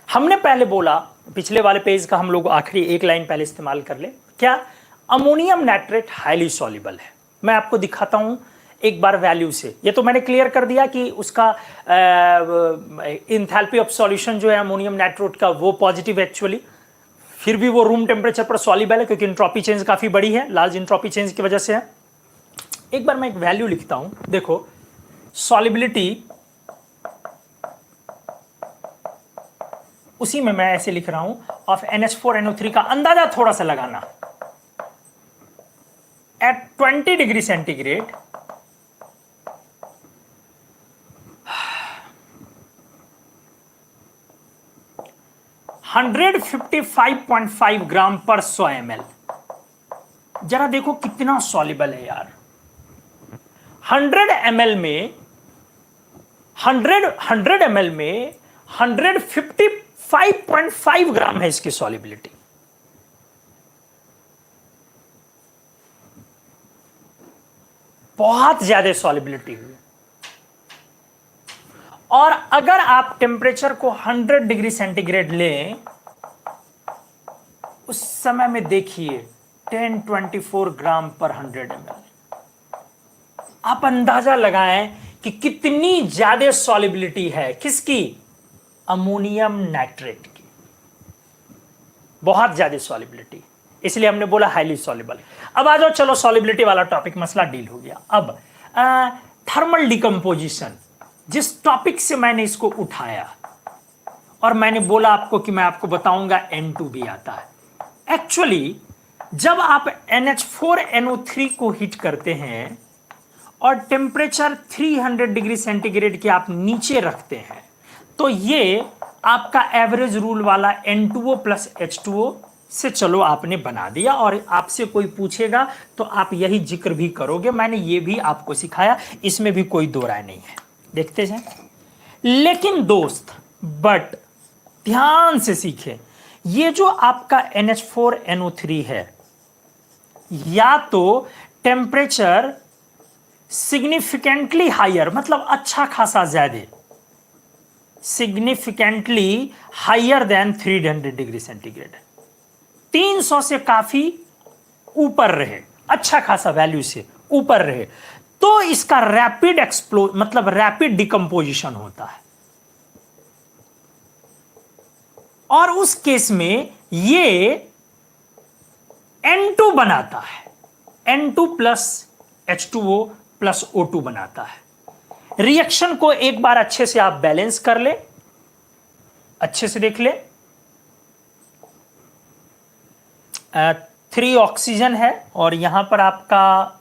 हमने पहले बोला पिछले वाले पेज का हम लोग आखिरी एक लाइन पहले इस्तेमाल कर ले। क्या? अमोनियम नाइट्रेट हाईली सॉल्युबल है। मैं आपको दिखाता हूं एक बार वैल्यू से। ये तो मैंने क्लियर कर दिया कि उसका इंथैल्पी ऑफ सॉल्यूशन जो है अमोनियम नाइट्रेट का वो पॉजिटिव एक्चुअली, फिर भी वो रूम टेम्परेचर पर सॉल्युबल है क्योंकि इंट्रोपी चेंज काफी बड़ी है, लार्ज इंट्रोपी चेंज की वजह से है। एक बार मैं एक वैल्यू लिखता हूं, देखो सॉल्युबिलिटी, उसी में मैं ऐसे लिख रहा हूं ऑफ NH4NO3 का अंदाजा थोड़ा सा लगाना। एट 20 डिग्री सेंटीग्रेड 155.5 ग्राम पर 100 ml। जरा देखो कितना सॉल्युबल है यार। 100 ml में 100 ml में 155.5 ग्राम है इसकी सॉल्युबिलिटी। बहुत ज्यादा सॉल्युबिलिटी हुई। और अगर आप टेम्परेचर को 100 डिग्री सेंटीग्रेड लें, उस समय में देखिए 1024 ग्राम पर 100 ml। आप अंदाजा लगाएं कि कितनी ज्यादा सॉल्युबिलिटी है किसकी? अमोनियम नाइट्रेट की। बहुत ज्यादा सॉल्युबिलिटी, इसलिए हमने बोला हाईली सॉल्युबल। अब आ जाओ, चलो सॉल्युबिलिटी वाला टॉपिक मसला डील हो गया। अब थर्मल डिकम्पोजिशन, जिस टॉपिक से मैंने इसको उठाया और मैंने बोला आपको कि मैं आपको बताऊंगा N2 भी आता है। एक्चुअली जब आप NH4NO3 को हीट करते हैं और टेम्परेचर 300 डिग्री सेंटीग्रेड के आप नीचे रखते हैं, तो ये आपका एवरेज रूल वाला N2O प्लस H2O से चलो आपने बना दिया, और आपसे कोई पूछेगा तो आप यही जिक्र भी करोगे। मैंने ये भी आपको सिखाया, इसमें भी कोई दो राय नहीं है। देखते जाएं। लेकिन दोस्त, बट ध्यान से सीखें, ये जो आपका NH4NO3 है, या तो टेम्परेचर सिग्निफिकेंटली हायर, मतलब अच्छा खासा ज्यादा, significantly higher than 300 degree centigrade, 300 से काफी ऊपर रहे, अच्छा खासा वैल्यू से ऊपर रहे, तो इसका रैपिड मतलब रैपिड डिकम्पोजिशन होता है। और उस केस में ये N2 बनाता है, N2 plus H2O plus O2 बनाता है। रिएक्शन को एक बार अच्छे से आप बैलेंस कर ले, अच्छे से देख ले। 3 ऑक्सीजन है और यहां पर आपका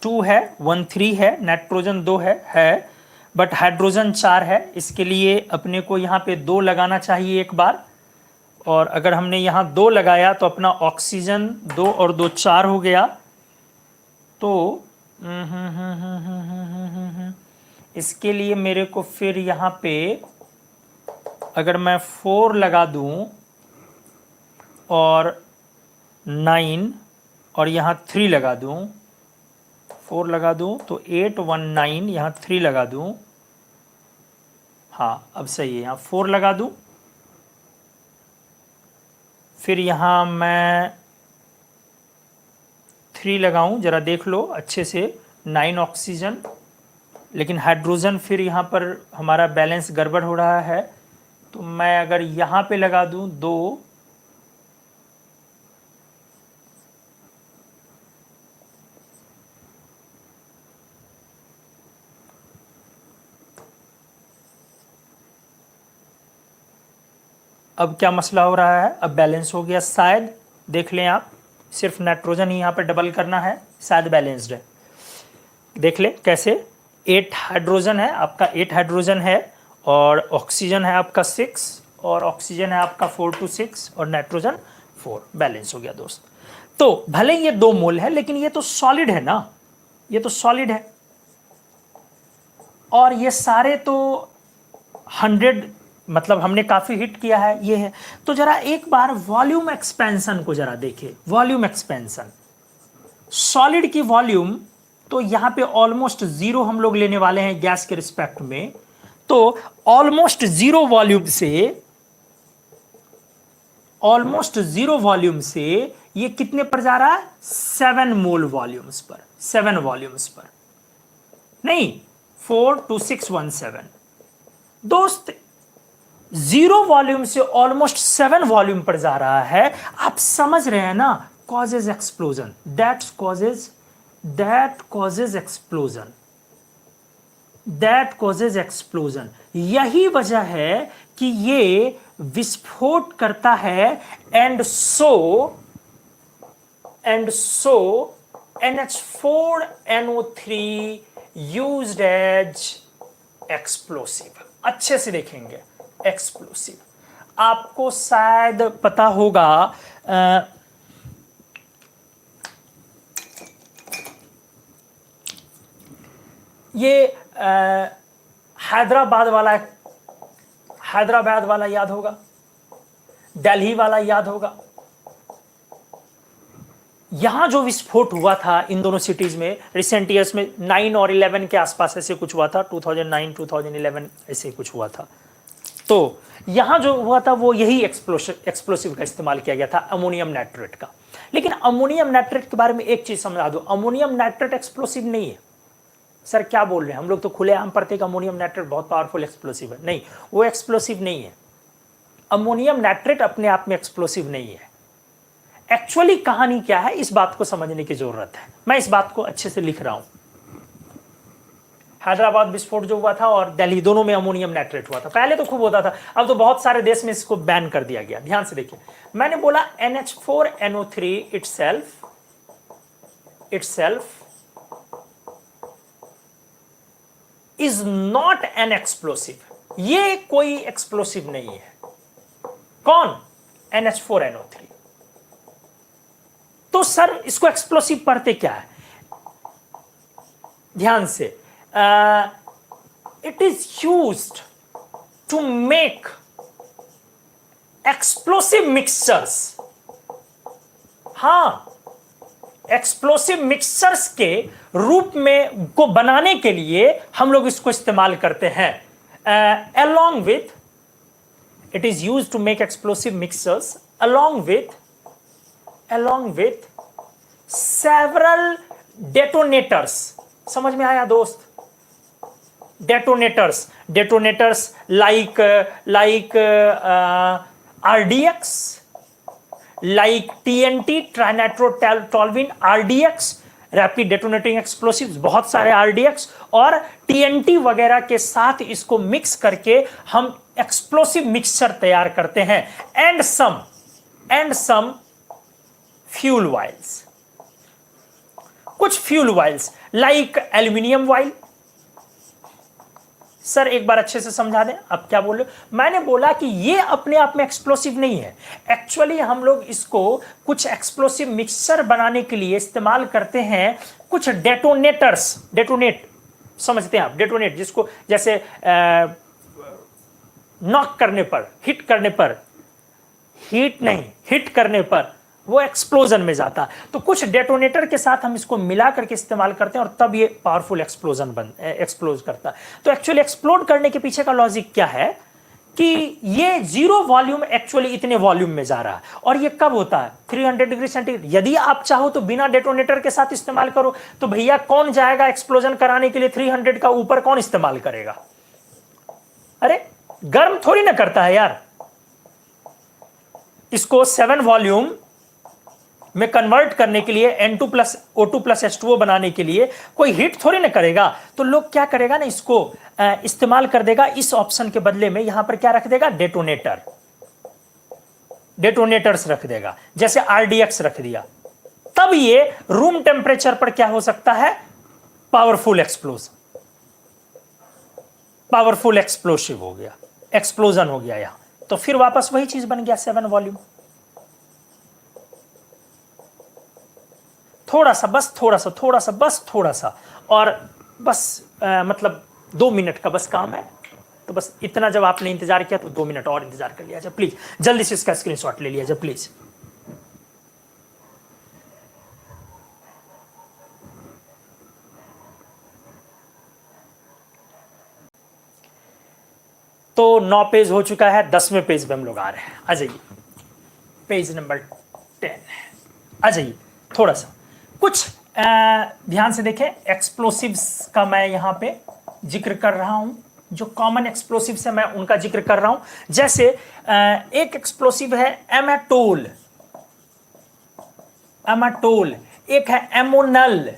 2 है, 1 3 है, नाइट्रोजन 2 है, बट हाइड्रोजन 4 है। इसके लिए अपने को यहां पे 2 लगाना चाहिए एक बार, और अगर हमने यहां 2 लगाया तो अपना ऑक्सीजन 2 और 2 4 हो गया। तो इसके लिए मेरे को फिर यहां पे अगर मैं 4 लगा दूं और 9 और यहां 3 लगा दूं, 4 लगा दूं तो 8 1 9, यहां 3 लगा दूं, हाँ अब सही है, यहां 4 लगा दूं, फिर यहां मैं 3 लगाऊं, जरा देख लो अच्छे से, 9 ऑक्सीजन, लेकिन हाइड्रोजन फिर यहां पर हमारा बैलेंस गड़बड़ हो रहा है, तो मैं अगर यहां पे लगा दूं 2, अब क्या मसला हो रहा है? अब बैलेंस हो गया शायद, देख लें आप, सिर्फ नाइट्रोजन ही यहाँ पर डबल करना है, शायद बैलेंस्ड है। देख लें कैसे, 8 हाइड्रोजन है आपका, 8 हाइड्रोजन है, और ऑक्सीजन है आपका 6, और ऑक्सीजन है आपका 4 to 6, और नाइट्रोजन 4, बैलेंस हो गया दोस्त। तो भले ये 2 मोल है, लेकिन ये तो सॉलिड है ना, ये तो सॉलिड है, और ये सारे तो 100, मतलब हमने काफी हिट किया है, ये है। तो जरा एक बार वॉल्यूम एक्सपेंशन को जरा देखिए, वॉल्यूम एक्सपेंशन, सॉलिड की वॉल्यूम तो यहां पे ऑलमोस्ट 0 हम लोग लेने वाले हैं गैस के रिस्पेक्ट में, तो ऑलमोस्ट 0 वॉल्यूम से ऑलमोस्ट 0 वॉल्यूम से ये कितने पर जा रहा है? 7 मोल वॉल्यूम्स पर, 7 वॉल्यूम्स पर नहीं, 42617 दोस्त, 0 वॉल्यूम से ऑलमोस्ट 7 वॉल्यूम पर जा रहा है। आप समझ रहे हैं ना? Causes explosion, that causes explosion. यही वजह है कि ये विस्फोट करता है। And so NH4NO3 used as explosive. अच्छे से देखेंगे, एक्सप्लोसिव। आपको शायद पता होगा ये हैदराबाद वाला याद होगा, दिल्ली वाला याद होगा। यहां जो विस्फोट हुआ था इन दोनों सिटीज में रिसेंट ईयर्स में 9 और 11 के आसपास ऐसे कुछ हुआ था, 2009 2011 ऐसे कुछ हुआ था। तो यहां जो हुआ था वो यही एक्सप्लोसिव का इस्तेमाल किया गया था, अमोनियम नाइट्रेट का। लेकिन अमोनियम नाइट्रेट के बारे में एक चीज समझा दो, अमोनियम नाइट्रेट एक्सप्लोसिव नहीं है। सर क्या बोल रहे हैं? हम लोग तो खुलेआम पढ़ते कि अमोनियम नाइट्रेट बहुत पावरफुल एक्सप्लोसिव है। नहीं, वो एक्सप्लोसिव नहीं है। अमोनियम नाइट्रेट अपने आप में एक्सप्लोसिव नहीं है। एक्चुअली कहानी क्या है, इस बात को समझने की जरूरत है। मैं इस बात को अच्छे से लिख रहा हूं। हैदराबाद विस्फोट जो हुआ था और दिल्ली, दोनों में अमोनियम नाइट्रेट हुआ था। पहले तो खूब होता था, अब तो बहुत सारे देश में इसको बैन कर दिया गया। ध्यान से देखिए, मैंने बोला NH4NO3 itself is not an explosive. ये कोई एक्सप्लोसिव नहीं है। कौन? NH4NO3। तो सर इसको एक्सप्लोसिव पढ़ते क्या है? ध्यान से, it is used to make explosive mixtures. हां, एक्सप्लोसिव मिक्सचर्स के रूप में को बनाने के लिए हम लोग इसको इस्तेमाल करते हैं। along with, it is used to make explosive mixtures along with several detonators। समझ में आया दोस्त? detonators like RDX, like TNT, ट्राइनाइट्रोटोल्यूएन, RDX, rapid detonating explosives, बहुत सारे RDX और TNT वगैरह के साथ इसको मिक्स करके हम एक्सप्लोसिव मिक्सचर तैयार करते हैं। एंड सम फ्यूल वाइल्स, कुछ फ्यूल वाइल्स लाइक एल्यूमिनियम वाइल। सर एक बार अच्छे से समझा दें, अब क्या बोल रहे हो? मैंने बोला कि ये अपने आप में एक्सप्लोसिव नहीं है। एक्चुअली हम लोग इसको कुछ एक्सप्लोसिव मिक्सचर बनाने के लिए इस्तेमाल करते हैं। कुछ डेटोनेट समझते हैं आप? डेटोनेट जिसको जैसे नॉक करने पर, हिट करने पर वो एक्सप्लोजन में जाता। तो कुछ डेटोनेटर के साथ हम इसको मिला करके इस्तेमाल करते हैं और तब ये पावरफुल एक्सप्लोज करता है। तो एक्चुअली एक्सप्लोड करने के पीछे का लॉजिक क्या है कि ये 0 वॉल्यूम एक्चुअली इतने वॉल्यूम में जा रहा है। और ये कब होता है? 300 डिग्री सेंटीग्रेड। यदि आप चाहो तो बिना डेटोनेटर के साथ इस्तेमाल करो, तो भैया कौन जाएगा एक्सप्लोजन कराने के लिए 300 का ऊपर? कौन इस्तेमाल करेगा? अरे गर्म थोड़ी ना करता है यार। इसको 7 वॉल्यूम में कन्वर्ट करने के लिए N2 plus O2 plus H2O बनाने के लिए कोई हीट थोड़ी ना करेगा। तो लोग क्या करेगा ना, इसको इस्तेमाल कर देगा। इस ऑप्शन के बदले में यहां पर क्या रख देगा? डेटोनेटर्स रख देगा, जैसे RDX रख दिया। तब ये रूम टेम्परेचर पर क्या हो सकता है? पावरफुल एक्सप्लोसिव हो गया, एक्सप्लोजन हो गया यहां। तो फिर वापस वही चीज बन गया, 7 वॉल्यूम। थोड़ा सा और बस मतलब 2 मिनट का बस काम है। तो बस इतना जब आपने इंतजार किया तो 2 मिनट और इंतजार कर लिया जाए प्लीज। जल्दी से इसका स्क्रीनशॉट ले लिया जाए प्लीज। तो 9 पेज हो चुका है, 10वें पेज पे हम लोग आ रहे हैं। आ जाइए। पेज नंबर 10 आ जाइए। थोड़ा सा कुछ ध्यान से देखें, एक्सप्लोसिव्स का मैं यहां पे जिक्र कर रहा हूं, जो कॉमन एक्सप्लोसिव्स है मैं उनका जिक्र कर रहा हूं। जैसे एक एक्सप्लोसिव है एमाटोल, एमाटोल, एक है एमोनल,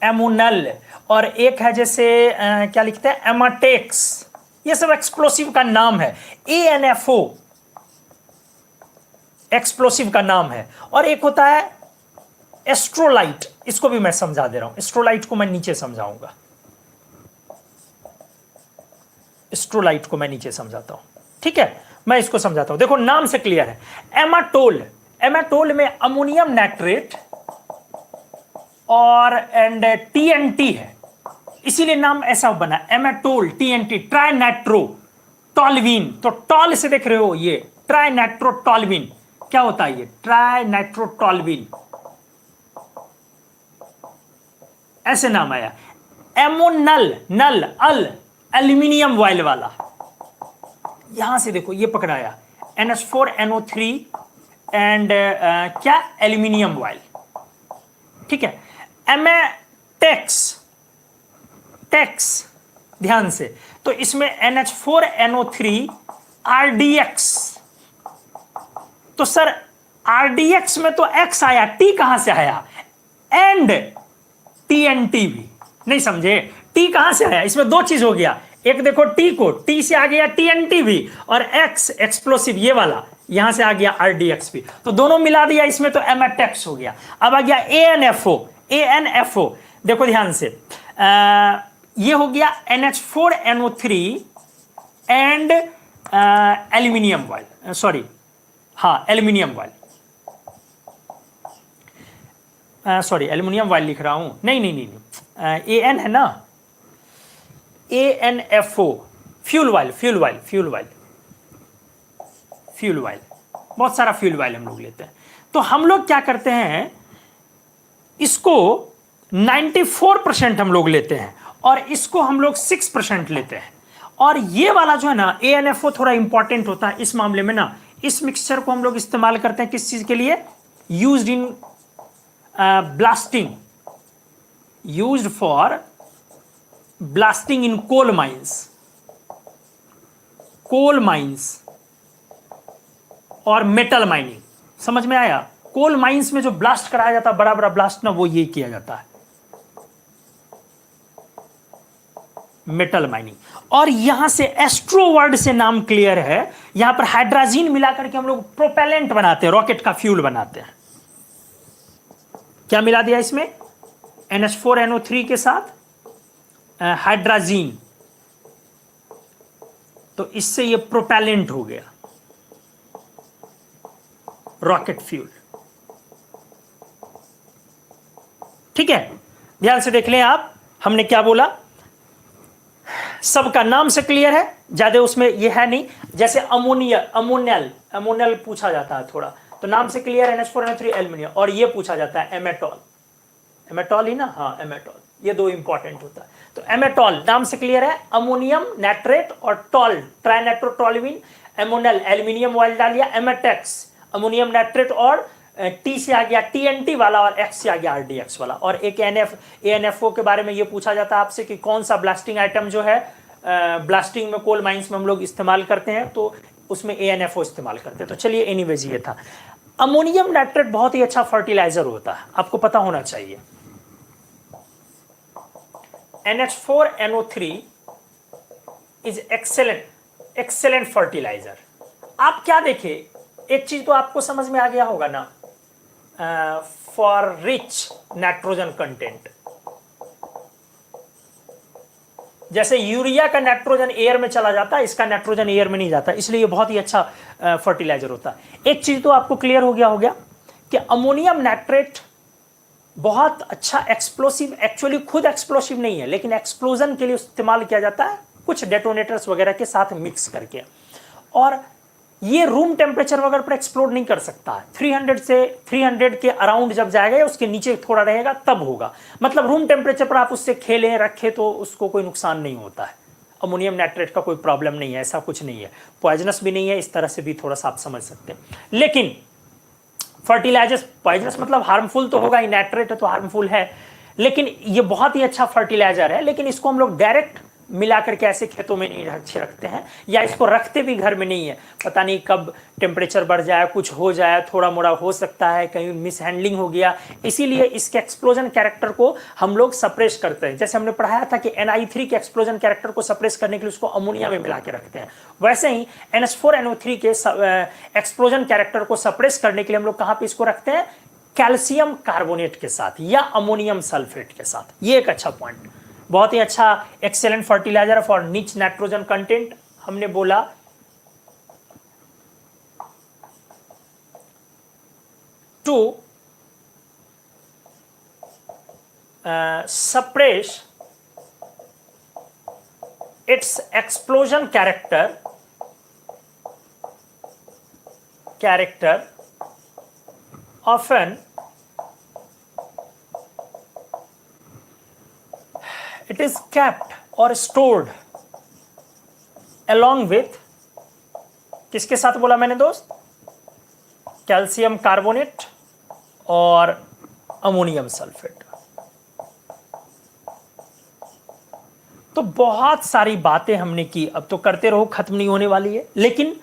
एमोनल, और एक है जैसे क्या लिखते हैं एमाटेक्स। ये सब एक्सप्लोसिव का नाम है। एएनएफओ एक्सप्लोसिव का नाम है। और एक होता है एस्ट्रोलाइट, इसको भी मैं समझा दे रहा हूं। एस्ट्रोलाइट को मैं नीचे समझाऊंगा, एस्ट्रोलाइट को मैं नीचे समझाता हूं, ठीक है। मैं इसको समझाता हूं, देखो नाम से क्लियर है। एमाटोल, एमाटोल में अमोनियम नाइट्रेट और एंड टीएनटी है, इसीलिए नाम ऐसा बना एमाटोल टीएनटी, ट्राइनाइट्रो टॉल्विन। तो टॉल से देख रहे हो, ये ट्राइनाइट्रोटॉल्विन क्या होता है, ये ट्राइनाइट्रोटॉल्विन, ऐसे नाम आया। एमोनल, नल, अल, एल्यूमिनियम वाइल वाला, यहां से देखो ये पकड़ाया NH4NO3 एंड क्या एल्यूमिनियम वाइल, ठीक है। एमेटेक्स, टेक्स, ध्यान से, तो इसमें NH4NO3 RDX। तो सर RDX में तो X आया, T कहां से आया, एंड TNT भी नहीं समझे, T कहां से आया, इसमें दो चीज हो गया। एक देखो T को, T से आ गया TNT भी, और X एक्सप्लोसिव ये वाला यहां से आ गया RDX भी, तो दोनों मिला दिया इसमें, तो एमेटेक्स हो गया। अब आ गया ANFO, ANFO देखो ध्यान से, ये हो गया NH4NO3 and aluminium while, sorry हाँ aluminium while, sorry aluminium while लिख रहा हूं, नहीं नहीं नहीं, AN है ना, ANFO, fuel while, fuel while, fuel while, fuel while, बहुत सारा फ्यूल वाइल हम लोग लेते हैं। तो हम लोग क्या करते हैं, इसको 94% हम लोग लेते हैं, और इसको हम लोग 6% लेते हैं। और ये वाला जो है ना ANFO थोड़ा इंपॉर्टेंट होता है इस मामले में ना। इस मिक्सचर को हम लोग इस्तेमाल करते हैं किस चीज के लिए, used in blasting, used for blasting in coal mines, coal mines और मेटल माइनिंग। समझ में आया, कोल माइंस में जो ब्लास्ट कराया जाता है, बड़ा बड़ा ब्लास्ट ना, वो ये किया जाता है, मेटल माइनिंग। और यहां से एस्ट्रो वर्ड से नाम क्लियर है, यहां पर हाइड्रोजन मिलाकर के हम लोग प्रोपेलेंट बनाते हैं, रॉकेट का फ्यूल बनाते हैं। क्या मिला दिया इसमें, NH4NO3 के साथ हाइड्रोजन, तो इससे ये प्रोपेलेंट हो गया, रॉकेट फ्यूल, ठीक है। ध्यान से देख लें आप, हमने क्या बोला, सबका नाम से क्लियर है, ज्यादा उसमें ये है नहीं। जैसे अमोनिया, अमोनियल, अमोनियल पूछा जाता है थोड़ा, तो नाम से क्लियर है NH4NO3 एल्यूमिनियम। और ये पूछा जाता है एमेटॉल, एमेटॉल ही ना, हाँ एमेटॉल, ये दो इंपॉर्टेंट होता है। तो एमेटॉल नाम से क्लियर है, अमोनियम नाइट्रेट और टॉल, ट्राइनाइट्रोटॉल्विन, एमोनल एल्यूमिनियम ऑयल डालिया, एमेटेक्स अमोनियम नाइट्रेट, और T से आ गया TNT वाला, और X से आ गया RDX वाला। और एक ANFO के बारे में ये पूछा जाता है आपसे कि कौन सा ब्लास्टिंग आइटम जो है ब्लास्टिंग में, कोल माइंस में हम लोग इस्तेमाल करते हैं, तो उसमें ANFO इस्तेमाल करते हैं। तो चलिए एनीवेज ये था। अमोनियम नाइट्रेट बहुत ही अच्छा फर्टिलाइजर होता है, आपको पता होना चाहिए। NH4NO3 is excellent fertiliser. आप क्या देखें, एक चीज तो आपको समझ में आ गया होगा ना, फॉर रिच नाइट्रोजन कंटेंट। जैसे यूरिया का नाइट्रोजन एयर में चला जाता है, इसका नाइट्रोजन एयर में नहीं जाता, इसलिए ये बहुत ही अच्छा फर्टिलाइजर होता है। एक चीज तो आपको क्लियर हो गया कि अमोनियम नाइट्रेट बहुत अच्छा एक्सप्लोसिव, एक्चुअली खुद एक्सप्लोसिव नहीं है, लेकिन एक्सप्लोजन के लिए इस्तेमाल किया जाता है कुछ डेटोनेटर्स वगैरह के साथ मिक्स करके। और ये रूम टेम्परेचर वगैरह पर एक्सप्लोड नहीं कर सकता है, 300 के अराउंड जब जाएगा या उसके नीचे थोड़ा रहेगा तब होगा। मतलब रूम टेम्परेचर पर आप उससे खेलें रखें तो उसको कोई नुकसान नहीं होता है अमोनियम नाइट्रेट का कोई प्रॉब्लम नहीं है, ऐसा कुछ नहीं है, पॉइजनस भी नहीं है, इस तरह से भी थोड़ा सा आप समझ सकते हैं। लेकिन फर्टिलाइजर्स पॉइजनस मतलब हार्मफुल तो होगा ही, नाइट्रेट है तो हार्मफुल है, लेकिन ये बहुत ही अच्छा फर्टिलाइजर है। लेकिन इसको हम लोग डायरेक्ट मिलाकर के ऐसे खेतों में नहीं रखते हैं, या इसको रखते भी घर में नहीं है। पता नहीं कब टेम्परेचर बढ़ जाए, कुछ हो जाए, थोड़ा मोड़ा हो सकता है, कहीं मिसहैंडलिंग हो गया, इसीलिए इसके एक्सप्लोजन कैरेक्टर को हम लोग सप्रेस करते हैं। जैसे हमने पढ़ाया था कि NI3 के एक्सप्लोजन कैरेक्टर को सप्रेस करने के लिए उसको अमोनिया में मिला के रखते हैं, वैसे ही NH4NO3 के एक्सप्लोजन कैरेक्टर को सप्रेस करने के लिए हम लोग कहाँ पे इसको रखते हैं, कैल्शियम कार्बोनेट के साथ या अमोनियम सल्फेट के साथ। ये एक अच्छा पॉइंट, बहुत ही अच्छा excellent fertiliser for rich nitrogen content. हमने बोला to suppress its explosion character often it is kept or stored along with, किसके साथ बोला मैंने दोस्त, कैल्शियम कार्बोनेट और अमोनियम सल्फेट। तो बहुत सारी बातें हमने की, अब तो करते रहो, खत्म नहीं होने वाली है। लेकिन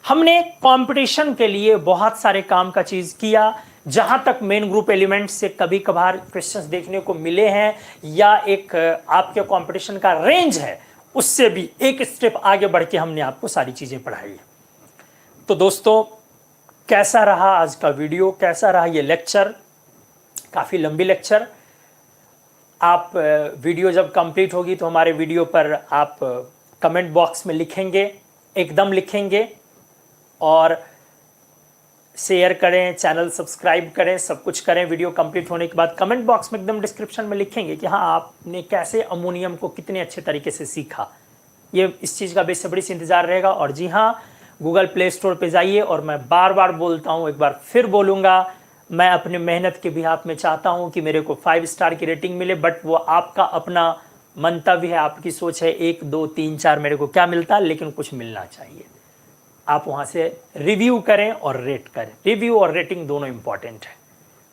हमने कंपटीशन के लिए बहुत सारे काम का चीज किया। जहां तक मेन ग्रुप एलिमेंट से कभी कभार क्वेश्चंस देखने को मिले हैं, या एक आपके कंपटीशन का रेंज है, उससे भी एक स्टेप आगे बढ़ के हमने आपको सारी चीजें पढ़ाई है। तो दोस्तों, कैसा रहा आज का वीडियो, कैसा रहा ये लेक्चर? काफी लंबी लेक्चर। आप वीडियो जब कंप्लीट होगी तो हमारे वीडियो पर आप कमेंट बॉक्स में लिखेंगे, एकदम लिखेंगे, और शेयर करें, चैनल सब्सक्राइब करें, सब कुछ करें। वीडियो कंप्लीट होने के बाद कमेंट बॉक्स में एकदम डिस्क्रिप्शन में लिखेंगे कि हाँ, आपने कैसे अमोनियम को कितने अच्छे तरीके से सीखा। ये इस चीज़ का बेसब्री से इंतजार रहेगा। और जी हाँ, गूगल प्ले स्टोर पे जाइए, और मैं बार बार बोलता हूँ, एक बार फिर बोलूँगा, मैं अपने मेहनत के बिहाफ में चाहता हूँ कि मेरे को 5 स्टार की रेटिंग मिले, बट वो आपका अपना मंतव्य है, आपकी सोच है। 1, 2, 3, 4 मेरे को क्या मिलता है, लेकिन कुछ मिलना चाहिए। आप वहाँ से रिव्यू करें और रेट करें। रिव्यू और रेटिंग दोनों इंपॉर्टेंट है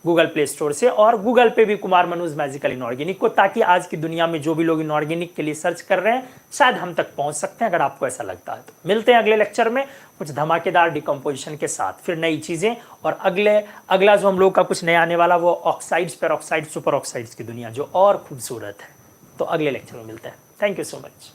गूगल प्ले स्टोर से, और गूगल पे भी कुमार मनोज मैजिकल इनऑर्गेनिक को, ताकि आज की दुनिया में जो भी लोग इनऑर्गेनिक के लिए सर्च कर रहे हैं, शायद हम तक पहुँच सकते हैं, अगर आपको ऐसा लगता है तो। मिलते हैं अगले लेक्चर में कुछ धमाकेदार डिकम्पोजिशन के साथ, फिर नई चीज़ें, और अगला जो हम लोग का कुछ नया आने वाला, वो ऑक्साइड्स, पेरोक्साइड्स, सुपर ऑक्साइड्स की दुनिया, जो और खूबसूरत है। तो अगले लेक्चर में मिलते हैं। Thank you so much.